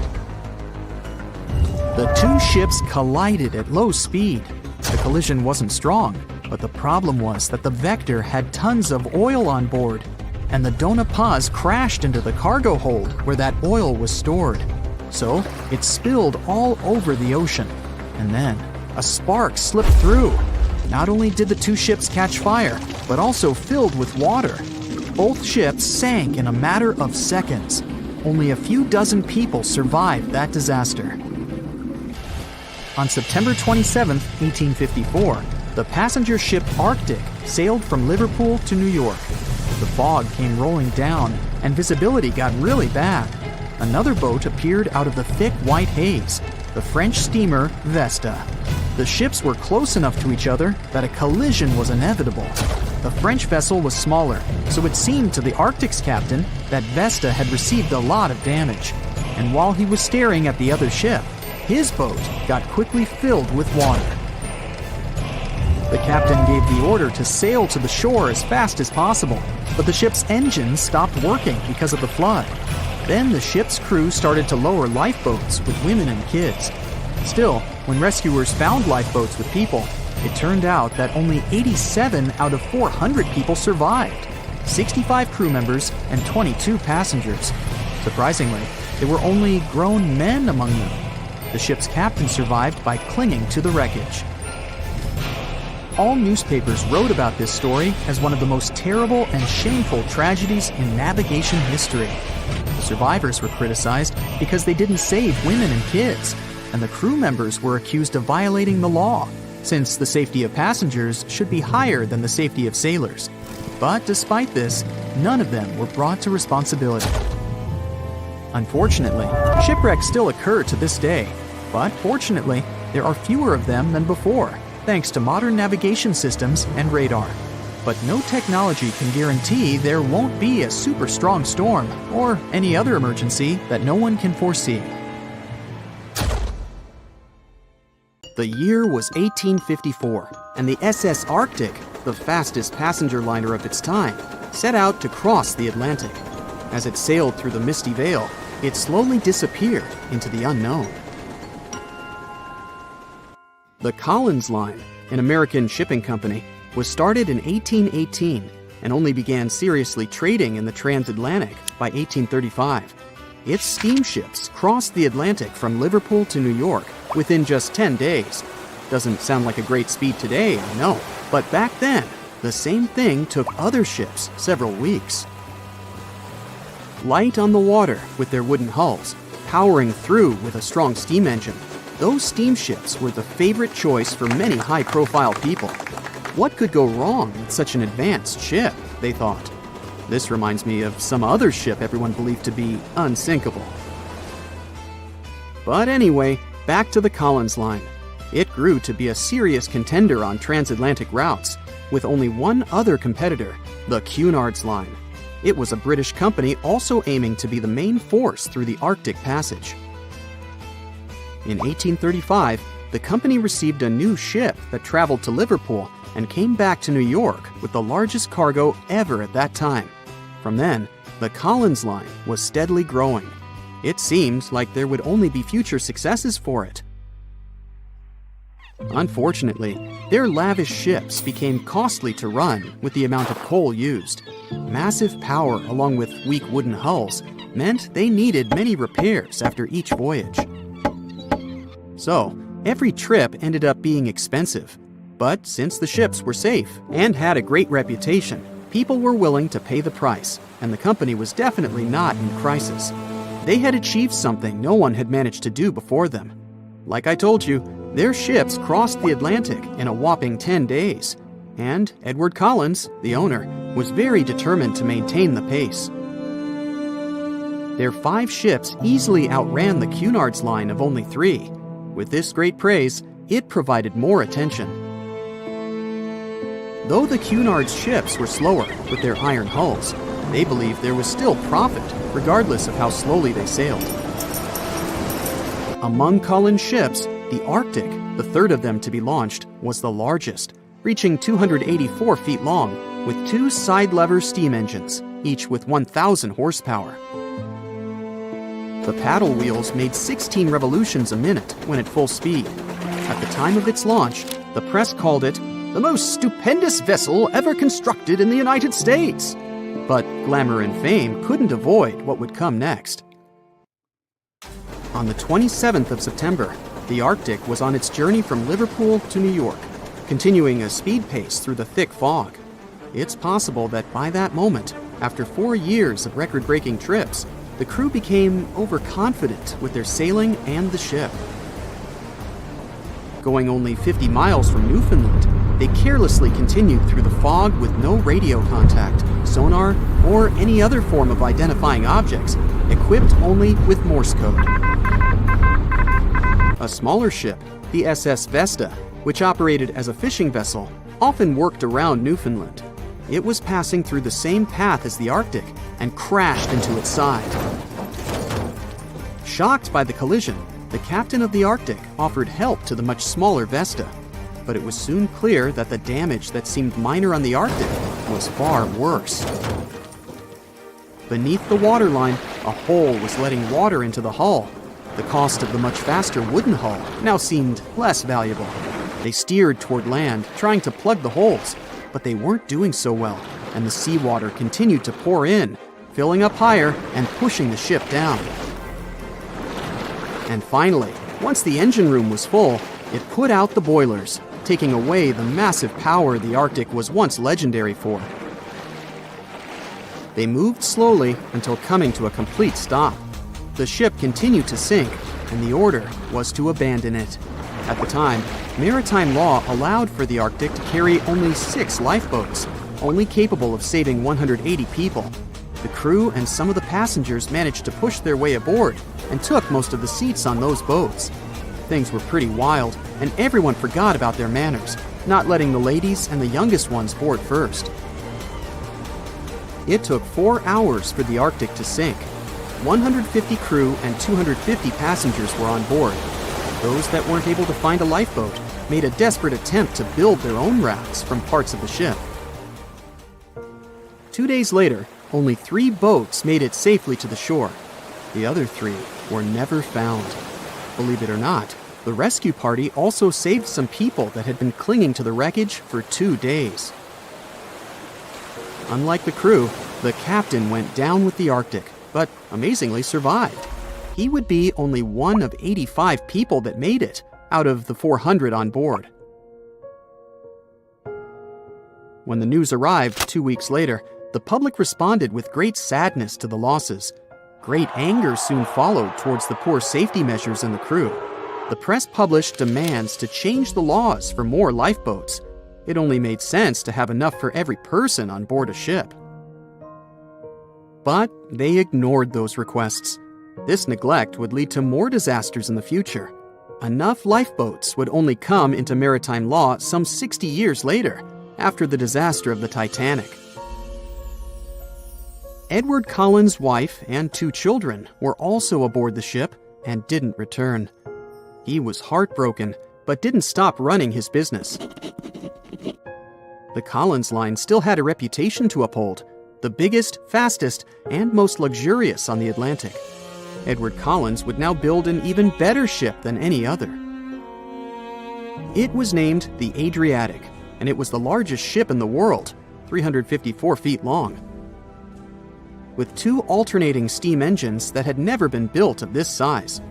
Speaker 2: The two ships collided at low speed. The collision wasn't strong, but the problem was that the Vector had tons of oil on board, and the Dona Paz crashed into the cargo hold where that oil was stored. So it spilled all over the ocean, and then a spark slipped through. Not only did the two ships catch fire, but also filled with water. Both ships sank in a matter of seconds. Only a few dozen people survived that disaster. On September 27, 1854, the passenger ship Arctic sailed from Liverpool to New York. The fog came rolling down, and visibility got really bad. Another boat appeared out of the thick white haze, the French steamer Vesta. The ships were close enough to each other that a collision was inevitable. The French vessel was smaller, so it seemed to the Arctic's captain that Vesta had received a lot of damage. And while he was staring at the other ship, his boat got quickly filled with water. The captain gave the order to sail to the shore as fast as possible, but the ship's engines stopped working because of the flood. Then the ship's crew started to lower lifeboats with women and kids. Still, when rescuers found lifeboats with people, it turned out that only 87 out of 400 people survived, 65 crew members and 22 passengers. Surprisingly, there were only grown men among them. The ship's captain survived by clinging to the wreckage. All newspapers wrote about this story as one of the most terrible and shameful tragedies in navigation history. The survivors were criticized because they didn't save women and kids, and the crew members were accused of violating the law, since the safety of passengers should be higher than the safety of sailors. But despite this, none of them were brought to responsibility. Unfortunately, shipwrecks still occur to this day, but fortunately, there are fewer of them than before, thanks to modern navigation systems and radar. But no technology can guarantee there won't be a super strong storm or any other emergency that no one can foresee. The year was 1854, and the SS Arctic, the fastest passenger liner of its time, set out to cross the Atlantic. As it sailed through the misty veil, it slowly disappeared into the unknown. The Collins Line, an American shipping company, was started in 1818 and only began seriously trading in the transatlantic by 1835. Its steamships crossed the Atlantic from Liverpool to New York within just 10 days. Doesn't sound like a great speed today, I know, but back then, the same thing took other ships several weeks. Light on the water with their wooden hulls, powering through with a strong steam engine, Those steamships were the favorite choice for many high-profile people. What could go wrong with such an advanced ship, they thought. This reminds me of some other ship everyone believed to be unsinkable. But anyway, back to the Collins Line. It grew to be a serious contender on transatlantic routes, with only one other competitor, the Cunard's Line. It was a British company also aiming to be the main force through the Arctic Passage. In 1835, the company received a new ship that traveled to Liverpool and came back to New York with the largest cargo ever at that time. From then, the Collins Line was steadily growing. It seemed like there would only be future successes for it. Unfortunately, their lavish ships became costly to run with the amount of coal used. Massive power along with weak wooden hulls meant they needed many repairs after each voyage. So, every trip ended up being expensive. But since the ships were safe and had a great reputation, people were willing to pay the price, and the company was definitely not in crisis. They had achieved something no one had managed to do before them. Like I told you, their ships crossed the Atlantic in a whopping 10 days, and Edward Collins, the owner, was very determined to maintain the pace. Their 5 ships easily outran the Cunard's Line of only 3. With this great praise, it provided more attention. Though the Cunard's ships were slower with their iron hulls, they believed there was still profit, regardless of how slowly they sailed. Among Collins' ships, the Arctic, the third of them to be launched, was the largest, reaching 284 feet long, with 2 side-lever steam engines, each with 1,000 horsepower. The paddle wheels made 16 revolutions a minute when at full speed. At the time of its launch, the press called it the most stupendous vessel ever constructed in the United States. But glamour and fame couldn't avoid what would come next. On the 27th of September, the Arctic was on its journey from Liverpool to New York, continuing a speed pace through the thick fog. It's possible that by that moment, after 4 years of record-breaking trips, the crew became overconfident with their sailing and the ship. Going only 50 miles from Newfoundland, they carelessly continued through the fog with no radio contact, sonar, or any other form of identifying objects, equipped only with Morse code. A smaller ship, the SS Vesta, which operated as a fishing vessel, often worked around Newfoundland. It was passing through the same path as the Arctic and crashed into its side. Shocked by the collision, the captain of the Arctic offered help to the much smaller Vesta, but it was soon clear that the damage that seemed minor on the Arctic was far worse. Beneath the waterline, a hole was letting water into the hull. The cost of the much faster wooden hull now seemed less valuable. They steered toward land, trying to plug the holes, but they weren't doing so well, and the seawater continued to pour in, filling up higher and pushing the ship down. And finally, once the engine room was full, it put out the boilers, taking away the massive power the Arctic was once legendary for. They moved slowly until coming to a complete stop. The ship continued to sink, and the order was to abandon it. At the time, maritime law allowed for the Arctic to carry only 6 lifeboats, only capable of saving 180 people. The crew and some of the passengers managed to push their way aboard and took most of the seats on those boats. Things were pretty wild, and everyone forgot about their manners, not letting the ladies and the youngest ones board first. It took 4 hours for the Arctic to sink. 150 crew and 250 passengers were on board. Those that weren't able to find a lifeboat made a desperate attempt to build their own rafts from parts of the ship. 2 days later, only 3 boats made it safely to the shore. The other 3 were never found. Believe it or not, the rescue party also saved some people that had been clinging to the wreckage for 2 days. Unlike the crew, the captain went down with the Arctic, but amazingly survived. He would be only one of 85 people that made it, out of the 400 on board. When the news arrived 2 weeks later, the public responded with great sadness to the losses. Great anger soon followed towards the poor safety measures and the crew. the press published demands to change the laws for more lifeboats. It only made sense to have enough for every person on board a ship. But they ignored those requests. This neglect would lead to more disasters in the future. Enough lifeboats would only come into maritime law some 60 years later, after the disaster of the Titanic. Edward Cullen's wife and 2 children were also aboard the ship and didn't return. He was heartbroken, but didn't stop running his business. The Collins Line still had a reputation to uphold, the biggest, fastest, and most luxurious on the Atlantic. Edward Collins would now build an even better ship than any other. It was named the Adriatic, and it was the largest ship in the world, 354 feet long. With 2 alternating steam engines that had never been built of this size.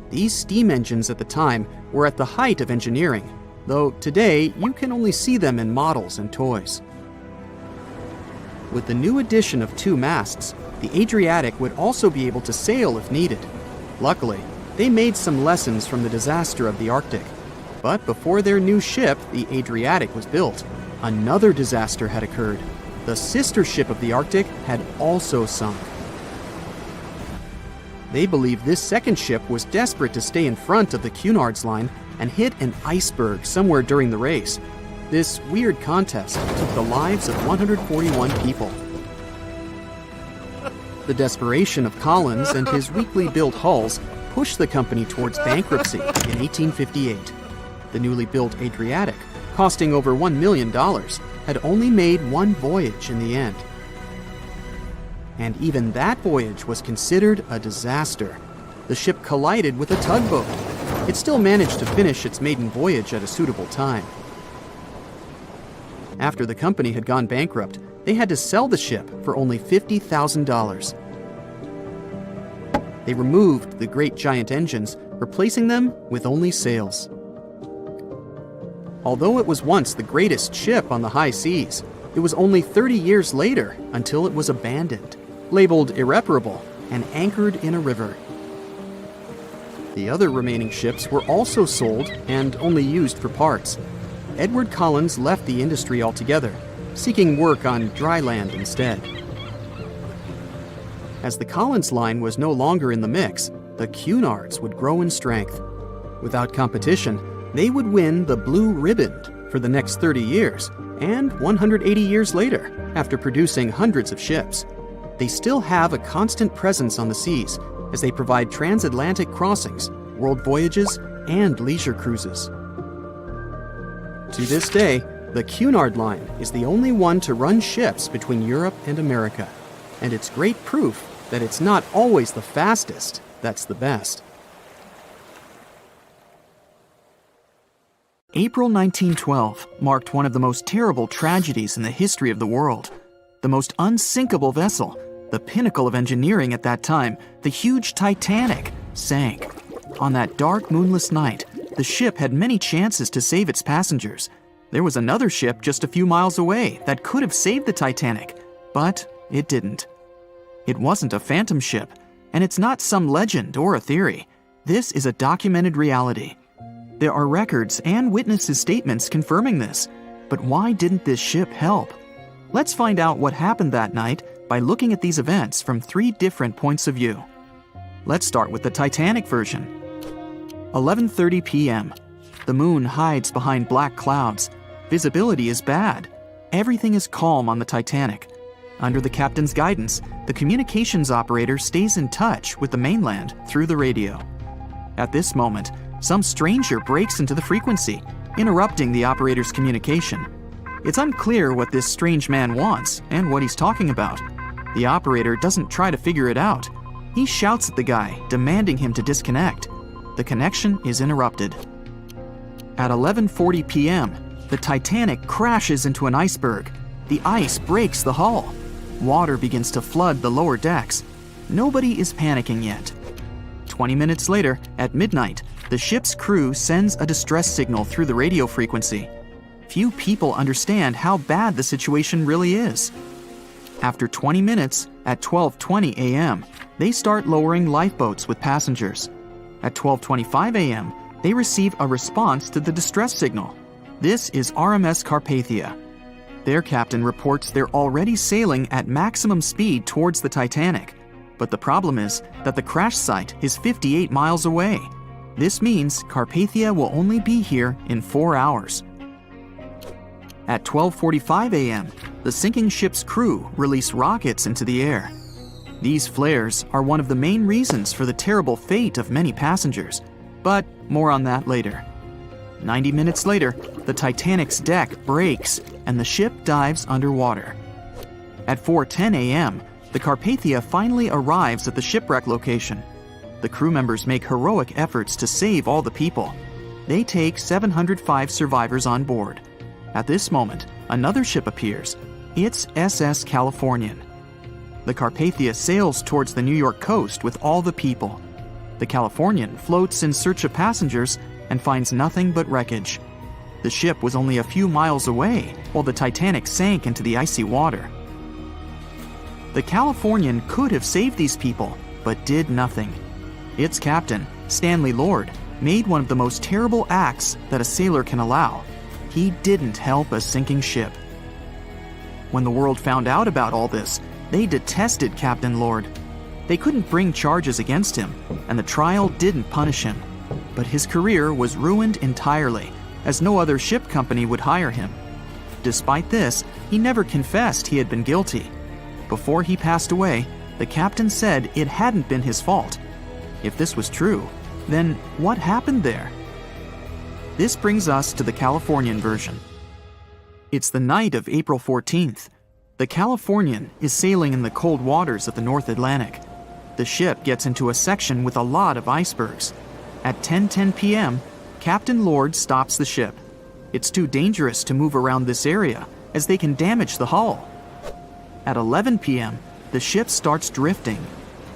Speaker 2: These steam engines at the time were at the height of engineering, though today you can only see them in models and toys. With the new addition of 2 masts, the Adriatic would also be able to sail if needed. Luckily, they made some lessons from the disaster of the Arctic. But before their new ship, the Adriatic, was built, another disaster had occurred. The sister ship of the Arctic had also sunk. They believed this second ship was desperate to stay in front of the Cunard's line and hit an iceberg somewhere during the race. This weird contest took the lives of 141 people. The desperation of Collins and his weakly built hulls pushed the company towards bankruptcy in 1858. The newly built Adriatic, costing over $1 million, had only made 1 voyage in the end. And even that voyage was considered a disaster. The ship collided with a tugboat. It still managed to finish its maiden voyage at a suitable time. After the company had gone bankrupt, they had to sell the ship for only $50,000. They removed the great giant engines, replacing them with only sails. Although it was once the greatest ship on the high seas, it was only 30 years later until it was abandoned, labeled irreparable, and anchored in a river. The other remaining ships were also sold and only used for parts. Edward Collins left the industry altogether, seeking work on dry land instead. As the Collins Line was no longer in the mix, the Cunards would grow in strength. Without competition, they would win the Blue Riband for the next 30 years, and 180 years later, after producing hundreds of ships. They still have a constant presence on the seas, as they provide transatlantic crossings, world voyages, and leisure cruises. To this day, the Cunard Line is the only one to run ships between Europe and America, and it's great proof that it's not always the fastest that's the best. April 1912 marked one of the most terrible tragedies in the history of the world. The most unsinkable vessel, the pinnacle of engineering at that time, the huge Titanic, sank. On that dark, moonless night, the ship had many chances to save its passengers. There was another ship just a few miles away that could have saved the Titanic, but it didn't. It wasn't a phantom ship, and it's not some legend or a theory. This is a documented reality. There are records and witnesses' statements confirming this, but why didn't this ship help? Let's find out what happened that night by looking at these events from 3 different points of view. Let's start with the Titanic version. 11:30 p.m. The moon hides behind black clouds. Visibility is bad. Everything is calm on the Titanic. Under the captain's guidance, the communications operator stays in touch with the mainland through the radio. At this moment, some stranger breaks into the frequency, interrupting the operator's communication. It's unclear what this strange man wants and what he's talking about. The operator doesn't try to figure it out. He shouts at the guy, demanding him to disconnect. The connection is interrupted. At 11:40 p.m., the Titanic crashes into an iceberg. The ice breaks the hull. Water begins to flood the lower decks. Nobody is panicking yet. 20 minutes later, at midnight, the ship's crew sends a distress signal through the radio frequency. Few people understand how bad the situation really is. After 20 minutes, at 12:20 a.m., they start lowering lifeboats with passengers. At 12:25 a.m., they receive a response to the distress signal. This is RMS Carpathia. Their captain reports they're already sailing at maximum speed towards the Titanic. But the problem is that the crash site is 58 miles away. This means Carpathia will only be here in 4 hours. At 12:45 a.m., the sinking ship's crew release rockets into the air. These flares are one of the main reasons for the terrible fate of many passengers, but more on that later. 90 minutes later, the Titanic's deck breaks and the ship dives underwater. At 4:10 a.m., the Carpathia finally arrives at the shipwreck location. The crew members make heroic efforts to save all the people. They take 705 survivors on board. At this moment, another ship appears. It's SS Californian. The Carpathia sails towards the New York coast with all the people. The Californian floats in search of passengers and finds nothing but wreckage. The ship was only a few miles away while the Titanic sank into the icy water. The Californian could have saved these people, but did nothing. Its captain, Stanley Lord, made one of the most terrible acts that a sailor can allow. He didn't help a sinking ship. When the world found out about all this, they detested Captain Lord. They couldn't bring charges against him, and the trial didn't punish him. But his career was ruined entirely, as no other ship company would hire him. Despite this, he never confessed he had been guilty. Before he passed away, the captain said it hadn't been his fault. If this was true, then what happened there? This brings us to the Californian version. It's the night of April 14th. The Californian is sailing in the cold waters of the North Atlantic. The ship gets into a section with a lot of icebergs. At 10:10 p.m., Captain Lord stops the ship. It's too dangerous to move around this area, as they can damage the hull. At 11 p.m., the ship starts drifting.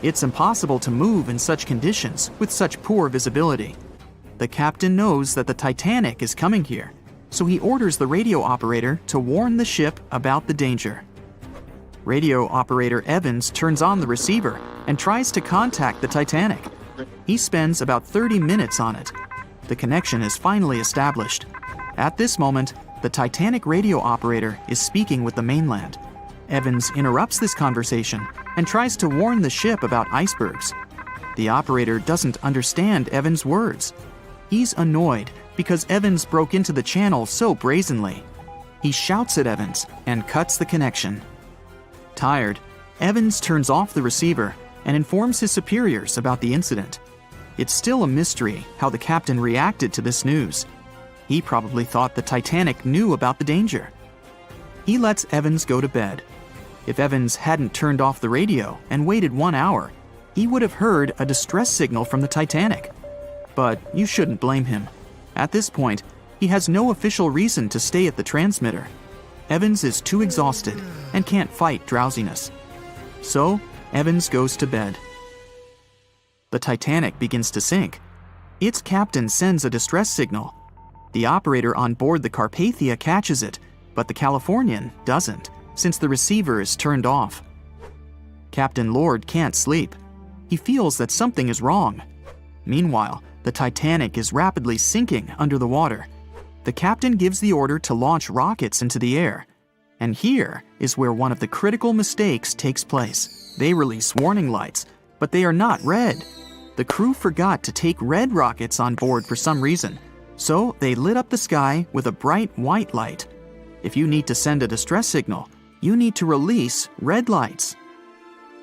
Speaker 2: It's impossible to move in such conditions with such poor visibility. The captain knows that the Titanic is coming here, so he orders the radio operator to warn the ship about the danger. Radio operator Evans turns on the receiver and tries to contact the Titanic. He spends about 30 minutes on it. The connection is finally established. At this moment, the Titanic radio operator is speaking with the mainland. Evans interrupts this conversation and tries to warn the ship about icebergs. The operator doesn't understand Evans' words. He's annoyed because Evans broke into the channel so brazenly. He shouts at Evans and cuts the connection. Tired, Evans turns off the receiver and informs his superiors about the incident. It's still a mystery how the captain reacted to this news. He probably thought the Titanic knew about the danger. He lets Evans go to bed. If Evans hadn't turned off the radio and waited 1 hour, he would have heard a distress signal from the Titanic. But you shouldn't blame him. At this point, he has no official reason to stay at the transmitter. Evans is too exhausted and can't fight drowsiness. So, Evans goes to bed. The Titanic begins to sink. Its captain sends a distress signal. The operator on board the Carpathia catches it, but the Californian doesn't, since the receiver is turned off. Captain Lord can't sleep. He feels that something is wrong. Meanwhile, the Titanic is rapidly sinking under the water. The captain gives the order to launch rockets into the air. And here is where one of the critical mistakes takes place. They release warning lights, but they are not red. The crew forgot to take red rockets on board for some reason, so they lit up the sky with a bright white light. If you need to send a distress signal, you need to release red lights.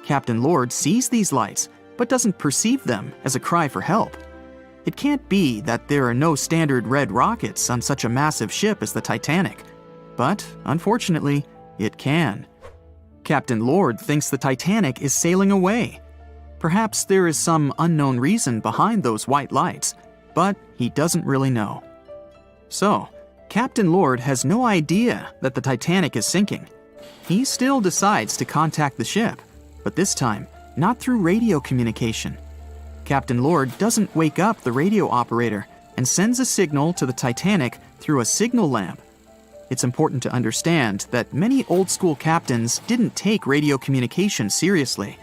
Speaker 2: Captain Lord sees these lights, but doesn't perceive them as a cry for help. It can't be that there are no standard red rockets on such a massive ship as the Titanic. But, unfortunately, it can. Captain Lord thinks the Titanic is sailing away. Perhaps there is some unknown reason behind those white lights, but he doesn't really know. So, Captain Lord has no idea that the Titanic is sinking. He still decides to contact the ship, but this time, not through radio communication. Captain Lord doesn't wake up the radio operator and sends a signal to the Titanic through a signal lamp. It's important to understand that many old-school captains didn't take radio communication seriously.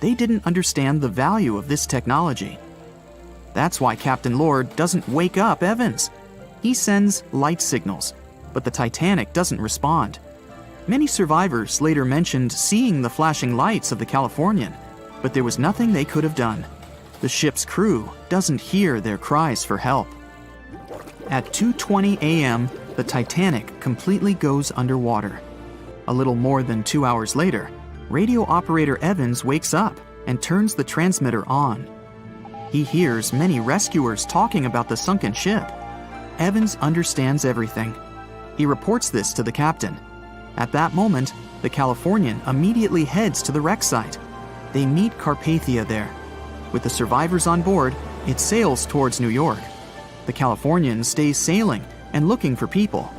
Speaker 2: They didn't understand the value of this technology. That's why Captain Lord doesn't wake up Evans. He sends light signals, but the Titanic doesn't respond. Many survivors later mentioned seeing the flashing lights of the Californian, but there was nothing they could have done. The ship's crew doesn't hear their cries for help. At 2:20 a.m., the Titanic completely goes underwater. A little more than 2 hours later, radio operator Evans wakes up and turns the transmitter on. He hears many rescuers talking about the sunken ship. Evans understands everything. He reports this to the captain. At that moment, the Californian immediately heads to the wreck site. They meet Carpathia there. With the survivors on board, it sails towards New York. The Californian stays sailing and looking for people.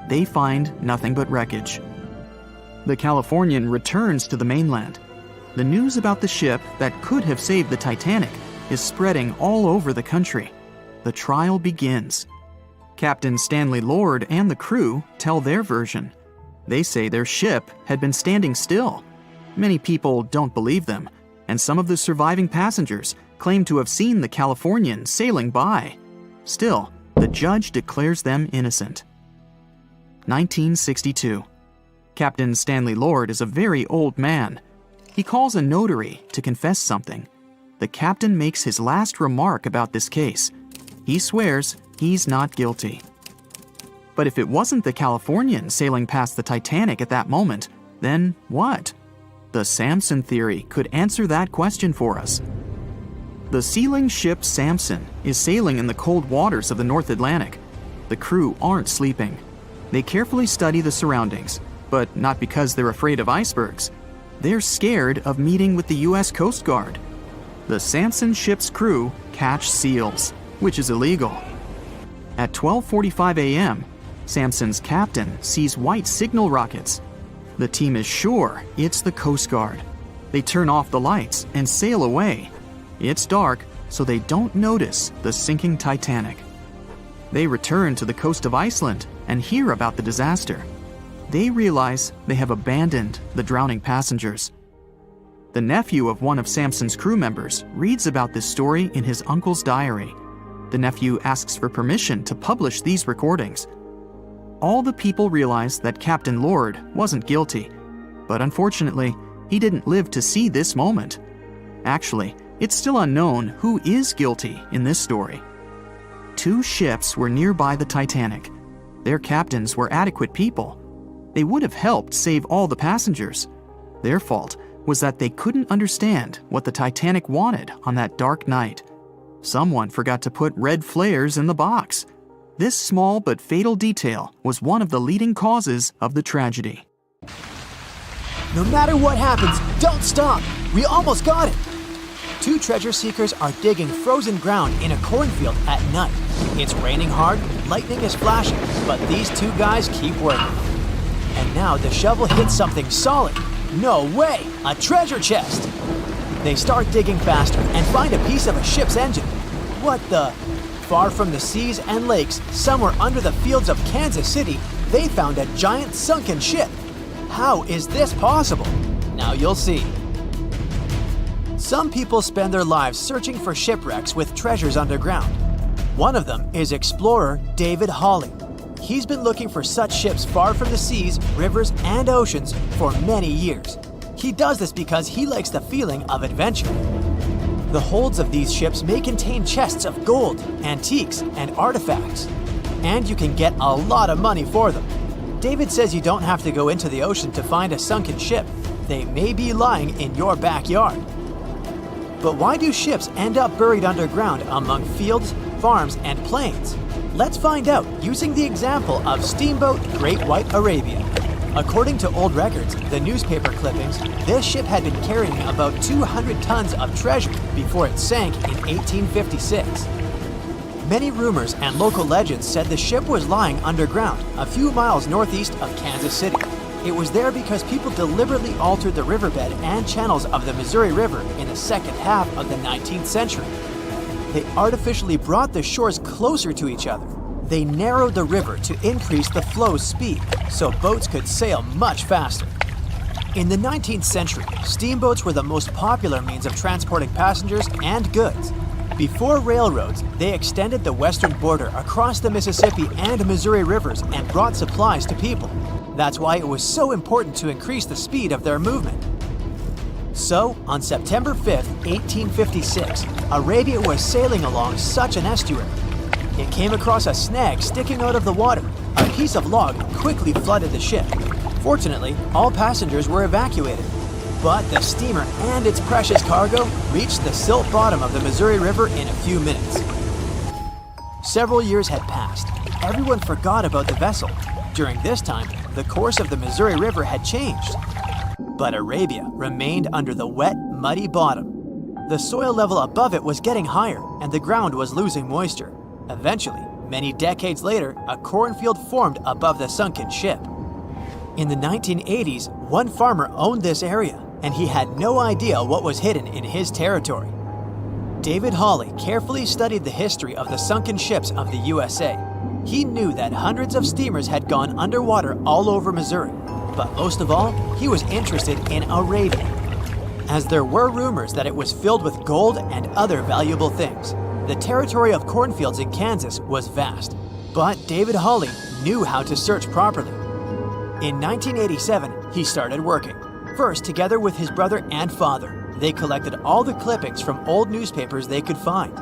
Speaker 2: They find nothing but wreckage. The Californian returns to the mainland. The news about the ship that could have saved the Titanic is spreading all over the country. The trial begins. Captain Stanley Lord and the crew tell their version. They say their ship had been standing still. Many people don't believe them, and some of the surviving passengers claim to have seen the Californian sailing by. Still, the judge declares them innocent. 1962. Captain Stanley Lord is a very old man. He calls a notary to confess something. The captain makes his last remark about this case. He swears he's not guilty. But if it wasn't the Californian sailing past the Titanic at that moment, then what? The Samson theory could answer that question for us. The sealing ship Samson is sailing in the cold waters of the North Atlantic. The crew aren't sleeping. They carefully study the surroundings, but not because they're afraid of icebergs. They're scared of meeting with the U.S. Coast Guard. The Samson ship's crew catch seals, which is illegal. At 12:45 a.m., Samson's captain sees white signal rockets. The team is sure it's the Coast Guard. They turn off the lights and sail away. It's dark, so they don't notice the sinking Titanic. They return to the coast of Iceland and hear about the disaster. They realize they have abandoned the drowning passengers. The nephew of one of Samson's crew members reads about this story in his uncle's diary. The nephew asks for permission to publish these recordings. All the people realize that Captain Lord wasn't guilty, but unfortunately, he didn't live to see this moment. Actually, it's still unknown who is guilty in this story. 2 ships were nearby the Titanic. Their captains were adequate people. They would have helped save all the passengers. Their fault was that they couldn't understand what the Titanic wanted on that dark night. Someone forgot to put red flares in the box. This small but fatal detail was one of the leading causes of the tragedy.
Speaker 1: No matter what happens, don't stop! We almost got it! 2 treasure seekers are digging frozen ground in a cornfield at night. It's raining hard, lightning is flashing, but these 2 guys keep working. And now the shovel hits something solid. No way! A treasure chest! They start digging faster and find a piece of a ship's engine. What the? Far from the seas and lakes, somewhere under the fields of Kansas City, they found a giant sunken ship. How is this possible? Now you'll see. Some people spend their lives searching for shipwrecks with treasures underground. One of them is explorer David Hawley. He's been looking for such ships far from the seas, rivers, and oceans for many years. He does this because he likes the feeling of adventure. The holds of these ships may contain chests of gold, antiques, and artifacts. And you can get a lot of money for them. David says you don't have to go into the ocean to find a sunken ship. They may be lying in your backyard. But why do ships end up buried underground among fields, farms, and plains? Let's find out using the example of steamboat Great White Arabia. According to old records, the newspaper clippings, this ship had been carrying about 200 tons of treasure before it sank in 1856. Many rumors and local legends said the ship was lying underground a few miles northeast of Kansas City. It was there because people deliberately altered the riverbed and channels of the Missouri River in the second half of the 19th century. They artificially brought the shores closer to each other. They narrowed the river to increase the flow's speed, so boats could sail much faster. In the 19th century, steamboats were the most popular means of transporting passengers and goods. Before railroads, they extended the western border across the Mississippi and Missouri rivers and brought supplies to people. That's why it was so important to increase the speed of their movement. So, on September 5, 1856, Arabia was sailing along such an estuary. It came across a snag sticking out of the water. A piece of log quickly flooded the ship. Fortunately, all passengers were evacuated. But the steamer and its precious cargo reached the silt bottom of the Missouri River in a few minutes. Several years had passed. Everyone forgot about the vessel. During this time, the course of the Missouri River had changed. But Arabia remained under the wet, muddy bottom. The soil level above it was getting higher, and the ground was losing moisture. Eventually, many decades later, a cornfield formed above the sunken ship. In the 1980s, one farmer owned this area, and he had no idea what was hidden in his territory. David Hawley carefully studied the history of the sunken ships of the USA. He knew that hundreds of steamers had gone underwater all over Missouri, but most of all, he was interested in Arabia, as there were rumors that it was filled with gold and other valuable things. The territory of cornfields in Kansas was vast, but David Hawley knew how to search properly. In 1987, he started working. First, together with his brother and father, they collected all the clippings from old newspapers they could find.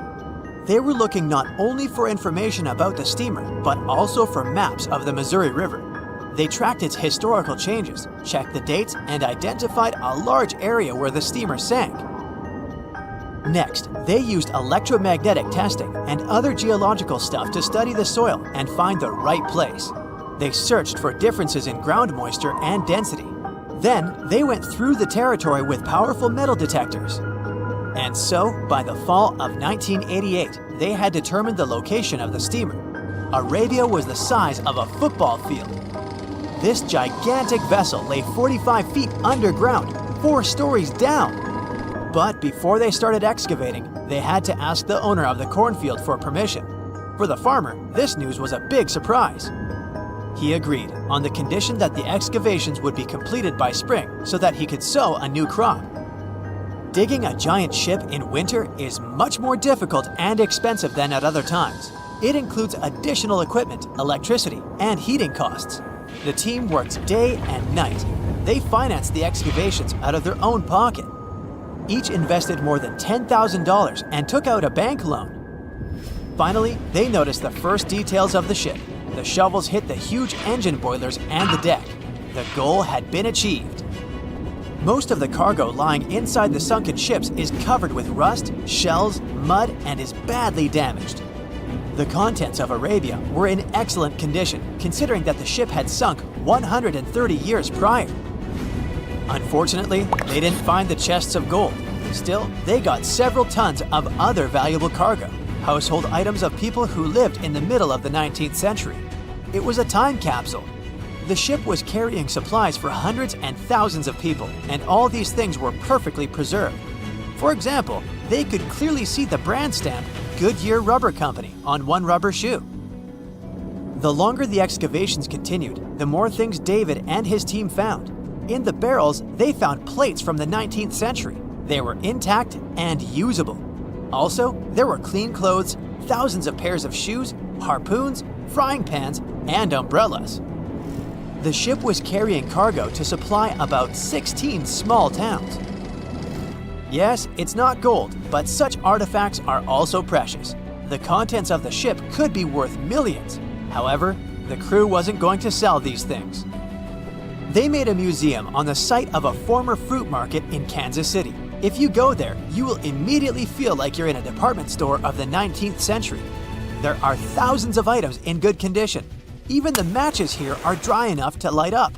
Speaker 1: They were looking not only for information about the steamer, but also for maps of the Missouri River. They tracked its historical changes, checked the dates, and identified a large area where the steamer sank. Next, they used electromagnetic testing and other geological stuff to study the soil and find the right place. They searched for differences in ground moisture and density. Then, they went through the territory with powerful metal detectors. And so, by the fall of 1988, they had determined the location of the steamer. Arabia was the size of a football field. This gigantic vessel lay 45 feet underground, 4 stories down. But before they started excavating, they had to ask the owner of the cornfield for permission. For the farmer, this news was a big surprise. He agreed, on the condition that the excavations would be completed by spring so that he could sow a new crop. Digging a giant ship in winter is much more difficult and expensive than at other times. It includes additional equipment, electricity, and heating costs. The team worked day and night. They financed the excavations out of their own pocket. Each invested more than $10,000 and took out a bank loan. Finally, they noticed the first details of the ship. The shovels hit the huge engine boilers and the deck. The goal had been achieved. Most of the cargo lying inside the sunken ships is covered with rust, shells, mud, and is badly damaged. The contents of Arabia were in excellent condition, considering that the ship had sunk 130 years prior. Unfortunately, they didn't find the chests of gold. Still, they got several tons of other valuable cargo. Household items of people who lived in the middle of the 19th century. It was a time capsule. The ship was carrying supplies for hundreds and thousands of people, and all these things were perfectly preserved. For example, they could clearly see the brand stamp Goodyear Rubber Company on one rubber shoe. The longer the excavations continued, the more things David and his team found. In the barrels, they found plates from the 19th century. They were intact and usable. Also, there were clean clothes, thousands of pairs of shoes, harpoons, frying pans, and umbrellas. The ship was carrying cargo to supply about 16 small towns. Yes, it's not gold, but such artifacts are also precious. The contents of the ship could be worth millions. However, the crew wasn't going to sell these things. They made a museum on the site of a former fruit market in Kansas City. If you go there, you will immediately feel like you're in a department store of the 19th century. There are thousands of items in good condition. Even the matches here are dry enough to light up.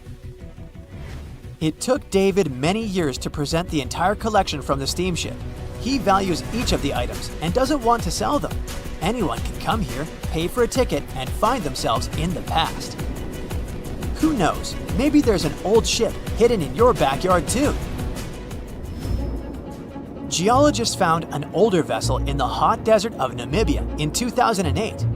Speaker 1: It took David many years to present the entire collection from the steamship. He values each of the items and doesn't want to sell them. Anyone can come here, pay for a ticket, and find themselves in the past. Who knows, maybe there's an old ship hidden in your backyard too. Geologists found an older vessel in the hot desert of Namibia in 2008.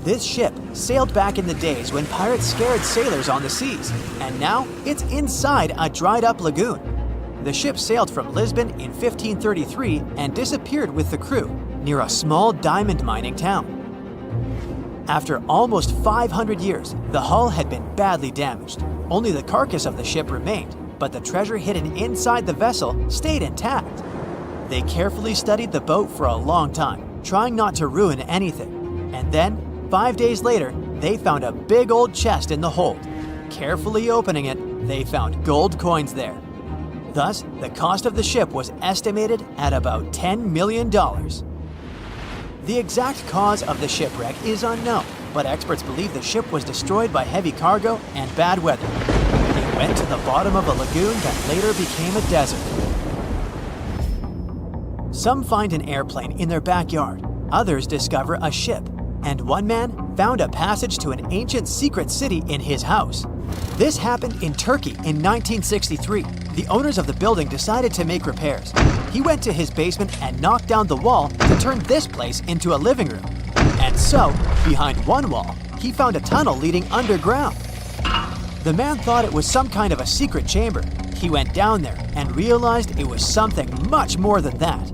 Speaker 1: This ship sailed back in the days when pirates scared sailors on the seas, and now it's inside a dried-up lagoon. The ship sailed from Lisbon in 1533 and disappeared with the crew near a small diamond mining town. After almost 500 years, the hull had been badly damaged. Only the carcass of the ship remained, but the treasure hidden inside the vessel stayed intact. They carefully studied the boat for a long time, trying not to ruin anything. And then, 5 days later, they found a big old chest in the hold. Carefully opening it, they found gold coins there. Thus, the cost of the ship was estimated at about $10 million. The exact cause of the shipwreck is unknown, but experts believe the ship was destroyed by heavy cargo and bad weather. It went to the bottom of a lagoon that later became a desert. Some find an airplane in their backyard, others discover a ship, and one man found a passage to an ancient secret city in his house. This happened in Turkey in 1963. The owners of the building decided to make repairs. He went to his basement and knocked down the wall to turn this place into a living room. And so, behind one wall, he found a tunnel leading underground. The man thought it was some kind of a secret chamber. He went down there and realized it was something much more than that.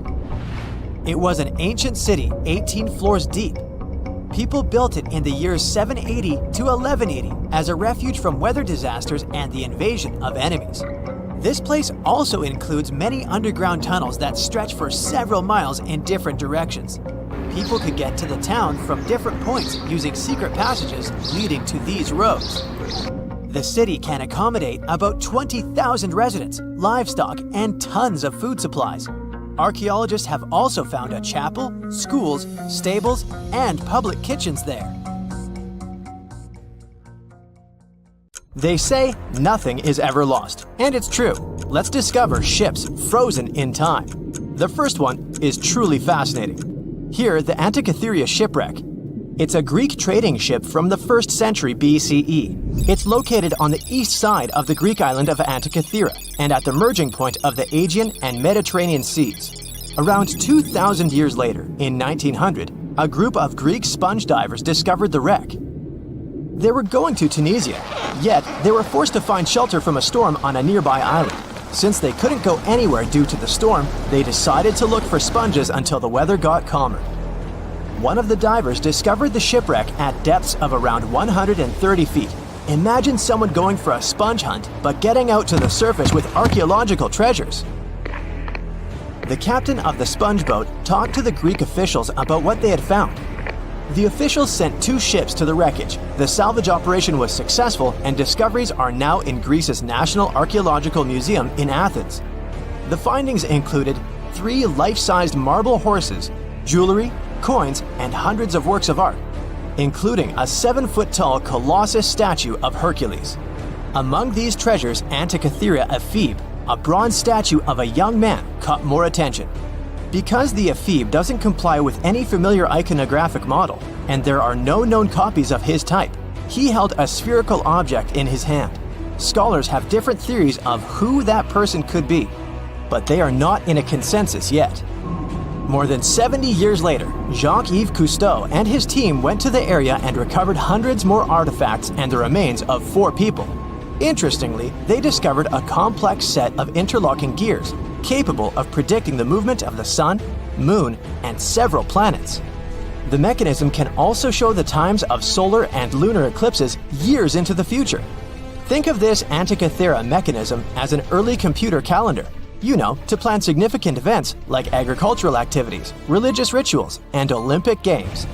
Speaker 1: It was an ancient city 18 floors deep. People built it in the years 780 to 1180 as a refuge from weather disasters and the invasion of enemies. This place also includes many underground tunnels that stretch for several miles in different directions. People could get to the town from different points using secret passages leading to these roads. The city can accommodate about 20,000 residents, livestock, and tons of food supplies. Archaeologists have also found a chapel, schools, stables, and public kitchens there. They say nothing is ever lost, and it's true. Let's discover ships frozen in time. The first one is truly fascinating. Here, the Antikythera shipwreck. It's a Greek trading ship from the 1st century BCE. It's located on the east side of the Greek island of Antikythera and at the merging point of the Aegean and Mediterranean seas. Around 2,000 years later, in 1900, a group of Greek sponge divers discovered the wreck. They were going to Tunisia, yet they were forced to find shelter from a storm on a nearby island. Since they couldn't go anywhere due to the storm, they decided to look for sponges until the weather got calmer. One of the divers discovered the shipwreck at depths of around 130 feet. Imagine someone going for a sponge hunt, but getting out to the surface with archaeological treasures. The captain of the sponge boat talked to the Greek officials about what they had found. The officials sent 2 ships to the wreckage. The salvage operation was successful, and discoveries are now in Greece's National Archaeological Museum in Athens. The findings included 3 life-sized marble horses, jewelry, coins, and hundreds of works of art, including a 7-foot-tall Colossus statue of Hercules. Among these treasures, Antikythera ephebe, a bronze statue of a young man, caught more attention. Because the ephebe doesn't comply with any familiar iconographic model, and there are no known copies of his type, he held a spherical object in his hand. Scholars have different theories of who that person could be, but they are not in a consensus yet. More than 70 years later, Jacques-Yves Cousteau and his team went to the area and recovered hundreds more artifacts and the remains of 4 people. Interestingly, they discovered a complex set of interlocking gears, capable of predicting the movement of the sun, moon, and several planets. The mechanism can also show the times of solar and lunar eclipses years into the future. Think of this Antikythera mechanism as an early computer calendar. To plan significant events like agricultural activities, religious rituals, and Olympic Games.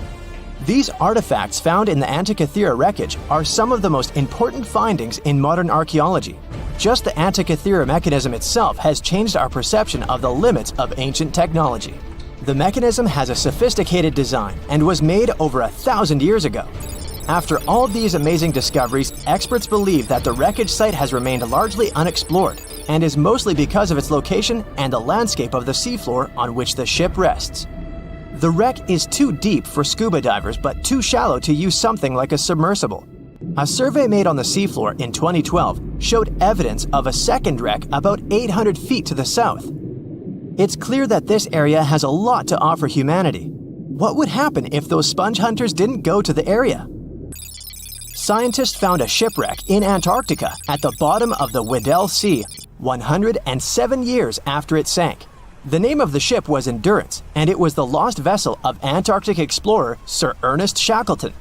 Speaker 1: These artifacts found in the Antikythera wreckage are some of the most important findings in modern archaeology. Just the Antikythera mechanism itself has changed our perception of the limits of ancient technology. The mechanism has a sophisticated design and was made over 1,000 years ago. After all these amazing discoveries, experts believe that the wreckage site has remained largely unexplored, and is mostly because of its location and the landscape of the seafloor on which the ship rests. The wreck is too deep for scuba divers but too shallow to use something like a submersible. A survey made on the seafloor in 2012 showed evidence of a second wreck about 800 feet to the south. It's clear that this area has a lot to offer humanity. What would happen if those sponge hunters didn't go to the area? Scientists found a shipwreck in Antarctica at the bottom of the Weddell Sea. 107 years after it sank. The name of the ship was Endurance, and it was the lost vessel of Antarctic explorer Sir Ernest Shackleton.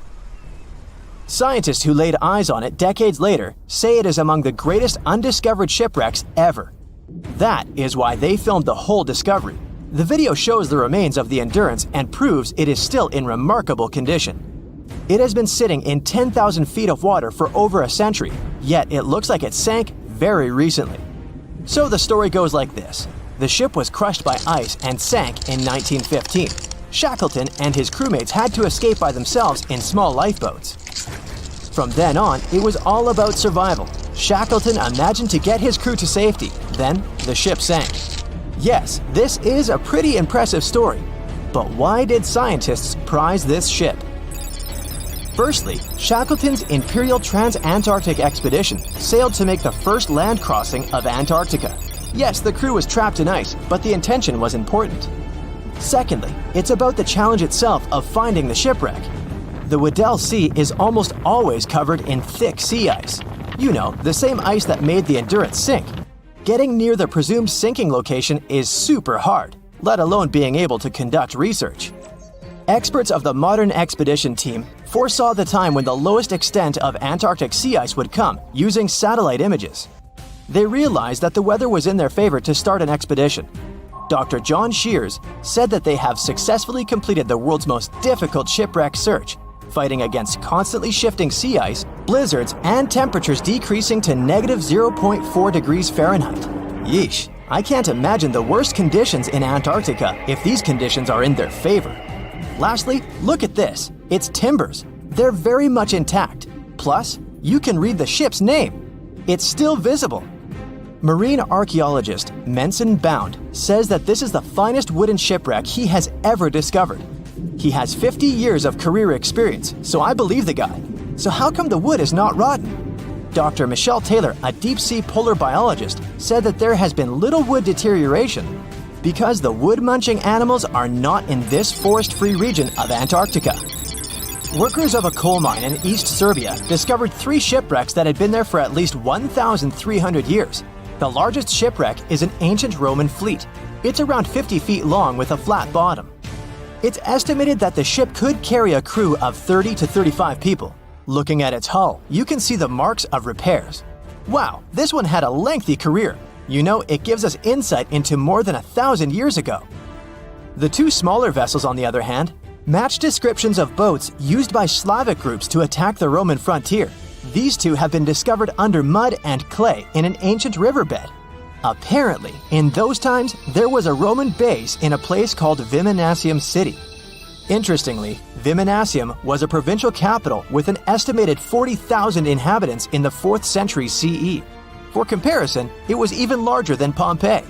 Speaker 1: Scientists who laid eyes on it decades later say it is among the greatest undiscovered shipwrecks ever. That is why they filmed the whole discovery. The video shows the remains of the Endurance and proves it is still in remarkable condition. It has been sitting in 10,000 feet of water for over a century, yet it looks like it sank very recently. So the story goes like this. The ship was crushed by ice and sank in 1915. Shackleton and his crewmates had to escape by themselves in small lifeboats. From then on, it was all about survival. Shackleton imagined to get his crew to safety, then the ship sank. Yes, this is a pretty impressive story, but why did scientists prize this ship? Firstly, Shackleton's Imperial Trans-Antarctic Expedition sailed to make the first land crossing of Antarctica. Yes, the crew was trapped in ice, but the intention was important. Secondly, it's about the challenge itself of finding the shipwreck. The Weddell Sea is almost always covered in thick sea ice. You know, the same ice that made the Endurance sink. Getting near the presumed sinking location is super hard, let alone being able to conduct research. Experts of the modern expedition team foresaw the time when the lowest extent of Antarctic sea ice would come using satellite images. They realized that the weather was in their favor to start an expedition. Dr. John Shears said that they have successfully completed the world's most difficult shipwreck search, fighting against constantly shifting sea ice, blizzards, and temperatures decreasing to -0.4 degrees Fahrenheit. Yeesh, I can't imagine the worst conditions in Antarctica if these conditions are in their favor. Lastly, look at this. It's timbers. They're very much intact. Plus, you can read the ship's name. It's still visible. Marine archaeologist Menson Bound says that this is the finest wooden shipwreck he has ever discovered. He has 50 years of career experience, so I believe the guy. So how come the wood is not rotten? Dr. Michelle Taylor, a deep-sea polar biologist, said that there has been little wood deterioration because the wood-munching animals are not in this forest-free region of Antarctica. Workers of a coal mine in East Serbia discovered 3 shipwrecks that had been there for at least 1,300 years. The largest shipwreck is an ancient Roman fleet. It's around 50 feet long with a flat bottom. It's estimated that the ship could carry a crew of 30 to 35 people. Looking at its hull, you can see the marks of repairs. Wow, this one had a lengthy career. You know, it gives us insight into more than 1,000 years ago. The 2 smaller vessels, on the other hand, match descriptions of boats used by Slavic groups to attack the Roman frontier. These 2 have been discovered under mud and clay in an ancient riverbed. Apparently, in those times, there was a Roman base in a place called Viminacium City. Interestingly, Viminacium was a provincial capital with an estimated 40,000 inhabitants in the 4th century CE. For comparison, it was even larger than Pompeii.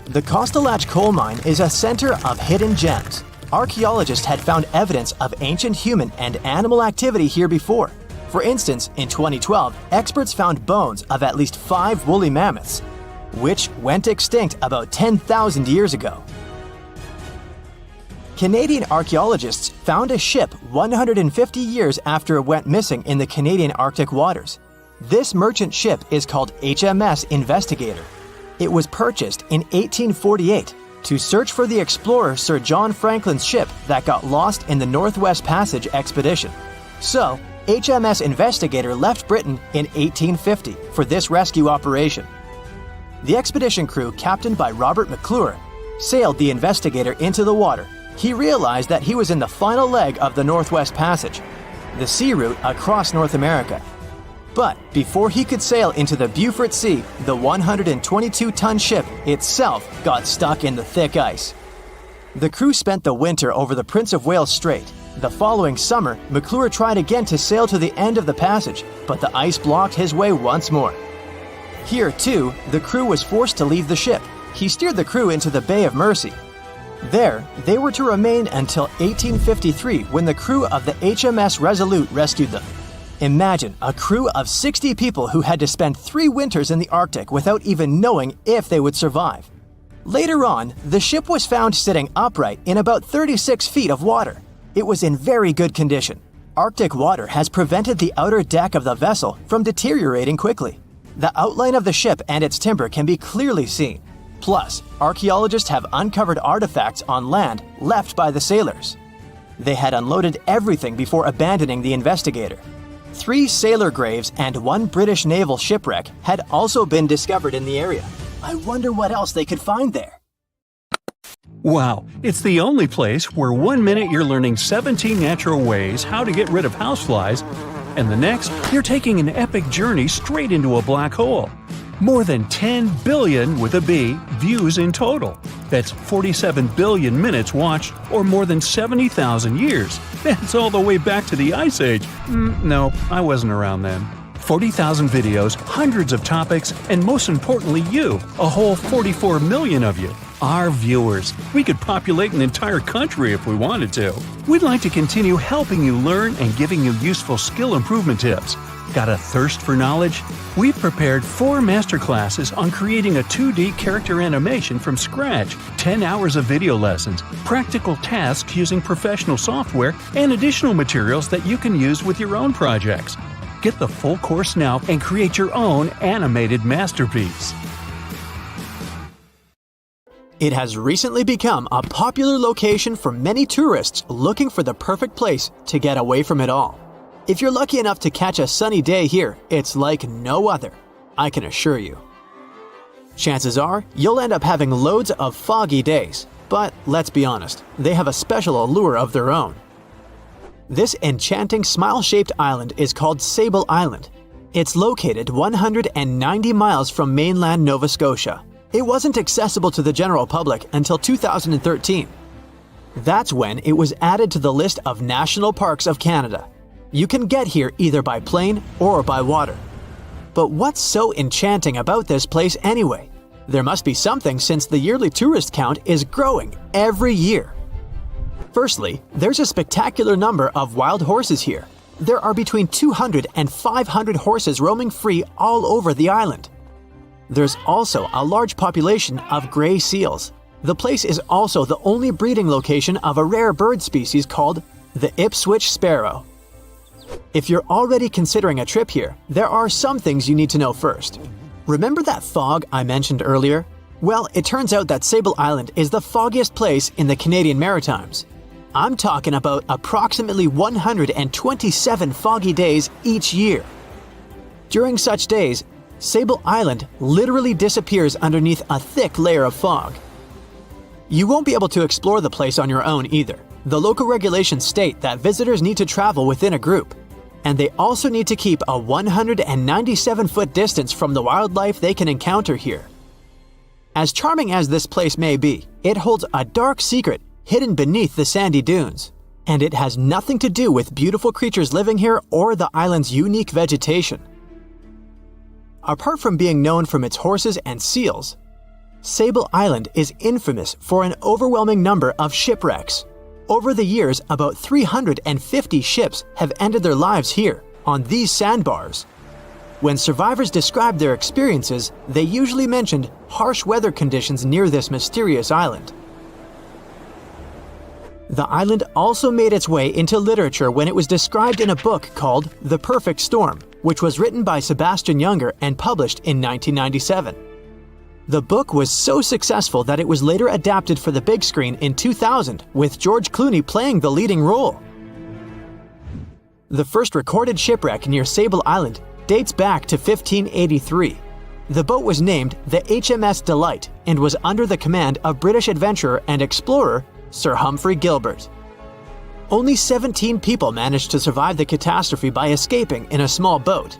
Speaker 1: The Kostelach coal mine is a center of hidden gems. Archaeologists had found evidence of ancient human and animal activity here before. For instance, in 2012, experts found bones of at least 5 woolly mammoths, which went extinct about 10,000 years ago. Canadian archaeologists found a ship 150 years after it went missing in the Canadian Arctic waters. This merchant ship is called HMS Investigator. It was purchased in 1848 to search for the explorer Sir John Franklin's ship that got lost in the Northwest Passage expedition. So, HMS Investigator left Britain in 1850 for this rescue operation. The expedition crew, captained by Robert McClure, sailed the Investigator into the water. He realized that he was in the final leg of the Northwest Passage, the sea route across North America. But before he could sail into the Beaufort Sea, the 122-ton ship itself got stuck in the thick ice. The crew spent the winter over the Prince of Wales Strait. The following summer, McClure tried again to sail to the end of the passage, but the ice blocked his way once more. Here, too, the crew was forced to leave the ship. He steered the crew into the Bay of Mercy. There, they were to remain until 1853 when the crew of the HMS Resolute rescued them. Imagine a crew of 60 people who had to spend 3 winters in the Arctic without even knowing if they would survive. Later on, the ship was found sitting upright in about 36 feet of water. It was in very good condition. Arctic water has prevented the outer deck of the vessel from deteriorating quickly. The outline of the ship and its timber can be clearly seen. Plus, archaeologists have uncovered artifacts on land left by the sailors. They had unloaded everything before abandoning the Investigator. 3 sailor graves and 1 British naval shipwreck had also been discovered in the area. I wonder what else they could find there.
Speaker 4: Wow, it's the only place where 1 minute you're learning 17 natural ways how to get rid of houseflies, and the next, you're taking an epic journey straight into a black hole. More than 10 billion, with a B, views in total. That's 47 billion minutes watched, or more than 70,000 years. That's all the way back to the Ice Age. No, I wasn't around then. 40,000 videos, hundreds of topics, and most importantly you, a whole 44 million of you. Our viewers. We could populate an entire country if we wanted to. We'd like to continue helping you learn and giving you useful skill improvement tips. Got a thirst for knowledge? We've prepared 4 masterclasses on creating a 2D character animation from scratch, 10 hours of video lessons, practical tasks using professional software, and additional materials that you can use with your own projects. Get the full course now and create your own animated masterpiece.
Speaker 1: It has recently become a popular location for many tourists looking for the perfect place to get away from it all. If you're lucky enough to catch a sunny day here, it's like no other, I can assure you. Chances are, you'll end up having loads of foggy days, but let's be honest, they have a special allure of their own. This enchanting smile-shaped island is called Sable Island. It's located 190 miles from mainland Nova Scotia. It wasn't accessible to the general public until 2013. That's when it was added to the list of National Parks of Canada. You can get here either by plane or by water. But what's so enchanting about this place anyway? There must be something since the yearly tourist count is growing every year. Firstly, there's a spectacular number of wild horses here. There are between 200 and 500 horses roaming free all over the island. There's also a large population of gray seals. The place is also the only breeding location of a rare bird species called the Ipswich sparrow. If you're already considering a trip here, there are some things you need to know first. Remember that fog I mentioned earlier? Well, it turns out that Sable Island is the foggiest place in the Canadian Maritimes. I'm talking about approximately 127 foggy days each year. During such days, Sable Island literally disappears underneath a thick layer of fog. You won't be able to explore the place on your own either. The local regulations state that visitors need to travel within a group, and they also need to keep a 197-foot distance from the wildlife they can encounter here. As charming as this place may be, it holds a dark secret hidden beneath the sandy dunes, and it has nothing to do with beautiful creatures living here or the island's unique vegetation. Apart from being known from its horses and seals, Sable Island is infamous for an overwhelming number of shipwrecks. Over the years, about 350 ships have ended their lives here, on these sandbars. When survivors described their experiences, they usually mentioned harsh weather conditions near this mysterious island. The island also made its way into literature when it was described in a book called The Perfect Storm, which was written by Sebastian Junger and published in 1997. The book was so successful that it was later adapted for the big screen in 2000, with George Clooney playing the leading role. The first recorded shipwreck near Sable Island dates back to 1583. The boat was named the HMS Delight and was under the command of British adventurer and explorer Sir Humphrey Gilbert. Only 17 people managed to survive the catastrophe by escaping in a small boat.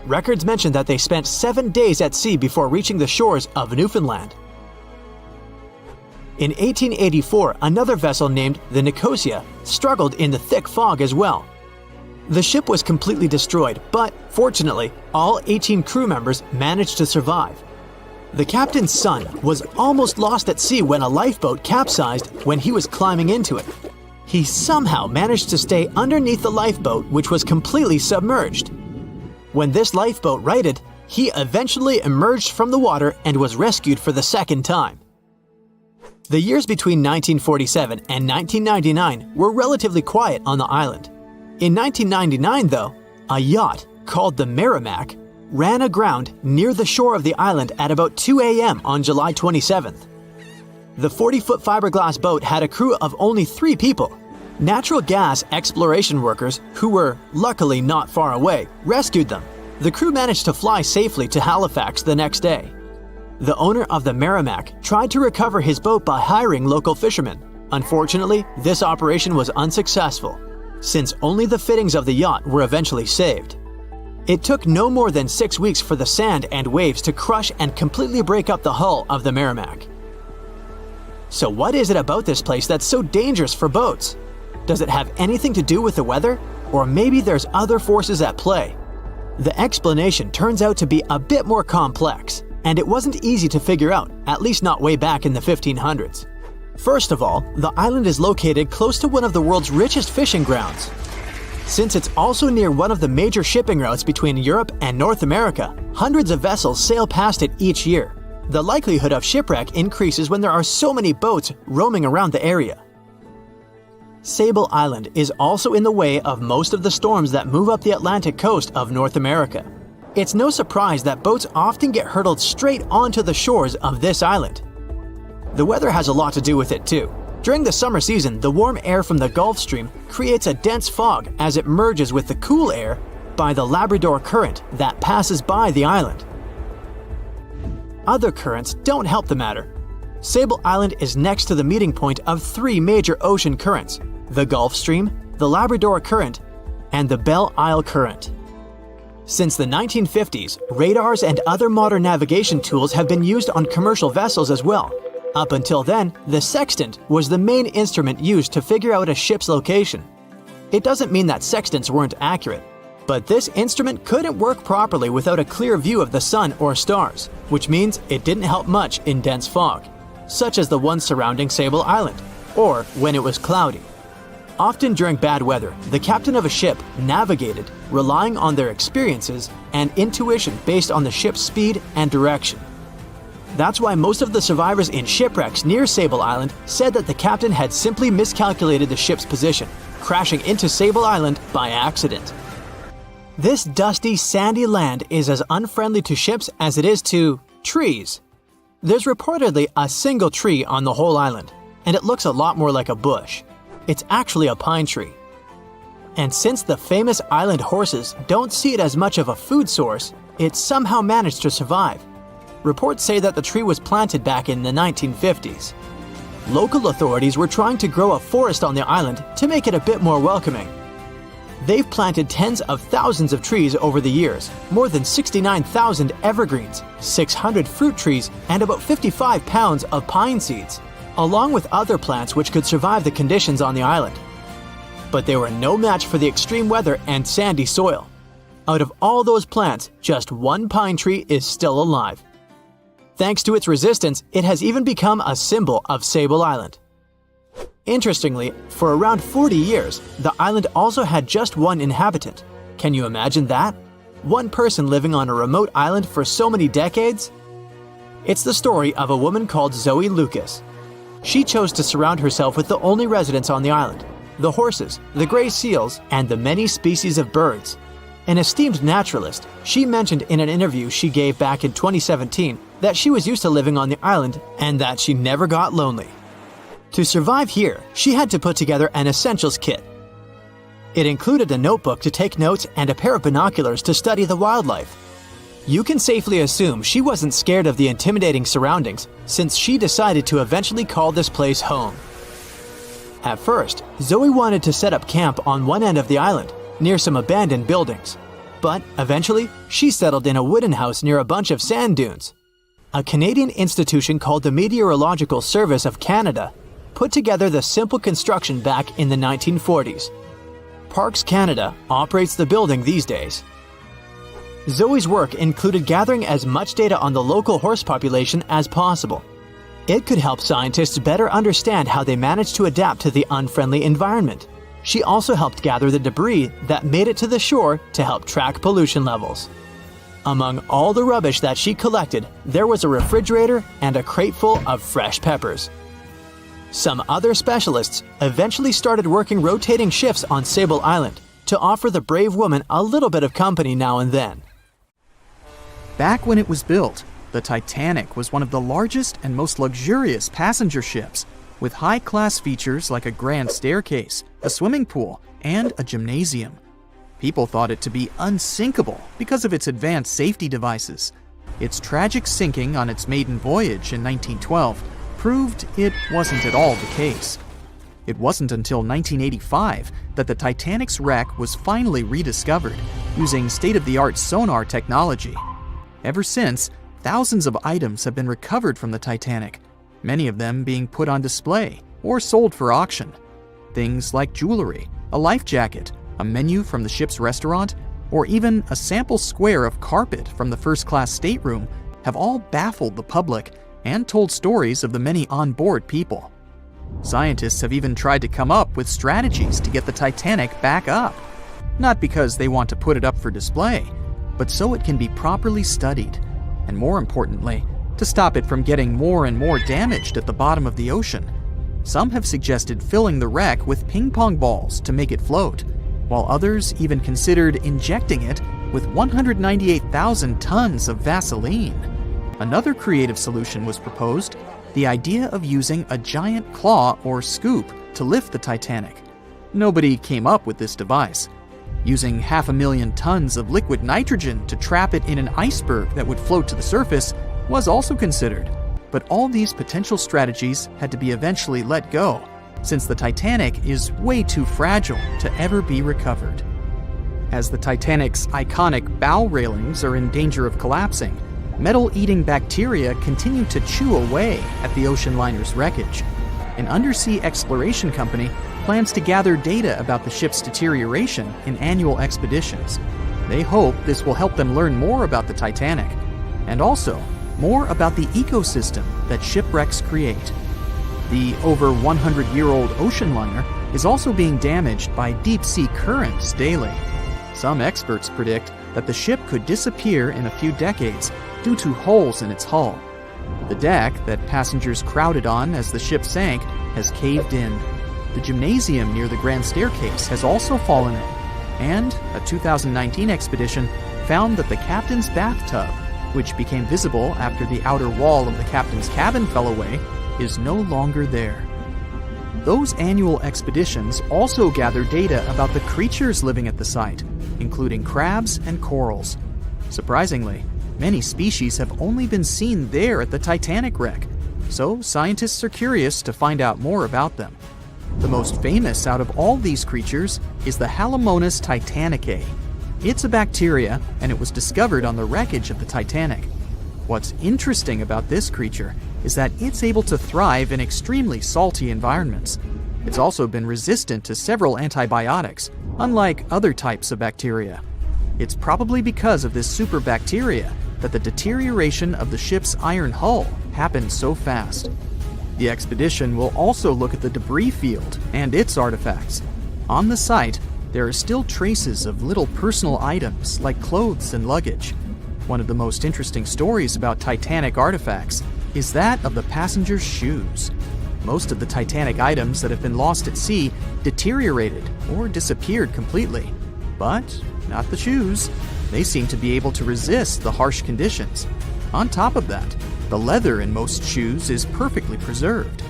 Speaker 1: Records mention that they spent 7 days at sea before reaching the shores of Newfoundland. In 1884, another vessel named the Nicosia struggled in the thick fog as well. The ship was completely destroyed, but fortunately, all 18 crew members managed to survive. The captain's son was almost lost at sea when a lifeboat capsized when he was climbing into it. He somehow managed to stay underneath the lifeboat, which was completely submerged. When this lifeboat righted, he eventually emerged from the water and was rescued for the second time. The years between 1947 and 1999 were relatively quiet on the island. In 1999, though, a yacht called the Merrimack ran aground near the shore of the island at about 2 a.m. on July 27th. The 40-foot fiberglass boat had a crew of only 3 people. Natural gas exploration workers, who were luckily not far away, rescued them. The crew managed to fly safely to Halifax the next day. The owner of the Merrimack tried to recover his boat by hiring local fishermen. Unfortunately, this operation was unsuccessful, since only the fittings of the yacht were eventually saved. It took no more than 6 weeks for the sand and waves to crush and completely break up the hull of the Merrimack. So what is it about this place that's so dangerous for boats? Does it have anything to do with the weather? Or maybe there's other forces at play? The explanation turns out to be a bit more complex, and it wasn't easy to figure out, at least not way back in the 1500s. First of all, the island is located close to one of the world's richest fishing grounds. Since it's also near one of the major shipping routes between Europe and North America, hundreds of vessels sail past it each year. The likelihood of shipwreck increases when there are so many boats roaming around the area. Sable Island is also in the way of most of the storms that move up the Atlantic coast of North America. It's no surprise that boats often get hurtled straight onto the shores of this island. The weather has a lot to do with it too. During the summer season, the warm air from the Gulf Stream creates a dense fog as it merges with the cool air by the Labrador Current that passes by the island. Other currents don't help the matter. Sable Island is next to the meeting point of 3 major ocean currents: the Gulf Stream, the Labrador Current, and the Belle Isle Current. Since the 1950s, radars and other modern navigation tools have been used on commercial vessels as well. Up until then, the sextant was the main instrument used to figure out a ship's location. It doesn't mean that sextants weren't accurate, but this instrument couldn't work properly without a clear view of the sun or stars, which means it didn't help much in dense fog, such as the one surrounding Sable Island, or when it was cloudy. Often during bad weather, the captain of a ship navigated, relying on their experiences and intuition based on the ship's speed and direction. That's why most of the survivors in shipwrecks near Sable Island said that the captain had simply miscalculated the ship's position, crashing into Sable Island by accident. This dusty, sandy land is as unfriendly to ships as it is to trees. There's reportedly a single tree on the whole island, and it looks a lot more like a bush. It's actually a pine tree. And since the famous island horses don't see it as much of a food source, it somehow managed to survive. Reports say that the tree was planted back in the 1950s. Local authorities were trying to grow a forest on the island to make it a bit more welcoming. They've planted tens of thousands of trees over the years, more than 69,000 evergreens, 600 fruit trees, and about 55 pounds of pine seeds, along with other plants which could survive the conditions on the island. But they were no match for the extreme weather and sandy soil. Out of all those plants, just one pine tree is still alive. Thanks to its resistance, it has even become a symbol of Sable Island. Interestingly, for around 40 years, the island also had just one inhabitant. Can you imagine that? One person living on a remote island for so many decades? It's the story of a woman called Zoe Lucas. She chose to surround herself with the only residents on the island: the horses, the gray seals, and the many species of birds. An esteemed naturalist, she mentioned in an interview she gave back in 2017 that she was used to living on the island and that she never got lonely. To survive here, she had to put together an essentials kit. It included a notebook to take notes and a pair of binoculars to study the wildlife. You can safely assume she wasn't scared of the intimidating surroundings, since she decided to eventually call this place home. At first, Zoe wanted to set up camp on one end of the island, near some abandoned buildings. But eventually, she settled in a wooden house near a bunch of sand dunes. A Canadian institution called the Meteorological Service of Canada put together the simple construction back in the 1940s. Parks Canada operates the building these days. Zoe's work included gathering as much data on the local horse population as possible. It could help scientists better understand how they managed to adapt to the unfriendly environment. She also helped gather the debris that made it to the shore to help track pollution levels. Among all the rubbish that she collected, there was a refrigerator and a crate full of fresh peppers. Some other specialists eventually started working rotating shifts on Sable Island to offer the brave woman a little bit of company now and then.
Speaker 2: Back when it was built, the Titanic was one of the largest and most luxurious passenger ships, with high-class features like a grand staircase, a swimming pool, and a gymnasium. People thought it to be unsinkable because of its advanced safety devices. Its tragic sinking on its maiden voyage in 1912 proved it wasn't at all the case. It wasn't until 1985 that the Titanic's wreck was finally rediscovered using state-of-the-art sonar technology. Ever since, thousands of items have been recovered from the Titanic, many of them being put on display or sold for auction. Things like jewelry, a life jacket, a menu from the ship's restaurant, or even a sample square of carpet from the first-class stateroom have all baffled the public and told stories of the many on-board people. Scientists have even tried to come up with strategies to get the Titanic back up, not because they want to put it up for display, but so it can be properly studied, and more importantly, to stop it from getting more and more damaged at the bottom of the ocean. Some have suggested filling the wreck with ping-pong balls to make it float, while others even considered injecting it with 198,000 tons of Vaseline. Another creative solution was proposed, the idea of using a giant claw or scoop to lift the Titanic. Nobody came up with this device. Using 500,000 tons of liquid nitrogen to trap it in an iceberg that would float to the surface was also considered, but all these potential strategies had to be eventually let go, since the Titanic is way too fragile to ever be recovered. As the Titanic's iconic bow railings are in danger of collapsing, metal-eating bacteria continue to chew away at the ocean liner's wreckage. An undersea exploration company plans to gather data about the ship's deterioration in annual expeditions. They hope this will help them learn more about the Titanic, and also more about the ecosystem that shipwrecks create. The over 100-year-old ocean liner is also being damaged by deep-sea currents daily. Some experts predict that the ship could disappear in a few decades due to holes in its hull. The deck that passengers crowded on as the ship sank has caved in. The gymnasium near the grand staircase has also fallen in, and a 2019 expedition found that the captain's bathtub, which became visible after the outer wall of the captain's cabin fell away, is no longer there. Those annual expeditions also gather data about the creatures living at the site, including crabs and corals. Surprisingly, many species have only been seen there at the Titanic wreck, so scientists are curious to find out more about them. The most famous out of all these creatures is the Halomonas titanicae. It's a bacteria, and it was discovered on the wreckage of the Titanic. What's interesting about this creature is that it's able to thrive in extremely salty environments. It's also been resistant to several antibiotics, unlike other types of bacteria. It's probably because of this super bacteria that the deterioration of the ship's iron hull happened so fast. The expedition will also look at the debris field and its artifacts. On the site, there are still traces of little personal items like clothes and luggage. One of the most interesting stories about Titanic artifacts is that of the passengers' shoes. Most of the Titanic items that have been lost at sea deteriorated or disappeared completely. But not the shoes. They seem to be able to resist the harsh conditions. On top of that, the leather in most shoes is perfectly preserved,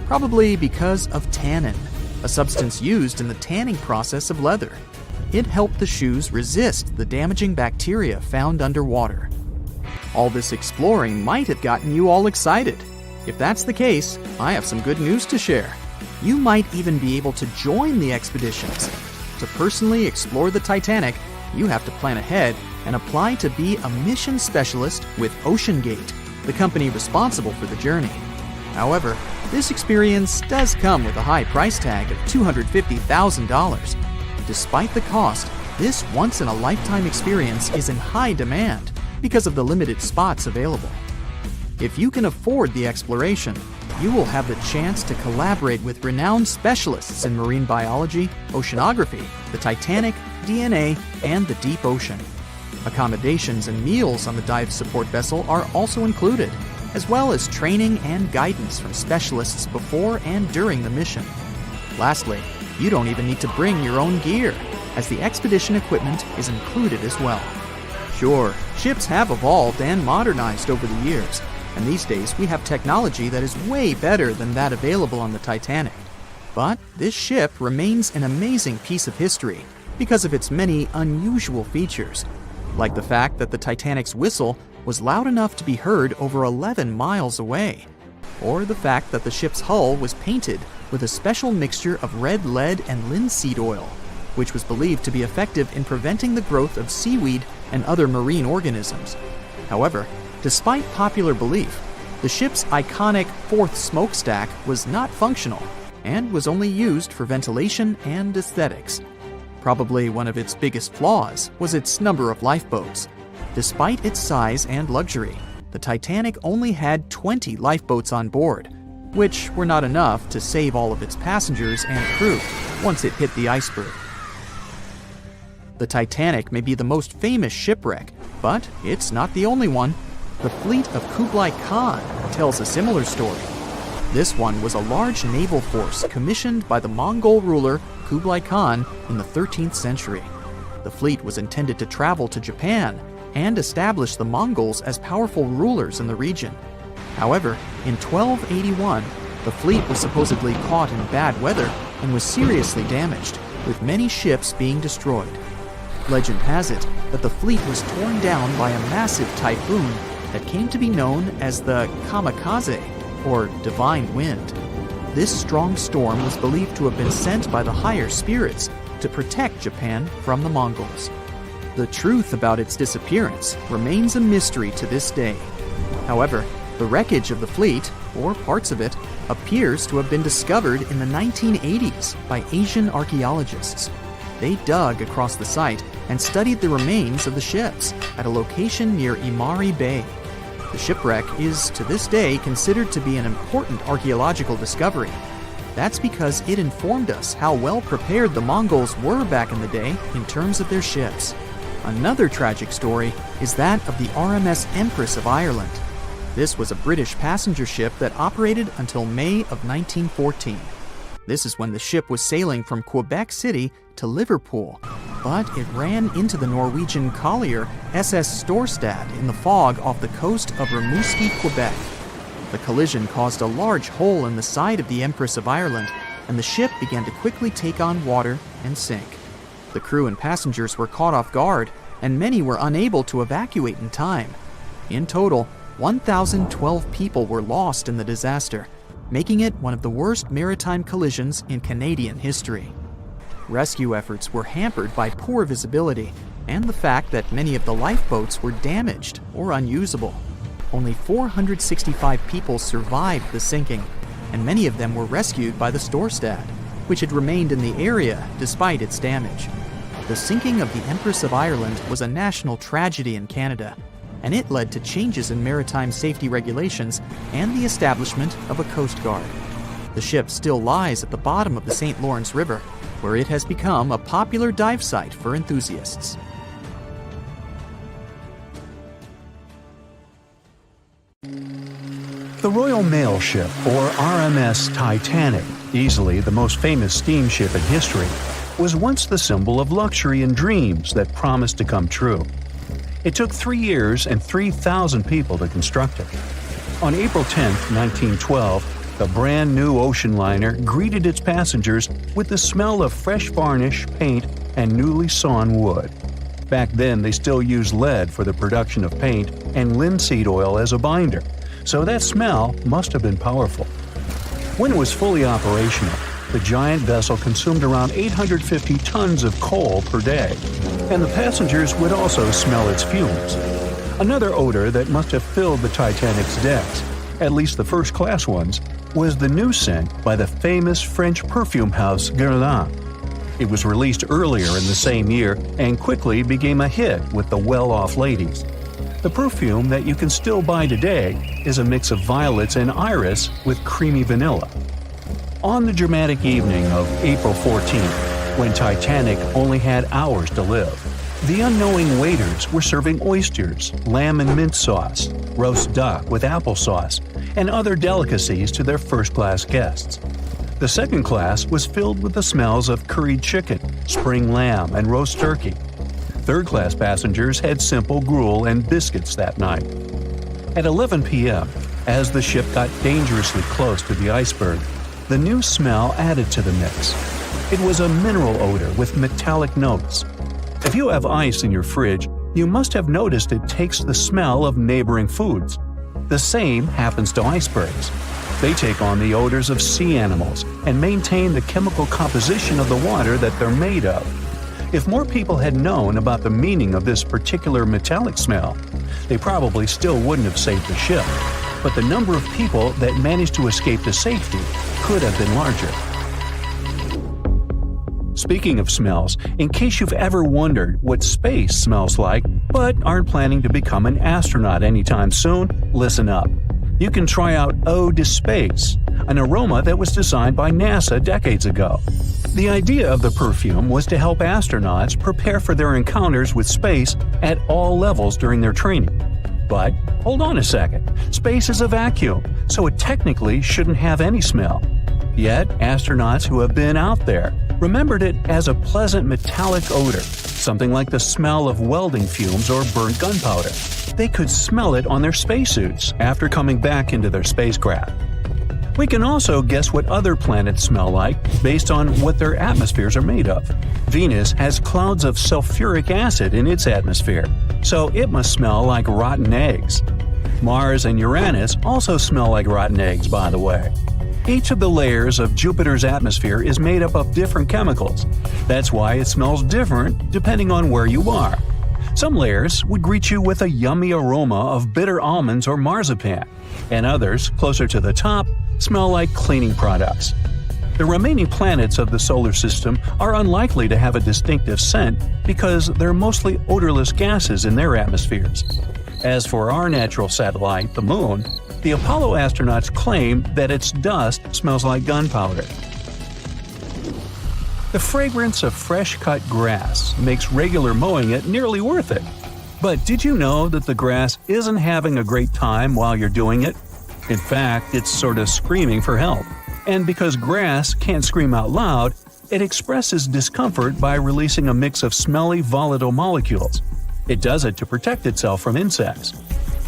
Speaker 2: probably because of tannin, a substance used in the tanning process of leather. It helped the shoes resist the damaging bacteria found underwater. All this exploring might have gotten you all excited. If that's the case, I have some good news to share. You might even be able to join the expeditions. To personally explore the Titanic, you have to plan ahead and apply to be a mission specialist with OceanGate, the company responsible for the journey. However, this experience does come with a high price tag of $250,000. Despite the cost, this once-in-a-lifetime experience is in high demand because of the limited spots available. If you can afford the exploration, you will have the chance to collaborate with renowned specialists in marine biology, oceanography, the Titanic, DNA, and the deep ocean. Accommodations and meals on the dive support vessel are also included, as well as training and guidance from specialists before and during the mission. Lastly, you don't even need to bring your own gear, as the expedition equipment is included as well. Sure, ships have evolved and modernized over the years, and these days we have technology that is way better than that available on the Titanic. But this ship remains an amazing piece of history because of its many unusual features, like the fact that the Titanic's whistle was loud enough to be heard over 11 miles away, or the fact that the ship's hull was painted with a special mixture of red lead and linseed oil, which was believed to be effective in preventing the growth of seaweed and other marine organisms. However, despite popular belief, the ship's iconic fourth smokestack was not functional and was only used for ventilation and aesthetics. Probably one of its biggest flaws was its number of lifeboats. Despite its size and luxury, the Titanic only had 20 lifeboats on board, which were not enough to save all of its passengers and crew once it hit the iceberg. The Titanic may be the most famous shipwreck, but it's not the only one. The fleet of Kublai Khan tells a similar story. This one was a large naval force commissioned by the Mongol ruler Kublai Khan in the 13th century. The fleet was intended to travel to Japan and establish the Mongols as powerful rulers in the region. However, in 1281, the fleet was supposedly caught in bad weather and was seriously damaged, with many ships being destroyed. Legend has it that the fleet was torn down by a massive typhoon that came to be known as the kamikaze, or divine wind. This strong storm was believed to have been sent by the higher spirits to protect Japan from the Mongols. The truth about its disappearance remains a mystery to this day. However, the wreckage of the fleet, or parts of it, appears to have been discovered in the 1980s by Asian archaeologists. They dug across the site and studied the remains of the ships at a location near Imari Bay. The shipwreck is, to this day, considered to be an important archaeological discovery. That's because it informed us how well prepared the Mongols were back in the day in terms of their ships. Another tragic story is that of the RMS Empress of Ireland. This was a British passenger ship that operated until May of 1914. This is when the ship was sailing from Quebec City to Liverpool, but it ran into the Norwegian collier SS Storstad in the fog off the coast of Rimouski, Quebec. The collision caused a large hole in the side of the Empress of Ireland, and the ship began to quickly take on water and sink. The crew and passengers were caught off guard, and many were unable to evacuate in time. In total, 1,012 people were lost in the disaster, making it one of the worst maritime collisions in Canadian history. Rescue efforts were hampered by poor visibility and the fact that many of the lifeboats were damaged or unusable. Only 465 people survived the sinking, and many of them were rescued by the Storstad, which had remained in the area despite its damage. The sinking of the Empress of Ireland was a national tragedy in Canada, and it led to changes in maritime safety regulations and the establishment of a Coast Guard. The ship still lies at the bottom of the St. Lawrence River, where it has become a popular dive site for enthusiasts.
Speaker 4: The Royal Mail Ship, or RMS Titanic, easily the most famous steamship in history, was once the symbol of luxury and dreams that promised to come true. It took 3 years and 3,000 people to construct it. On April 10, 1912, the brand new ocean liner greeted its passengers with the smell of fresh varnish, paint, and newly sawn wood. Back then, they still used lead for the production of paint and linseed oil as a binder, so that smell must have been powerful. When it was fully operational, the giant vessel consumed around 850 tons of coal per day, and the passengers would also smell its fumes. Another odor that must have filled the Titanic's decks, at least the first-class ones, was the new scent by the famous French perfume house Guerlain. It was released earlier in the same year and quickly became a hit with the well-off ladies. The perfume that you can still buy today is a mix of violets and iris with creamy vanilla. On the dramatic evening of April 14th, when Titanic only had hours to live, the unknowing waiters were serving oysters, lamb and mint sauce, roast duck with applesauce, and other delicacies to their first-class guests. The second class was filled with the smells of curried chicken, spring lamb, and roast turkey. Third-class passengers had simple gruel and biscuits that night. At 11 p.m., as the ship got dangerously close to the iceberg, the new smell added to the mix. It was a mineral odor with metallic notes. If you have ice in your fridge, you must have noticed it takes the smell of neighboring foods. The same happens to icebergs. They take on the odors of sea animals and maintain the chemical composition of the water that they're made of. If more people had known about the meaning of this particular metallic smell, they probably still wouldn't have saved the ship, but the number of people that managed to escape to safety could have been larger. Speaking of smells, in case you've ever wondered what space smells like but aren't planning to become an astronaut anytime soon, listen up. You can try out Ode to Space, an aroma that was designed by NASA decades ago. The idea of the perfume was to help astronauts prepare for their encounters with space at all levels during their training. But hold on a second, space is a vacuum, so it technically shouldn't have any smell. Yet, astronauts who have been out there remembered it as a pleasant metallic odor, something like the smell of welding fumes or burnt gunpowder. They could smell it on their spacesuits after coming back into their spacecraft. We can also guess what other planets smell like based on what their atmospheres are made of. Venus has clouds of sulfuric acid in its atmosphere, so it must smell like rotten eggs. Mars and Uranus also smell like rotten eggs, by the way. Each of the layers of Jupiter's atmosphere is made up of different chemicals. That's why it smells different depending on where you are. Some layers would greet you with a yummy aroma of bitter almonds or marzipan, and others, closer to the top, smell like cleaning products. The remaining planets of the solar system are unlikely to have a distinctive scent because they're mostly odorless gases in their atmospheres. As for our natural satellite, the Moon, the Apollo astronauts claim that its dust smells like gunpowder. The fragrance of fresh-cut grass makes regular mowing it nearly worth it. But did you know that the grass isn't having a great time while you're doing it? In fact, it's sort of screaming for help. And because grass can't scream out loud, it expresses discomfort by releasing a mix of smelly, volatile molecules. It does it to protect itself from insects.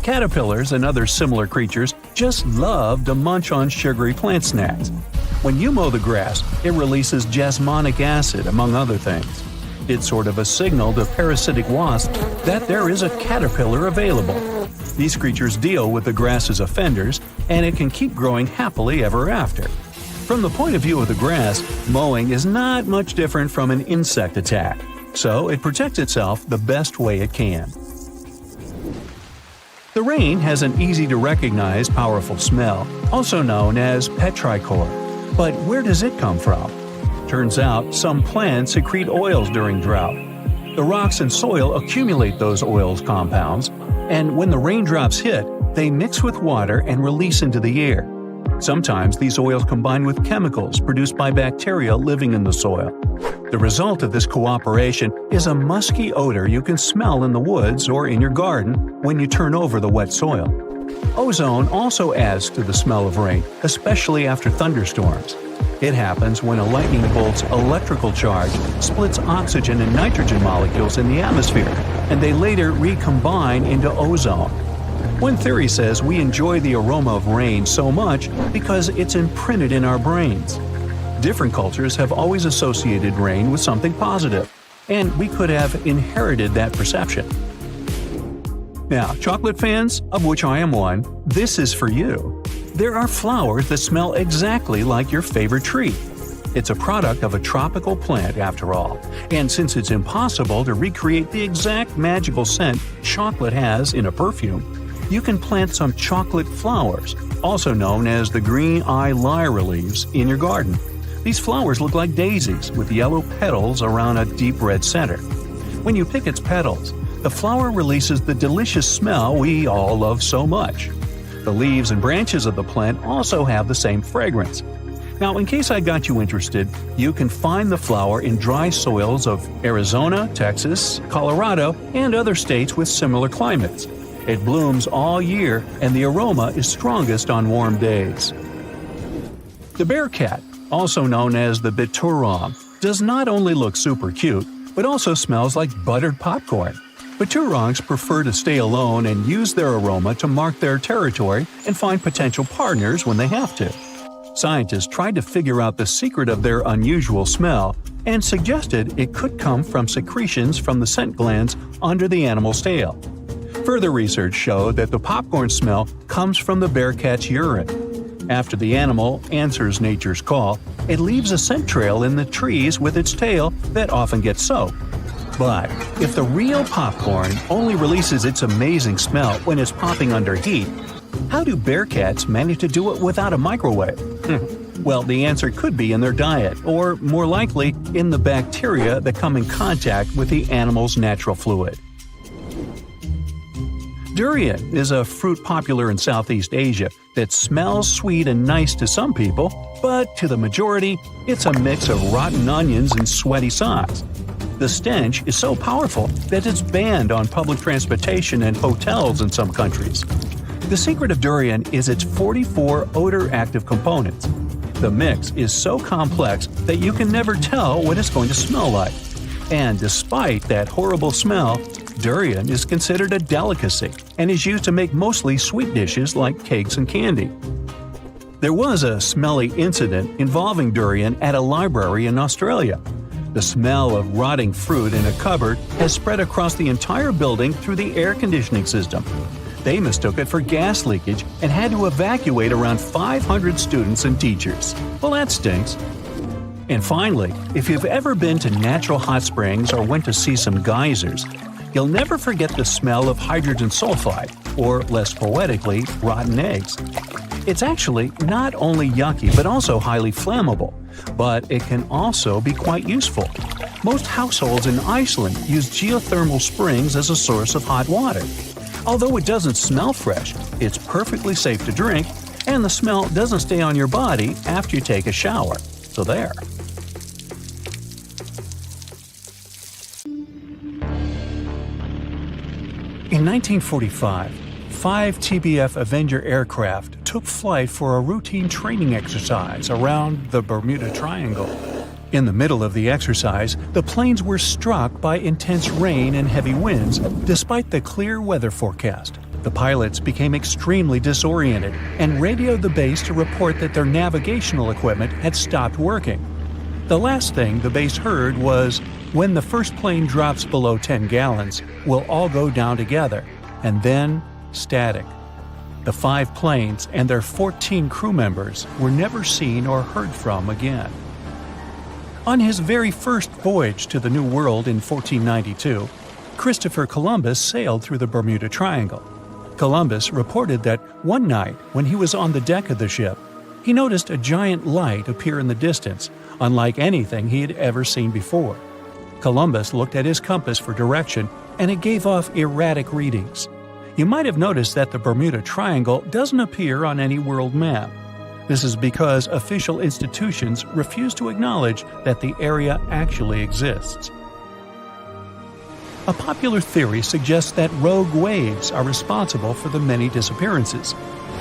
Speaker 4: Caterpillars and other similar creatures just love to munch on sugary plant snacks. When you mow the grass, it releases jasmonic acid, among other things. It's sort of a signal to parasitic wasps that there is a caterpillar available. These creatures deal with the grass's offenders, and it can keep growing happily ever after. From the point of view of the grass, mowing is not much different from an insect attack, so it protects itself the best way it can. The rain has an easy-to-recognize powerful smell, also known as petrichor. But where does it come from? Turns out some plants secrete oils during drought. The rocks and soil accumulate those oils compounds, and when the raindrops hit, they mix with water and release into the air. Sometimes these oils combine with chemicals produced by bacteria living in the soil. The result of this cooperation is a musky odor you can smell in the woods or in your garden when you turn over the wet soil. Ozone also adds to the smell of rain, especially after thunderstorms. It happens when a lightning bolt's electrical charge splits oxygen and nitrogen molecules in the atmosphere, and they later recombine into ozone. One theory says we enjoy the aroma of rain so much because it's imprinted in our brains. Different cultures have always associated rain with something positive, and we could have inherited that perception. Now, chocolate fans, of which I am one, this is for you. There are flowers that smell exactly like your favorite tree. It's a product of a tropical plant, after all, and since it's impossible to recreate the exact magical scent chocolate has in a perfume, you can plant some chocolate flowers, also known as the green eye lyra leaves, in your garden. These flowers look like daisies with yellow petals around a deep red center. When you pick its petals, the flower releases the delicious smell we all love so much. The leaves and branches of the plant also have the same fragrance. Now, in case I got you interested, you can find the flower in dry soils of Arizona, Texas, Colorado, and other states with similar climates. It blooms all year, and the aroma is strongest on warm days. The bear cat, also known as the biturong, does not only look super cute, but also smells like buttered popcorn. But Ourangs prefer to stay alone and use their aroma to mark their territory and find potential partners when they have to. Scientists tried to figure out the secret of their unusual smell and suggested it could come from secretions from the scent glands under the animal's tail. Further research showed that the popcorn smell comes from the bearcat's urine. After the animal answers nature's call, it leaves a scent trail in the trees with its tail that often gets soaked. But if the real popcorn only releases its amazing smell when it's popping under heat, how do bearcats manage to do it without a microwave? Well, the answer could be in their diet, or more likely, in the bacteria that come in contact with the animal's natural fluid. Durian is a fruit popular in Southeast Asia that smells sweet and nice to some people, but to the majority, it's a mix of rotten onions and sweaty socks. The stench is so powerful that it's banned on public transportation and hotels in some countries. The secret of durian is its 44 odor-active components. The mix is so complex that you can never tell what it's going to smell like. And despite that horrible smell, durian is considered a delicacy and is used to make mostly sweet dishes like cakes and candy. There was a smelly incident involving durian at a library in Australia. The smell of rotting fruit in a cupboard has spread across the entire building through the air conditioning system. They mistook it for gas leakage and had to evacuate around 500 students and teachers. Well, that stinks. And finally, if you've ever been to natural hot springs or went to see some geysers, you'll never forget the smell of hydrogen sulfide, or less poetically, rotten eggs. It's actually not only yucky but also highly flammable, but it can also be quite useful. Most households in Iceland use geothermal springs as a source of hot water. Although it doesn't smell fresh, it's perfectly safe to drink, and the smell doesn't stay on your body after you take a shower. So there. In 1945, 5 TBF Avenger aircraft took flight for a routine training exercise around the Bermuda Triangle. In the middle of the exercise, the planes were struck by intense rain and heavy winds, despite the clear weather forecast. The pilots became extremely disoriented and radioed the base to report that their navigational equipment had stopped working. The last thing the base heard was, "When the first plane drops below 10 gallons, we'll all go down together," and then static. The 5 planes and their 14 crew members were never seen or heard from again. On his very first voyage to the New World in 1492, Christopher Columbus sailed through the Bermuda Triangle. Columbus reported that one night when he was on the deck of the ship, he noticed a giant light appear in the distance, unlike anything he had ever seen before. Columbus looked at his compass for direction, and it gave off erratic readings. You might have noticed that the Bermuda Triangle doesn't appear on any world map. This is because official institutions refuse to acknowledge that the area actually exists. A popular theory suggests that rogue waves are responsible for the many disappearances.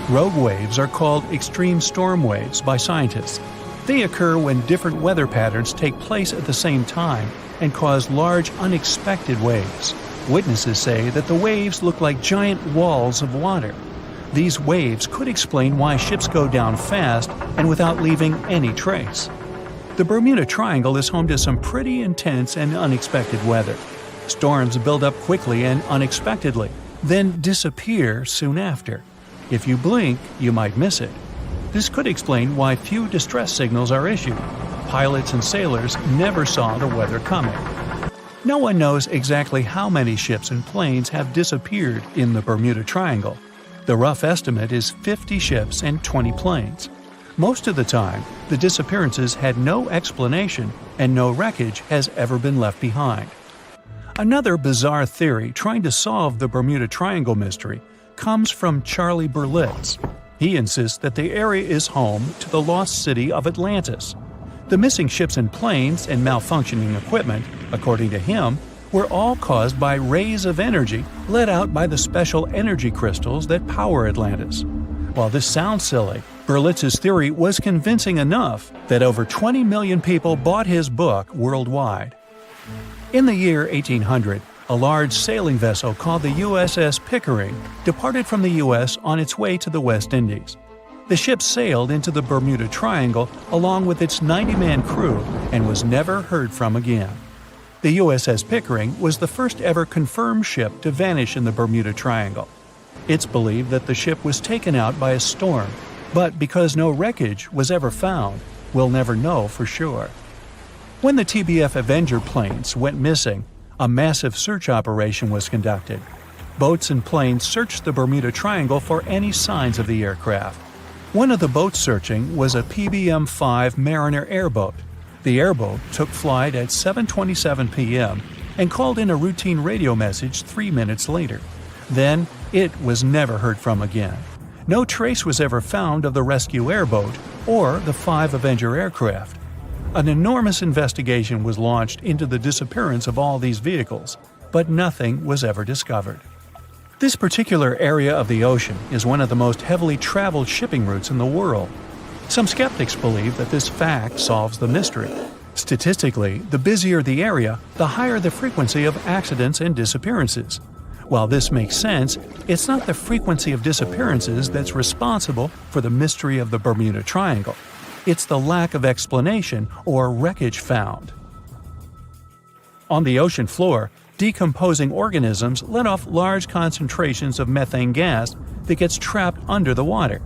Speaker 4: Rogue waves are called extreme storm waves by scientists. They occur when different weather patterns take place at the same time and cause large unexpected waves. Witnesses say that the waves look like giant walls of water. These waves could explain why ships go down fast and without leaving any trace. The Bermuda Triangle is home to some pretty intense and unexpected weather. Storms build up quickly and unexpectedly, then disappear soon after. If you blink, you might miss it. This could explain why few distress signals are issued. Pilots and sailors never saw the weather coming. No one knows exactly how many ships and planes have disappeared in the Bermuda Triangle. The rough estimate is 50 ships and 20 planes. Most of the time, the disappearances had no explanation and no wreckage has ever been left behind. Another bizarre theory trying to solve the Bermuda Triangle mystery comes from Charlie Berlitz. He insists that the area is home to the lost city of Atlantis. The missing ships and planes and malfunctioning equipment, according to him, were all caused by rays of energy let out by the special energy crystals that power Atlantis. While this sounds silly, Berlitz's theory was convincing enough that over 20 million people bought his book worldwide. In the year 1800, a large sailing vessel called the USS Pickering departed from the U.S. on its way to the West Indies. The ship sailed into the Bermuda Triangle along with its 90-man crew and was never heard from again. The USS Pickering was the first ever confirmed ship to vanish in the Bermuda Triangle. It's believed that the ship was taken out by a storm, but because no wreckage was ever found, we'll never know for sure. When the TBF Avenger planes went missing, a massive search operation was conducted. Boats and planes searched the Bermuda Triangle for any signs of the aircraft. One of the boats searching was a PBM-5 Mariner airboat. The airboat took flight at 7:27 p.m. and called in a routine radio message 3 minutes later. Then, it was never heard from again. No trace was ever found of the rescue airboat or the 5 Avenger aircraft. An enormous investigation was launched into the disappearance of all these vehicles, but nothing was ever discovered. This particular area of the ocean is one of the most heavily traveled shipping routes in the world. Some skeptics believe that this fact solves the mystery. Statistically, the busier the area, the higher the frequency of accidents and disappearances. While this makes sense, it's not the frequency of disappearances that's responsible for the mystery of the Bermuda Triangle. It's the lack of explanation or wreckage found. On the ocean floor, decomposing organisms let off large concentrations of methane gas that gets trapped under the water.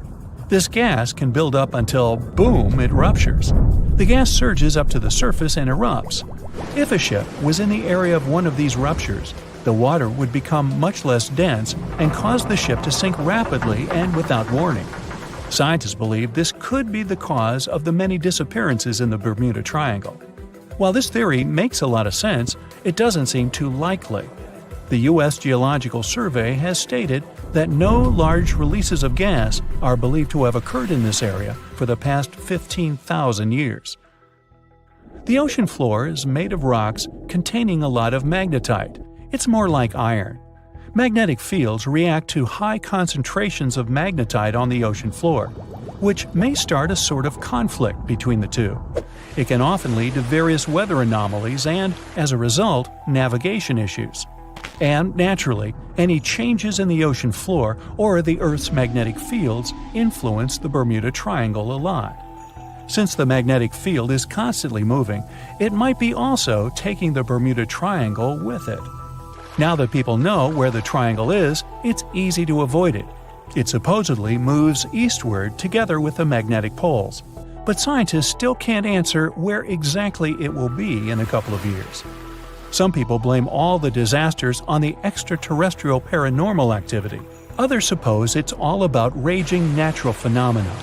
Speaker 4: This gas can build up until, boom, it ruptures. The gas surges up to the surface and erupts. If a ship was in the area of one of these ruptures, the water would become much less dense and cause the ship to sink rapidly and without warning. Scientists believe this could be the cause of the many disappearances in the Bermuda Triangle. While this theory makes a lot of sense, it doesn't seem too likely. The U.S. Geological Survey has stated that no large releases of gas are believed to have occurred in this area for the past 15,000 years. The ocean floor is made of rocks containing a lot of magnetite. It's more like iron. Magnetic fields react to high concentrations of magnetite on the ocean floor, which may start a sort of conflict between the two. It can often lead to various weather anomalies and, as a result, navigation issues. And, naturally, any changes in the ocean floor or the Earth's magnetic fields influence the Bermuda Triangle a lot. Since the magnetic field is constantly moving, it might be also taking the Bermuda Triangle with it. Now that people know where the triangle is, it's easy to avoid it. It supposedly moves eastward together with the magnetic poles, but scientists still can't answer where exactly it will be in a couple of years. Some people blame all the disasters on the extraterrestrial paranormal activity. Others suppose it's all about raging natural phenomena.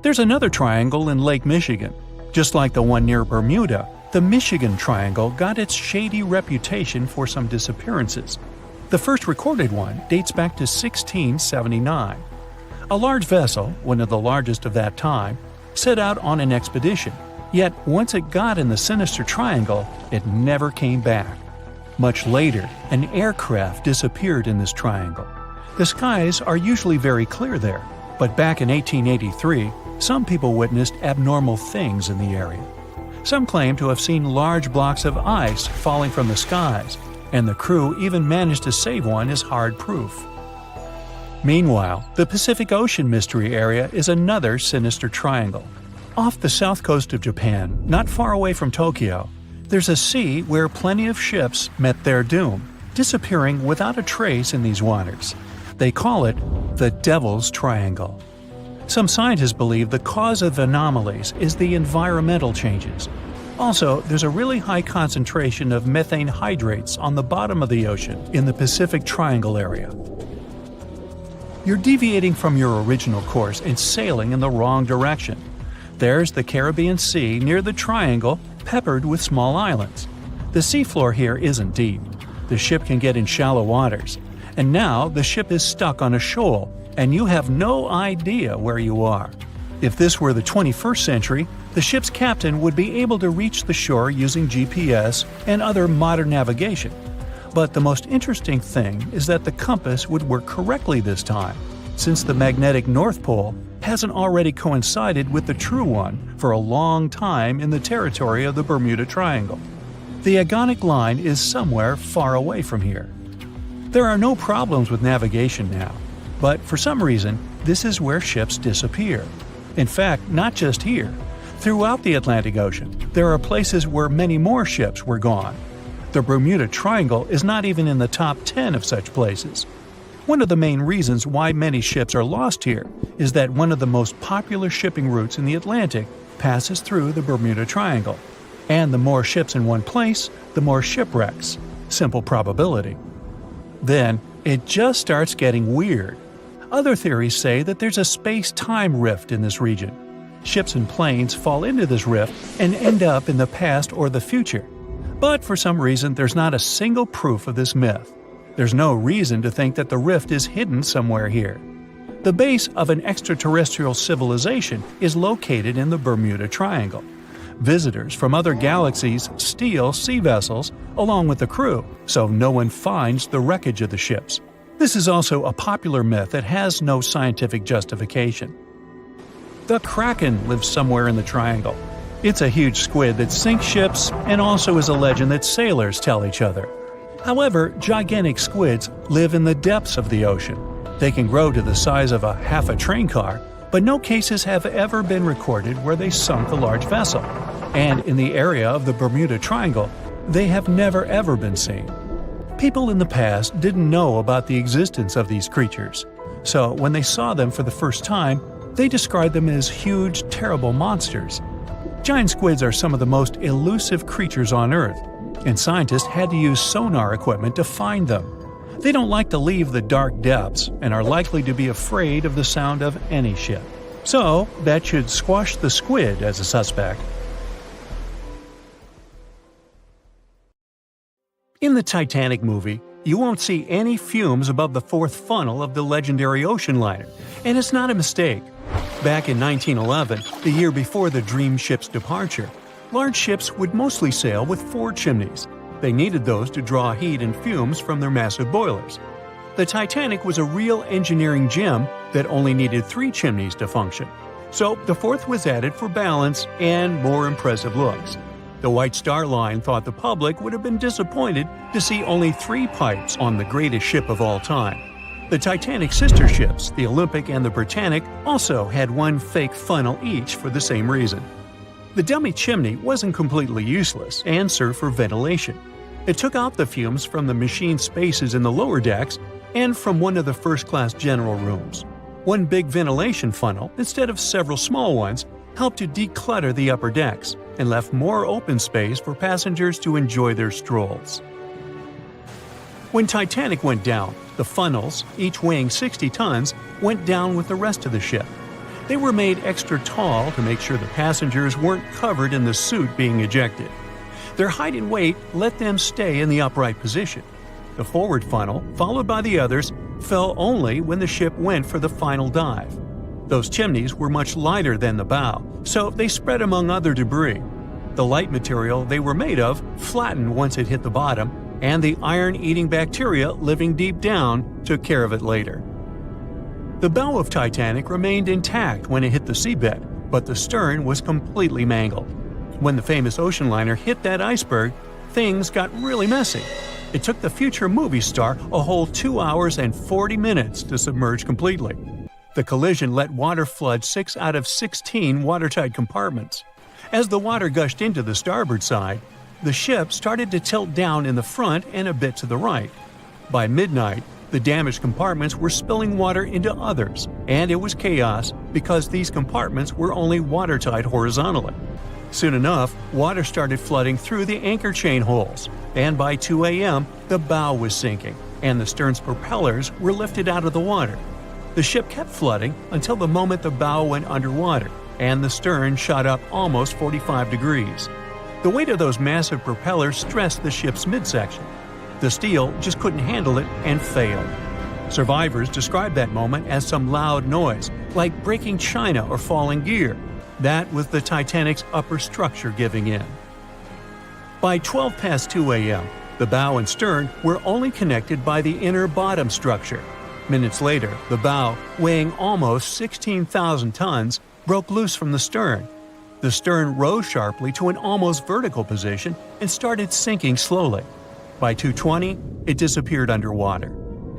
Speaker 4: There's another triangle in Lake Michigan. Just like the one near Bermuda, the Michigan Triangle got its shady reputation for some disappearances. The first recorded one dates back to 1679. A large vessel, one of the largest of that time, set out on an expedition, yet once it got in the sinister triangle, it never came back. Much later, an aircraft disappeared in this triangle. The skies are usually very clear there, but back in 1883, some people witnessed abnormal things in the area. Some claim to have seen large blocks of ice falling from the skies, and the crew even managed to save one as hard proof. Meanwhile, the Pacific Ocean Mystery Area is another sinister triangle. Off the south coast of Japan, not far away from Tokyo, there's a sea where plenty of ships met their doom, disappearing without a trace in these waters. They call it the Devil's Triangle. Some scientists believe the cause of anomalies is the environmental changes. Also, there's a really high concentration of methane hydrates on the bottom of the ocean in the Pacific Triangle area. You're deviating from your original course and sailing in the wrong direction. There's the Caribbean Sea near the triangle, peppered with small islands. The seafloor here isn't deep. The ship can get in shallow waters. And now the ship is stuck on a shoal, and you have no idea where you are. If this were the 21st century, the ship's captain would be able to reach the shore using GPS and other modern navigation. But the most interesting thing is that the compass would work correctly this time, since the magnetic North Pole hasn't already coincided with the true one for a long time in the territory of the Bermuda Triangle. The agonic line is somewhere far away from here. There are no problems with navigation now, but for some reason, this is where ships disappear. In fact, not just here. Throughout the Atlantic Ocean, there are places where many more ships were gone. The Bermuda Triangle is not even in the top 10 of such places. One of the main reasons why many ships are lost here is that one of the most popular shipping routes in the Atlantic passes through the Bermuda Triangle. And the more ships in one place, the more shipwrecks. Simple probability. Then, it just starts getting weird. Other theories say that there's a space-time rift in this region. Ships and planes fall into this rift and end up in the past or the future. But for some reason, there's not a single proof of this myth. There's no reason to think that the rift is hidden somewhere here. The base of an extraterrestrial civilization is located in the Bermuda Triangle. Visitors from other galaxies steal sea vessels along with the crew, so no one finds the wreckage of the ships. This is also a popular myth that has no scientific justification. The Kraken lives somewhere in the triangle. It's a huge squid that sinks ships and also is a legend that sailors tell each other. However, gigantic squids live in the depths of the ocean. They can grow to the size of half a train car, but no cases have ever been recorded where they sunk a large vessel. And in the area of the Bermuda Triangle, they have never ever been seen. People in the past didn't know about the existence of these creatures, so when they saw them for the first time, they described them as huge, terrible monsters. Giant squids are some of the most elusive creatures on Earth, and scientists had to use sonar equipment to find them. They don't like to leave the dark depths and are likely to be afraid of the sound of any ship. So, that should squash the squid as a suspect. In the Titanic movie, you won't see any fumes above the fourth funnel of the legendary ocean liner, and it's not a mistake. Back in 1911, the year before the Dream ship's departure, large ships would mostly sail with 4 chimneys. They needed those to draw heat and fumes from their massive boilers. The Titanic was a real engineering gem that only needed 3 chimneys to function. So the 4th was added for balance and more impressive looks. The White Star Line thought the public would have been disappointed to see only 3 pipes on the greatest ship of all time. The Titanic's sister ships, the Olympic and the Britannic, also had 1 fake funnel each for the same reason. The dummy chimney wasn't completely useless and served for ventilation. It took out the fumes from the machine spaces in the lower decks and from one of the first-class general rooms. 1 big ventilation funnel, instead of several small ones, helped to declutter the upper decks and left more open space for passengers to enjoy their strolls. When Titanic went down, the funnels, each weighing 60 tons, went down with the rest of the ship. They were made extra tall to make sure the passengers weren't covered in the suit being ejected. Their height and weight let them stay in the upright position. The forward funnel, followed by the others, fell only when the ship went for the final dive. Those chimneys were much lighter than the bow, so they spread among other debris. The light material they were made of flattened once it hit the bottom, and the iron-eating bacteria living deep down took care of it later. The bow of Titanic remained intact when it hit the seabed, but the stern was completely mangled. When the famous ocean liner hit that iceberg, things got really messy. It took the future movie star a whole 2 hours and 40 minutes to submerge completely. The collision let water flood 6 out of 16 watertight compartments. As the water gushed into the starboard side, the ship started to tilt down in the front and a bit to the right. By midnight, the damaged compartments were spilling water into others, and it was chaos because these compartments were only watertight horizontally. Soon enough, water started flooding through the anchor chain holes, and by 2 a.m., the bow was sinking, and the stern's propellers were lifted out of the water. The ship kept flooding until the moment the bow went underwater, and the stern shot up almost 45 degrees. The weight of those massive propellers stressed the ship's midsection. The steel just couldn't handle it and failed. Survivors described that moment as some loud noise, like breaking china or falling gear. That was the Titanic's upper structure giving in. By 12 past 2 a.m., the bow and stern were only connected by the inner bottom structure. Minutes later, the bow, weighing almost 16,000 tons, broke loose from the stern. The stern rose sharply to an almost vertical position and started sinking slowly. By 2:20, it disappeared underwater.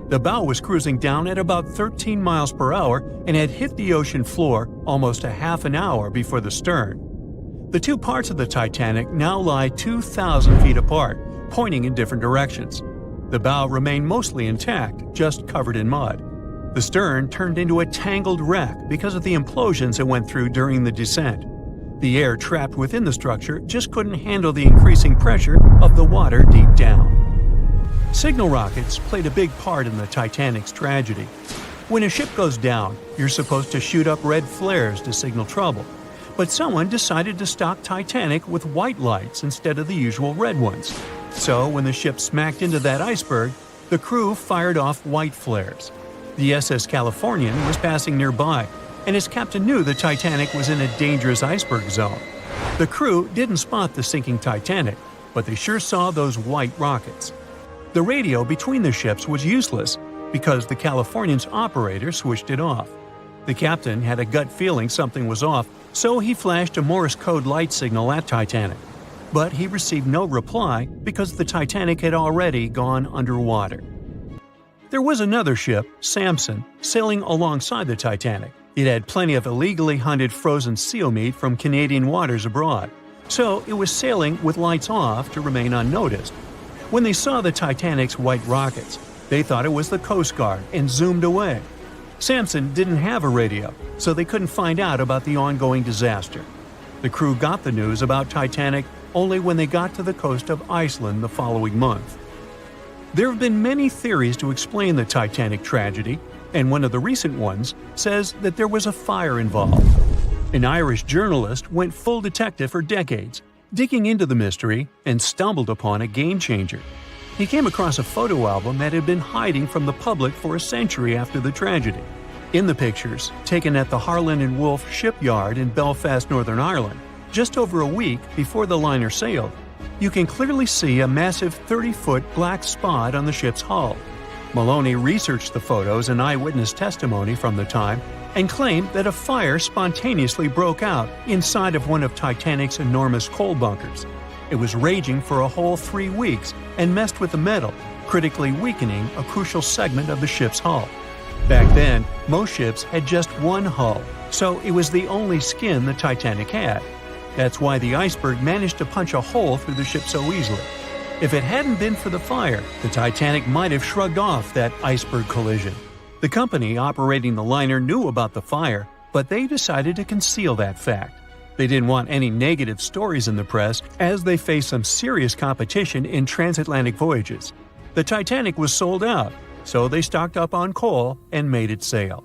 Speaker 4: The bow was cruising down at about 13 miles per hour and had hit the ocean floor almost a half an hour before the stern. The two parts of the Titanic now lie 2,000 feet apart, pointing in different directions. The bow remained mostly intact, just covered in mud. The stern turned into a tangled wreck because of the implosions it went through during the descent. The air trapped within the structure just couldn't handle the increasing pressure of the water deep down. Signal rockets played a big part in the Titanic's tragedy. When a ship goes down, you're supposed to shoot up red flares to signal trouble. But someone decided to stock Titanic with white lights instead of the usual red ones. So when the ship smacked into that iceberg, the crew fired off white flares. The SS Californian was passing nearby, and his captain knew the Titanic was in a dangerous iceberg zone. The crew didn't spot the sinking Titanic, but they sure saw those white rockets. The radio between the ships was useless because the Californian's operator switched it off. The captain had a gut feeling something was off, so he flashed a Morse code light signal at Titanic. But he received no reply because the Titanic had already gone underwater. There was another ship, Samson, sailing alongside the Titanic. It had plenty of illegally hunted frozen seal meat from Canadian waters abroad, so it was sailing with lights off to remain unnoticed. When they saw the Titanic's white rockets, they thought it was the Coast Guard and zoomed away. Samson didn't have a radio, so they couldn't find out about the ongoing disaster. The crew got the news about Titanic only when they got to the coast of Iceland the following month. There have been many theories to explain the Titanic tragedy, and one of the recent ones says that there was a fire involved. An Irish journalist went full detective for decades, digging into the mystery, and stumbled upon a game-changer. He came across a photo album that had been hiding from the public for a century after the tragedy. In the pictures, taken at the Harland and Wolff shipyard in Belfast, Northern Ireland, just over a week before the liner sailed, you can clearly see a massive 30-foot black spot on the ship's hull. Maloney researched the photos and eyewitness testimony from the time and claimed that a fire spontaneously broke out inside of one of Titanic's enormous coal bunkers. It was raging for a whole 3 weeks and messed with the metal, critically weakening a crucial segment of the ship's hull. Back then, most ships had just one hull, so it was the only skin the Titanic had. That's why the iceberg managed to punch a hole through the ship so easily. If it hadn't been for the fire, the Titanic might have shrugged off that iceberg collision. The company operating the liner knew about the fire, but they decided to conceal that fact. They didn't want any negative stories in the press as they faced some serious competition in transatlantic voyages. The Titanic was sold out, so they stocked up on coal and made it sail.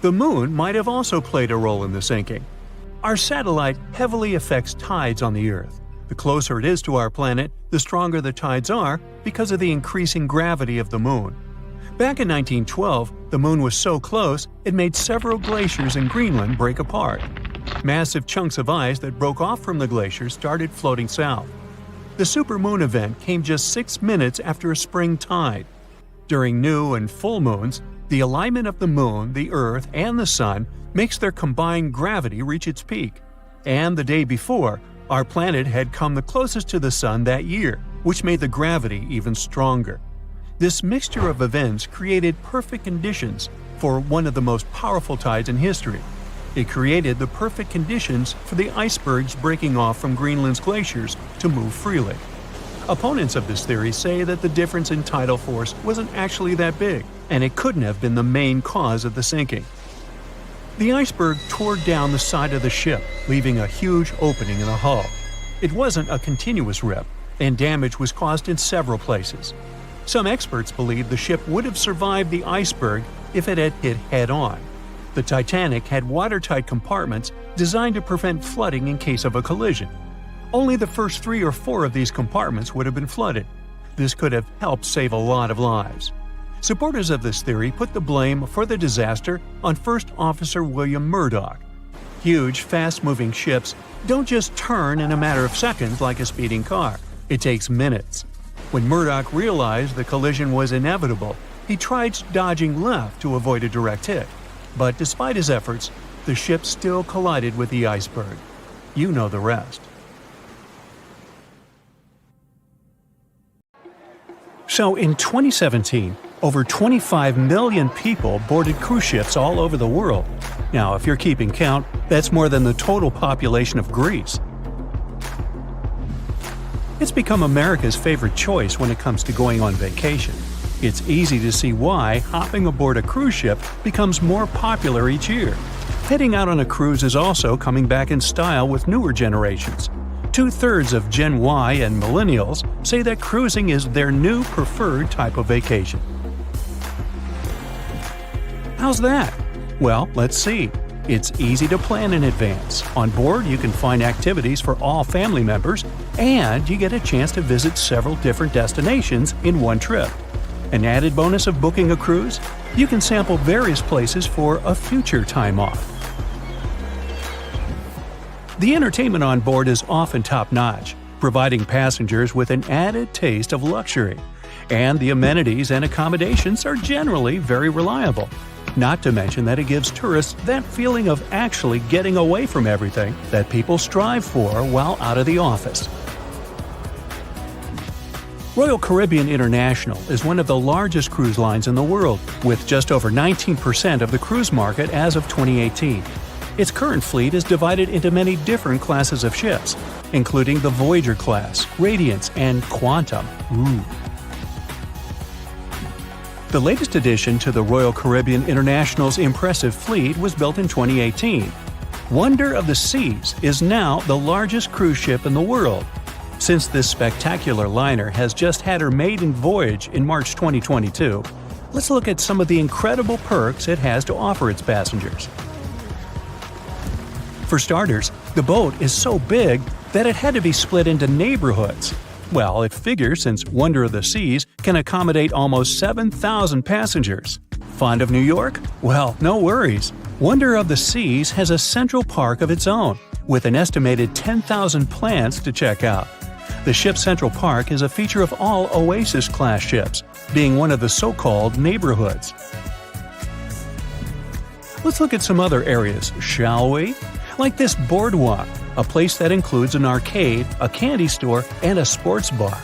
Speaker 4: The moon might have also played a role in the sinking. Our satellite heavily affects tides on the Earth. The closer it is to our planet, the stronger the tides are because of the increasing gravity of the moon. Back in 1912, the moon was so close it made several glaciers in Greenland break apart. Massive chunks of ice that broke off from the glaciers started floating south. The supermoon event came just 6 minutes after a spring tide. During new and full moons, the alignment of the moon, the Earth, and the Sun makes their combined gravity reach its peak. And the day before, our planet had come the closest to the Sun that year, which made the gravity even stronger. This mixture of events created perfect conditions for one of the most powerful tides in history. It created the perfect conditions for the icebergs breaking off from Greenland's glaciers to move freely. Opponents of this theory say that the difference in tidal force wasn't actually that big, and it couldn't have been the main cause of the sinking. The iceberg tore down the side of the ship, leaving a huge opening in the hull. It wasn't a continuous rip, and damage was caused in several places. Some experts believe the ship would have survived the iceberg if it had hit head-on. The Titanic had watertight compartments designed to prevent flooding in case of a collision. Only the first 3 or 4 of these compartments would have been flooded. This could have helped save a lot of lives. Supporters of this theory put the blame for the disaster on First Officer William Murdoch. Huge, fast-moving ships don't just turn in a matter of seconds like a speeding car. It takes minutes. When Murdoch realized the collision was inevitable, he tried dodging left to avoid a direct hit. But despite his efforts, the ship still collided with the iceberg. You know the rest. So in 2017, over 25 million people boarded cruise ships all over the world. Now, if you're keeping count, that's more than the total population of Greece. It's become America's favorite choice when it comes to going on vacation. It's easy to see why hopping aboard a cruise ship becomes more popular each year. Heading out on a cruise is also coming back in style with newer generations. 2/3 of Gen Y and millennials say that cruising is their new preferred type of vacation. How's that? Well, let's see. It's easy to plan in advance. On board, you can find activities for all family members, and you get a chance to visit several different destinations in one trip. An added bonus of booking a cruise? You can sample various places for a future time off. The entertainment on board is often top-notch, providing passengers with an added taste of luxury. And the amenities and accommodations are generally very reliable. Not to mention that it gives tourists that feeling of actually getting away from everything that people strive for while out of the office. Royal Caribbean International is one of the largest cruise lines in the world, with just over 19% of the cruise market as of 2018. Its current fleet is divided into many different classes of ships, including the Voyager class, Radiance, and Quantum. The latest addition to the Royal Caribbean International's impressive fleet was built in 2018. Wonder of the Seas is now the largest cruise ship in the world. Since this spectacular liner has just had her maiden voyage in March 2022, let's look at some of the incredible perks it has to offer its passengers. For starters, the boat is so big that it had to be split into neighborhoods. Well, it figures since Wonder of the Seas can accommodate almost 7,000 passengers. Fond of New York? Well, no worries. Wonder of the Seas has a central park of its own, with an estimated 10,000 plants to check out. The ship's central park is a feature of all Oasis-class ships, being one of the so-called neighborhoods. Let's look at some other areas, shall we? Like this boardwalk, a place that includes an arcade, a candy store, and a sports bar.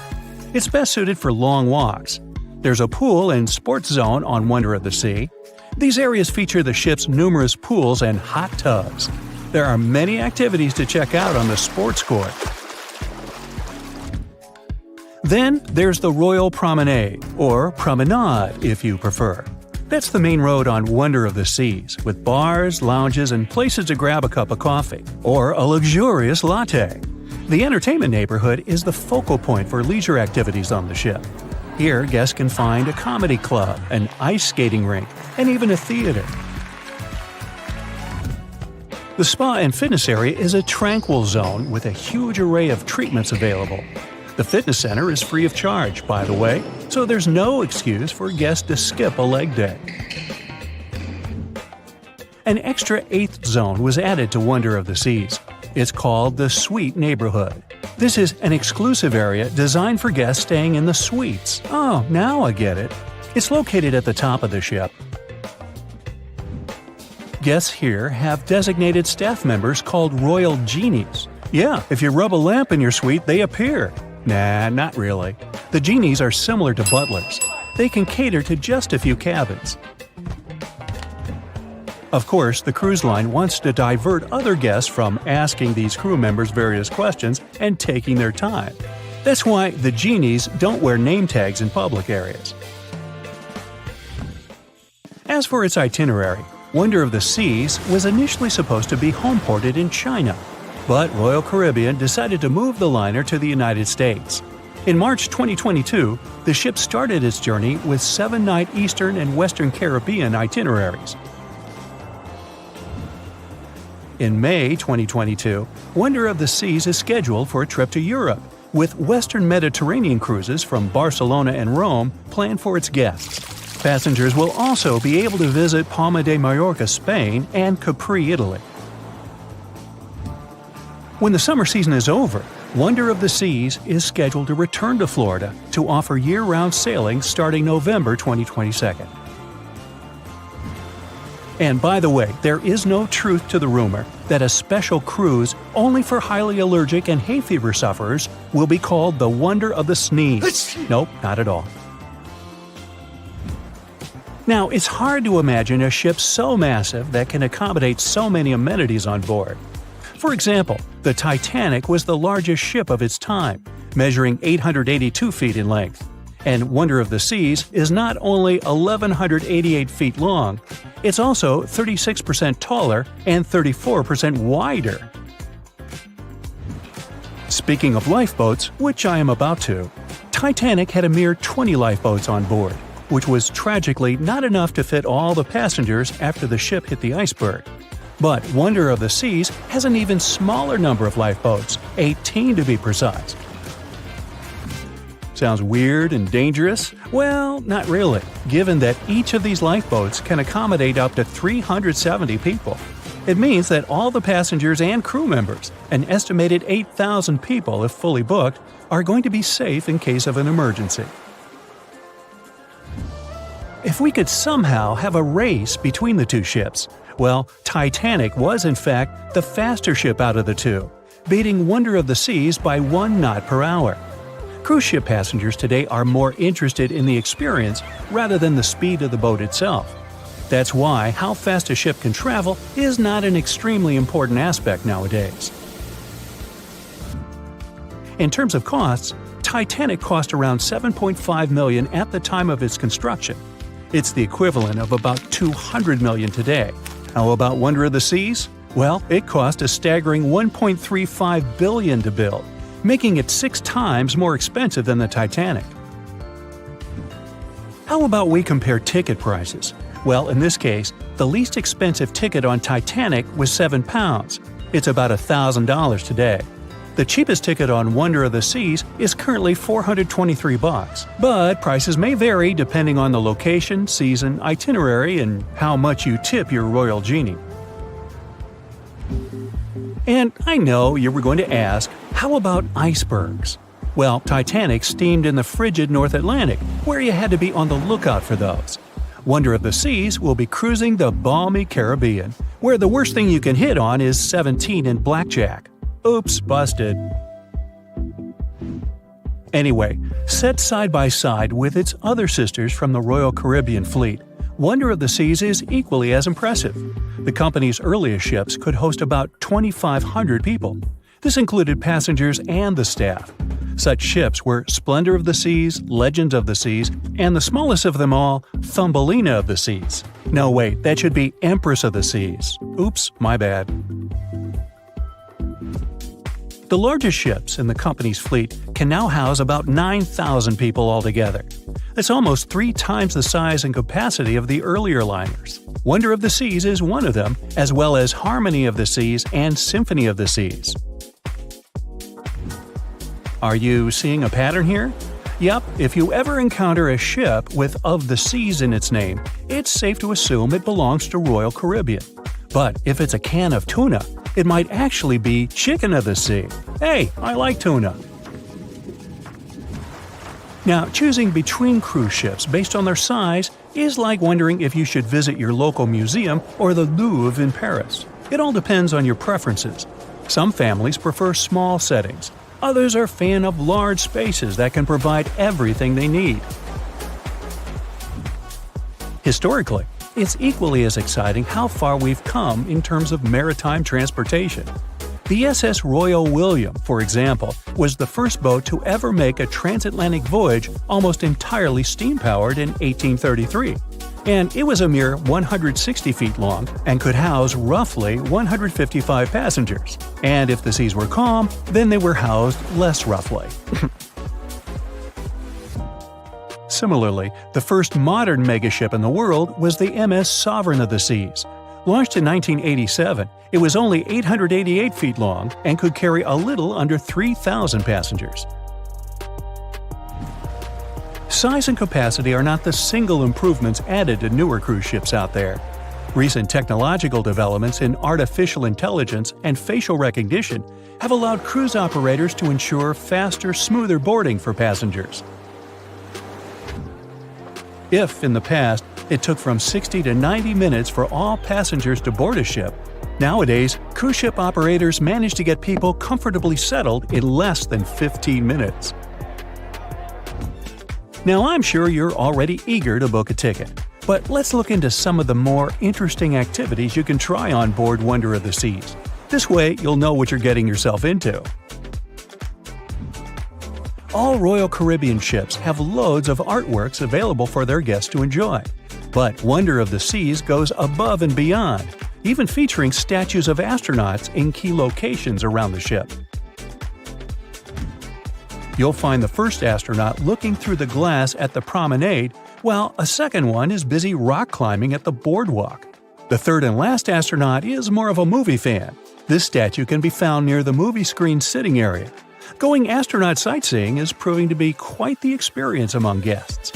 Speaker 4: It's best suited for long walks. There's a pool and sports zone on Wonder of the Sea. These areas feature the ship's numerous pools and hot tubs. There are many activities to check out on the sports court. Then there's the Royal Promenade, or Promenade if you prefer. That's the main road on Wonder of the Seas, with bars, lounges, and places to grab a cup of coffee, or a luxurious latte. The entertainment neighborhood is the focal point for leisure activities on the ship. Here, guests can find a comedy club, an ice skating rink, and even a theater. The spa and fitness area is a tranquil zone with a huge array of treatments available. The fitness center is free of charge, by the way, so there's no excuse for guests to skip a leg day. An extra 8th zone was added to Wonder of the Seas. It's called the Suite Neighborhood. This is an exclusive area designed for guests staying in the suites. Oh, now I get it. It's located at the top of the ship. Guests here have designated staff members called Royal Genies. Yeah, if you rub a lamp in your suite, they appear. Nah, not really. The genies are similar to butlers. They can cater to just a few cabins. Of course, the cruise line wants to divert other guests from asking these crew members various questions and taking their time. That's why the genies don't wear name tags in public areas. As for its itinerary, Wonder of the Seas was initially supposed to be homeported in China. But Royal Caribbean decided to move the liner to the United States. In March 2022, the ship started its journey with 7-night Eastern and Western Caribbean itineraries. In May 2022, Wonder of the Seas is scheduled for a trip to Europe, with Western Mediterranean cruises from Barcelona and Rome planned for its guests. Passengers will also be able to visit Palma de Mallorca, Spain, and Capri, Italy. When the summer season is over, Wonder of the Seas is scheduled to return to Florida to offer year-round sailing starting November 2022. And by the way, there is no truth to the rumor that a special cruise only for highly allergic and hay fever sufferers will be called the Wonder of the Sneeze. Nope, not at all. Now, it's hard to imagine a ship so massive that can accommodate so many amenities on board. For example, the Titanic was the largest ship of its time, measuring 882 feet in length. And Wonder of the Seas is not only 1,188 feet long, it's also 36% taller and 34% wider. Speaking of lifeboats, which I am about to, Titanic had a mere 20 lifeboats on board, which was tragically not enough to fit all the passengers after the ship hit the iceberg. But Wonder of the Seas has an even smaller number of lifeboats, 18 to be precise. Sounds weird and dangerous? Well, not really, given that each of these lifeboats can accommodate up to 370 people. It means that all the passengers and crew members, an estimated 8,000 people if fully booked, are going to be safe in case of an emergency. If we could somehow have a race between the two ships, well, Titanic was in fact the faster ship out of the two, beating Wonder of the Seas by 1 knot per hour. Cruise ship passengers today are more interested in the experience rather than the speed of the boat itself. That's why how fast a ship can travel is not an extremely important aspect nowadays. In terms of costs, Titanic cost around $7.5 million at the time of its construction. It's the equivalent of about $200 million today. How about Wonder of the Seas? Well, it cost a staggering $1.35 billion to build, making it 6 times more expensive than the Titanic. How about we compare ticket prices? Well, in this case, the least expensive ticket on Titanic was £7. It's about $1,000 today. The cheapest ticket on Wonder of the Seas is currently $423, but prices may vary depending on the location, season, itinerary, and how much you tip your royal genie. And I know you were going to ask, how about icebergs? Well, Titanic steamed in the frigid North Atlantic, where you had to be on the lookout for those. Wonder of the Seas will be cruising the balmy Caribbean, where the worst thing you can hit on is 17 and blackjack. Oops, busted. Anyway, set side by side with its other sisters from the Royal Caribbean Fleet, Wonder of the Seas is equally as impressive. The company's earliest ships could host about 2,500 people. This included passengers and the staff. Such ships were Splendor of the Seas, Legend of the Seas, and the smallest of them all, Thumbelina of the Seas. No, wait, that should be Empress of the Seas. Oops, my bad. The largest ships in the company's fleet can now house about 9,000 people altogether. That's almost 3 times the size and capacity of the earlier liners. Wonder of the Seas is one of them, as well as Harmony of the Seas and Symphony of the Seas. Are you seeing a pattern here? Yup, if you ever encounter a ship with Of the Seas in its name, it's safe to assume it belongs to Royal Caribbean. But if it's a can of tuna, it might actually be Chicken of the Sea. Hey, I like tuna. Now, choosing between cruise ships based on their size is like wondering if you should visit your local museum or the Louvre in Paris. It all depends on your preferences. Some families prefer small settings. Others are fan of large spaces that can provide everything they need. Historically, it's equally as exciting how far we've come in terms of maritime transportation. The SS Royal William, for example, was the first boat to ever make a transatlantic voyage almost entirely steam-powered in 1833. And it was a mere 160 feet long and could house roughly 155 passengers. And if the seas were calm, then they were housed less roughly. Similarly, the first modern megaship in the world was the MS Sovereign of the Seas. Launched in 1987, it was only 888 feet long and could carry a little under 3,000 passengers. Size and capacity are not the single improvements added to newer cruise ships out there. Recent technological developments in artificial intelligence and facial recognition have allowed cruise operators to ensure faster, smoother boarding for passengers. If, in the past, it took from 60 to 90 minutes for all passengers to board a ship. Nowadays, cruise ship operators manage to get people comfortably settled in less than 15 minutes. Now, I'm sure you're already eager to book a ticket, but let's look into some of the more interesting activities you can try on board Wonder of the Seas. This way, you'll know what you're getting yourself into. All Royal Caribbean ships have loads of artworks available for their guests to enjoy. But Wonder of the Seas goes above and beyond, even featuring statues of astronauts in key locations around the ship. You'll find the first astronaut looking through the glass at the promenade, while a second one is busy rock climbing at the boardwalk. The third and last astronaut is more of a movie fan. This statue can be found near the movie screen sitting area. Going astronaut sightseeing is proving to be quite the experience among guests.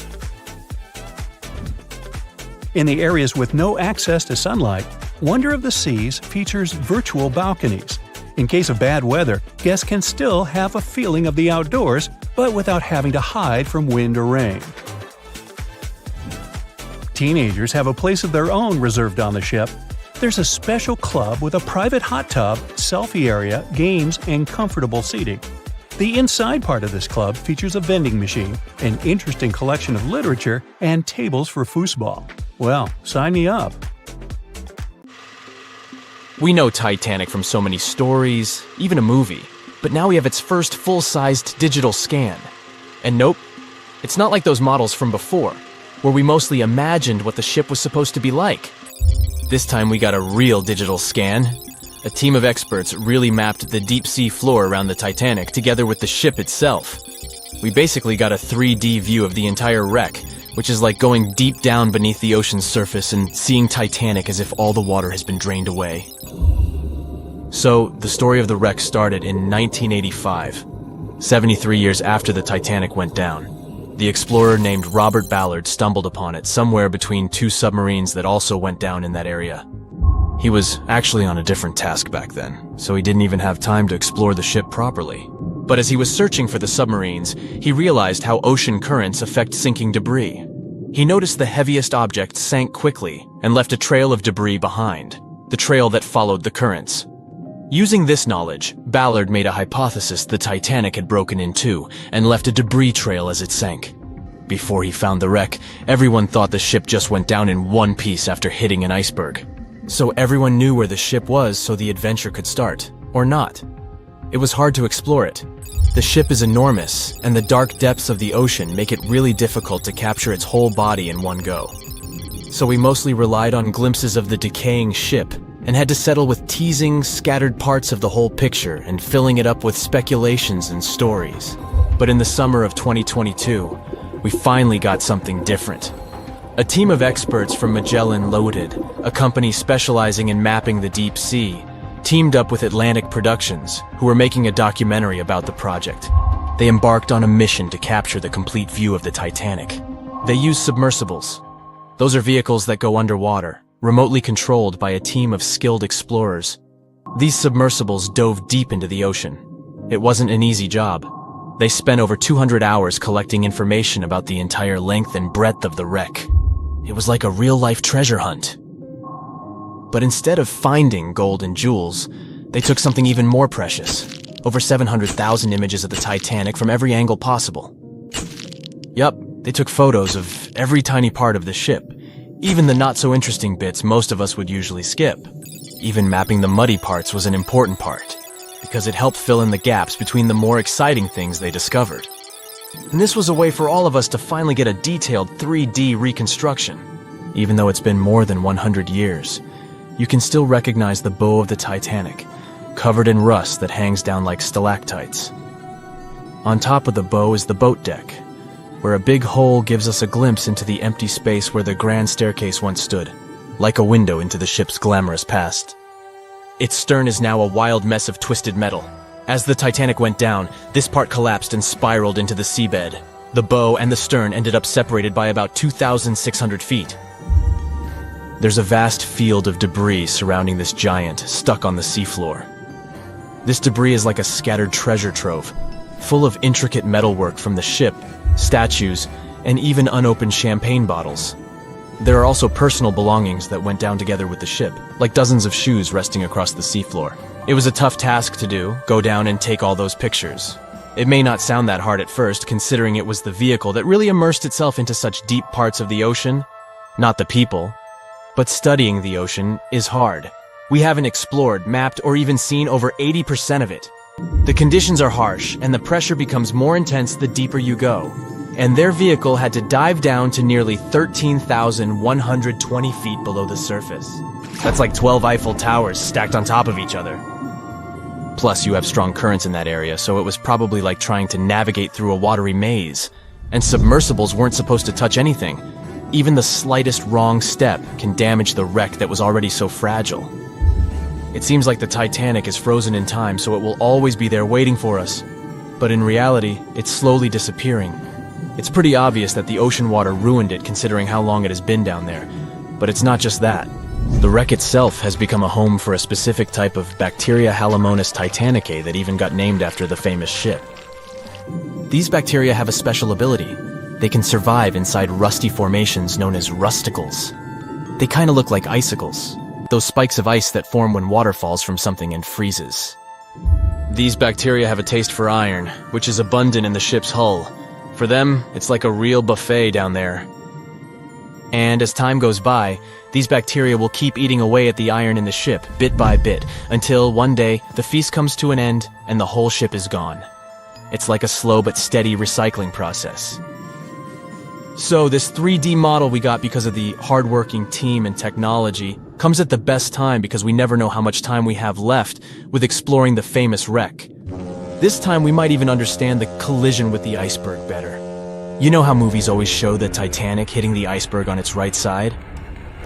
Speaker 4: In the areas with no access to sunlight, Wonder of the Seas features virtual balconies. In case of bad weather, guests can still have a feeling of the outdoors, but without having to hide from wind or rain. Teenagers have a place of their own reserved on the ship. There's a special club with a private hot tub, selfie area, games, and comfortable seating. The inside part of this club features a vending machine, an interesting collection of literature, and tables for foosball. Well, sign me up.
Speaker 5: We know Titanic from so many stories, even a movie, but now we have its first full-sized digital scan. And nope, it's not like those models from before, where we mostly imagined what the ship was supposed to be like. This time we got a real digital scan. A team of experts really mapped the deep-sea floor around the Titanic together with the ship itself. We basically got a 3D view of the entire wreck, which is like going deep down beneath the ocean's surface and seeing Titanic as if all the water has been drained away. So, the story of the wreck started in 1985, 73 years after the Titanic went down. The explorer named Robert Ballard stumbled upon it somewhere between two submarines that also went down in that area. He was actually on a different task back then, so he didn't even have time to explore the ship properly. But as he was searching for the submarines, he realized how ocean currents affect sinking debris. He noticed the heaviest object sank quickly and left a trail of debris behind, the trail that followed the currents. Using this knowledge, Ballard made a hypothesis the Titanic had broken in two and left a debris trail as it sank. Before he found the wreck, everyone thought the ship just went down in one piece after hitting an iceberg. So everyone knew where the ship was so the adventure could start, or not. It was hard to explore it. The ship is enormous, and the dark depths of the ocean make it really difficult to capture its whole body in one go. So we mostly relied on glimpses of the decaying ship, and had to settle with teasing scattered parts of the whole picture and filling it up with speculations and stories. But in the summer of 2022, we finally got something different. A team of experts from Magellan Loaded, a company specializing in mapping the deep sea, teamed up with Atlantic Productions, who were making a documentary about the project. They embarked on a mission to capture the complete view of the Titanic. They used submersibles. Those are vehicles that go underwater, remotely controlled by a team of skilled explorers. These submersibles dove deep into the ocean. It wasn't an easy job. They spent over 200 hours collecting information about the entire length and breadth of the wreck. It was like a real-life treasure hunt. But instead of finding gold and jewels, they took something even more precious. Over 700,000 images of the Titanic from every angle possible. Yup, they took photos of every tiny part of the ship, even the not-so-interesting bits most of us would usually skip. Even mapping the muddy parts was an important part, because it helped fill in the gaps between the more exciting things they discovered. And this was a way for all of us to finally get a detailed 3D reconstruction. Even though it's been more than 100 years, you can still recognize the bow of the Titanic, covered in rust that hangs down like stalactites. On top of the bow is the boat deck, where a big hole gives us a glimpse into the empty space where the grand staircase once stood, like a window into the ship's glamorous past. Its stern is now a wild mess of twisted metal. As the Titanic went down, this part collapsed and spiraled into the seabed. The bow and the stern ended up separated by about 2,600 feet. There's a vast field of debris surrounding this giant, stuck on the seafloor. This debris is like a scattered treasure trove, full of intricate metalwork from the ship, statues, and even unopened champagne bottles. There are also personal belongings that went down together with the ship, like dozens of shoes resting across the seafloor. It was a tough task to do, go down and take all those pictures. It may not sound that hard at first, considering it was the vehicle that really immersed itself into such deep parts of the ocean, not the people. But studying the ocean is hard. We haven't explored, mapped, or even seen over 80% of it. The conditions are harsh, and the pressure becomes more intense the deeper you go. And their vehicle had to dive down to nearly 13,120 feet below the surface. That's like 12 Eiffel Towers stacked on top of each other. Plus, you have strong currents in that area, so it was probably like trying to navigate through a watery maze. And submersibles weren't supposed to touch anything. Even the slightest wrong step can damage the wreck that was already so fragile. It seems like the Titanic is frozen in time, so it will always be there waiting for us. But in reality, it's slowly disappearing. It's pretty obvious that the ocean water ruined it considering how long it has been down there. But it's not just that. The wreck itself has become a home for a specific type of bacteria Halomonas titanicae that even got named after the famous ship. These bacteria have a special ability. They can survive inside rusty formations known as rusticles. They kind of look like icicles, those spikes of ice that form when water falls from something and freezes. These bacteria have a taste for iron, which is abundant in the ship's hull. For them, it's like a real buffet down there. And as time goes by, these bacteria will keep eating away at the iron in the ship, bit by bit, until one day the feast comes to an end and the whole ship is gone. It's like a slow but steady recycling process. So this 3D model we got because of the hardworking team and technology comes at the best time because we never know how much time we have left with exploring the famous wreck. This time we might even understand the collision with the iceberg better. You know how movies always show the Titanic hitting the iceberg on its right side?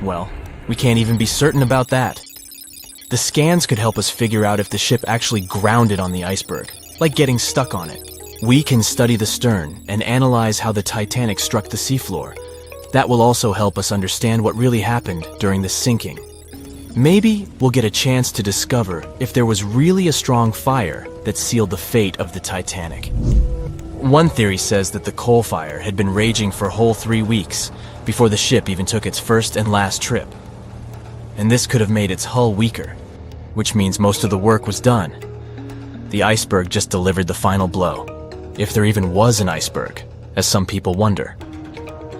Speaker 5: Well, we can't even be certain about that. The scans could help us figure out if the ship actually grounded on the iceberg, like getting stuck on it. We can study the stern and analyze how the Titanic struck the seafloor. That will also help us understand what really happened during the sinking. Maybe we'll get a chance to discover if there was really a strong fire that sealed the fate of the Titanic. One theory says that the coal fire had been raging for a whole 3 weeks before the ship even took its first and last trip. And this could have made its hull weaker, which means most of the work was done. The iceberg just delivered the final blow, if there even was an iceberg, as some people wonder.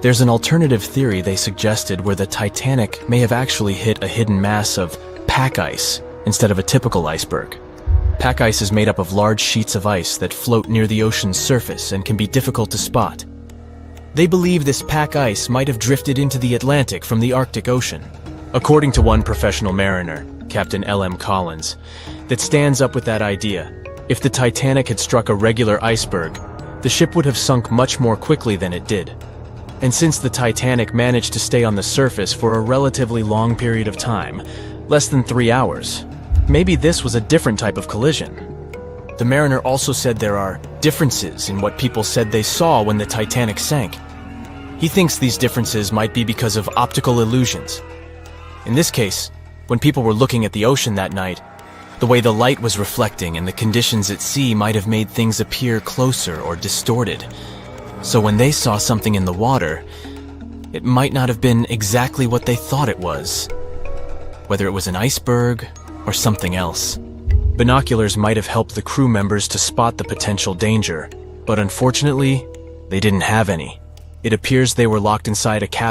Speaker 5: There's an alternative theory they suggested where the Titanic may have actually hit a hidden mass of pack ice instead of a typical iceberg. Pack ice is made up of large sheets of ice that float near the ocean's surface and can be difficult to spot. They believe this pack ice might have drifted into the Atlantic from the Arctic Ocean. According to one professional mariner, Captain L.M. Collins, that stands up with that idea. If the Titanic had struck a regular iceberg, the ship would have sunk much more quickly than it did. And since the Titanic managed to stay on the surface for a relatively long period of time, less than 3 hours, maybe this was a different type of collision. The mariner also said there are differences in what people said they saw when the Titanic sank. He thinks these differences might be because of optical illusions. In this case, when people were looking at the ocean that night, the way the light was reflecting and the conditions at sea might have made things appear closer or distorted. So when they saw something in the water, it might not have been exactly what they thought it was. Whether it was an iceberg or something else. Binoculars might have helped the crew members to spot the potential danger, but unfortunately, they didn't have any. It appears they were locked inside a cabin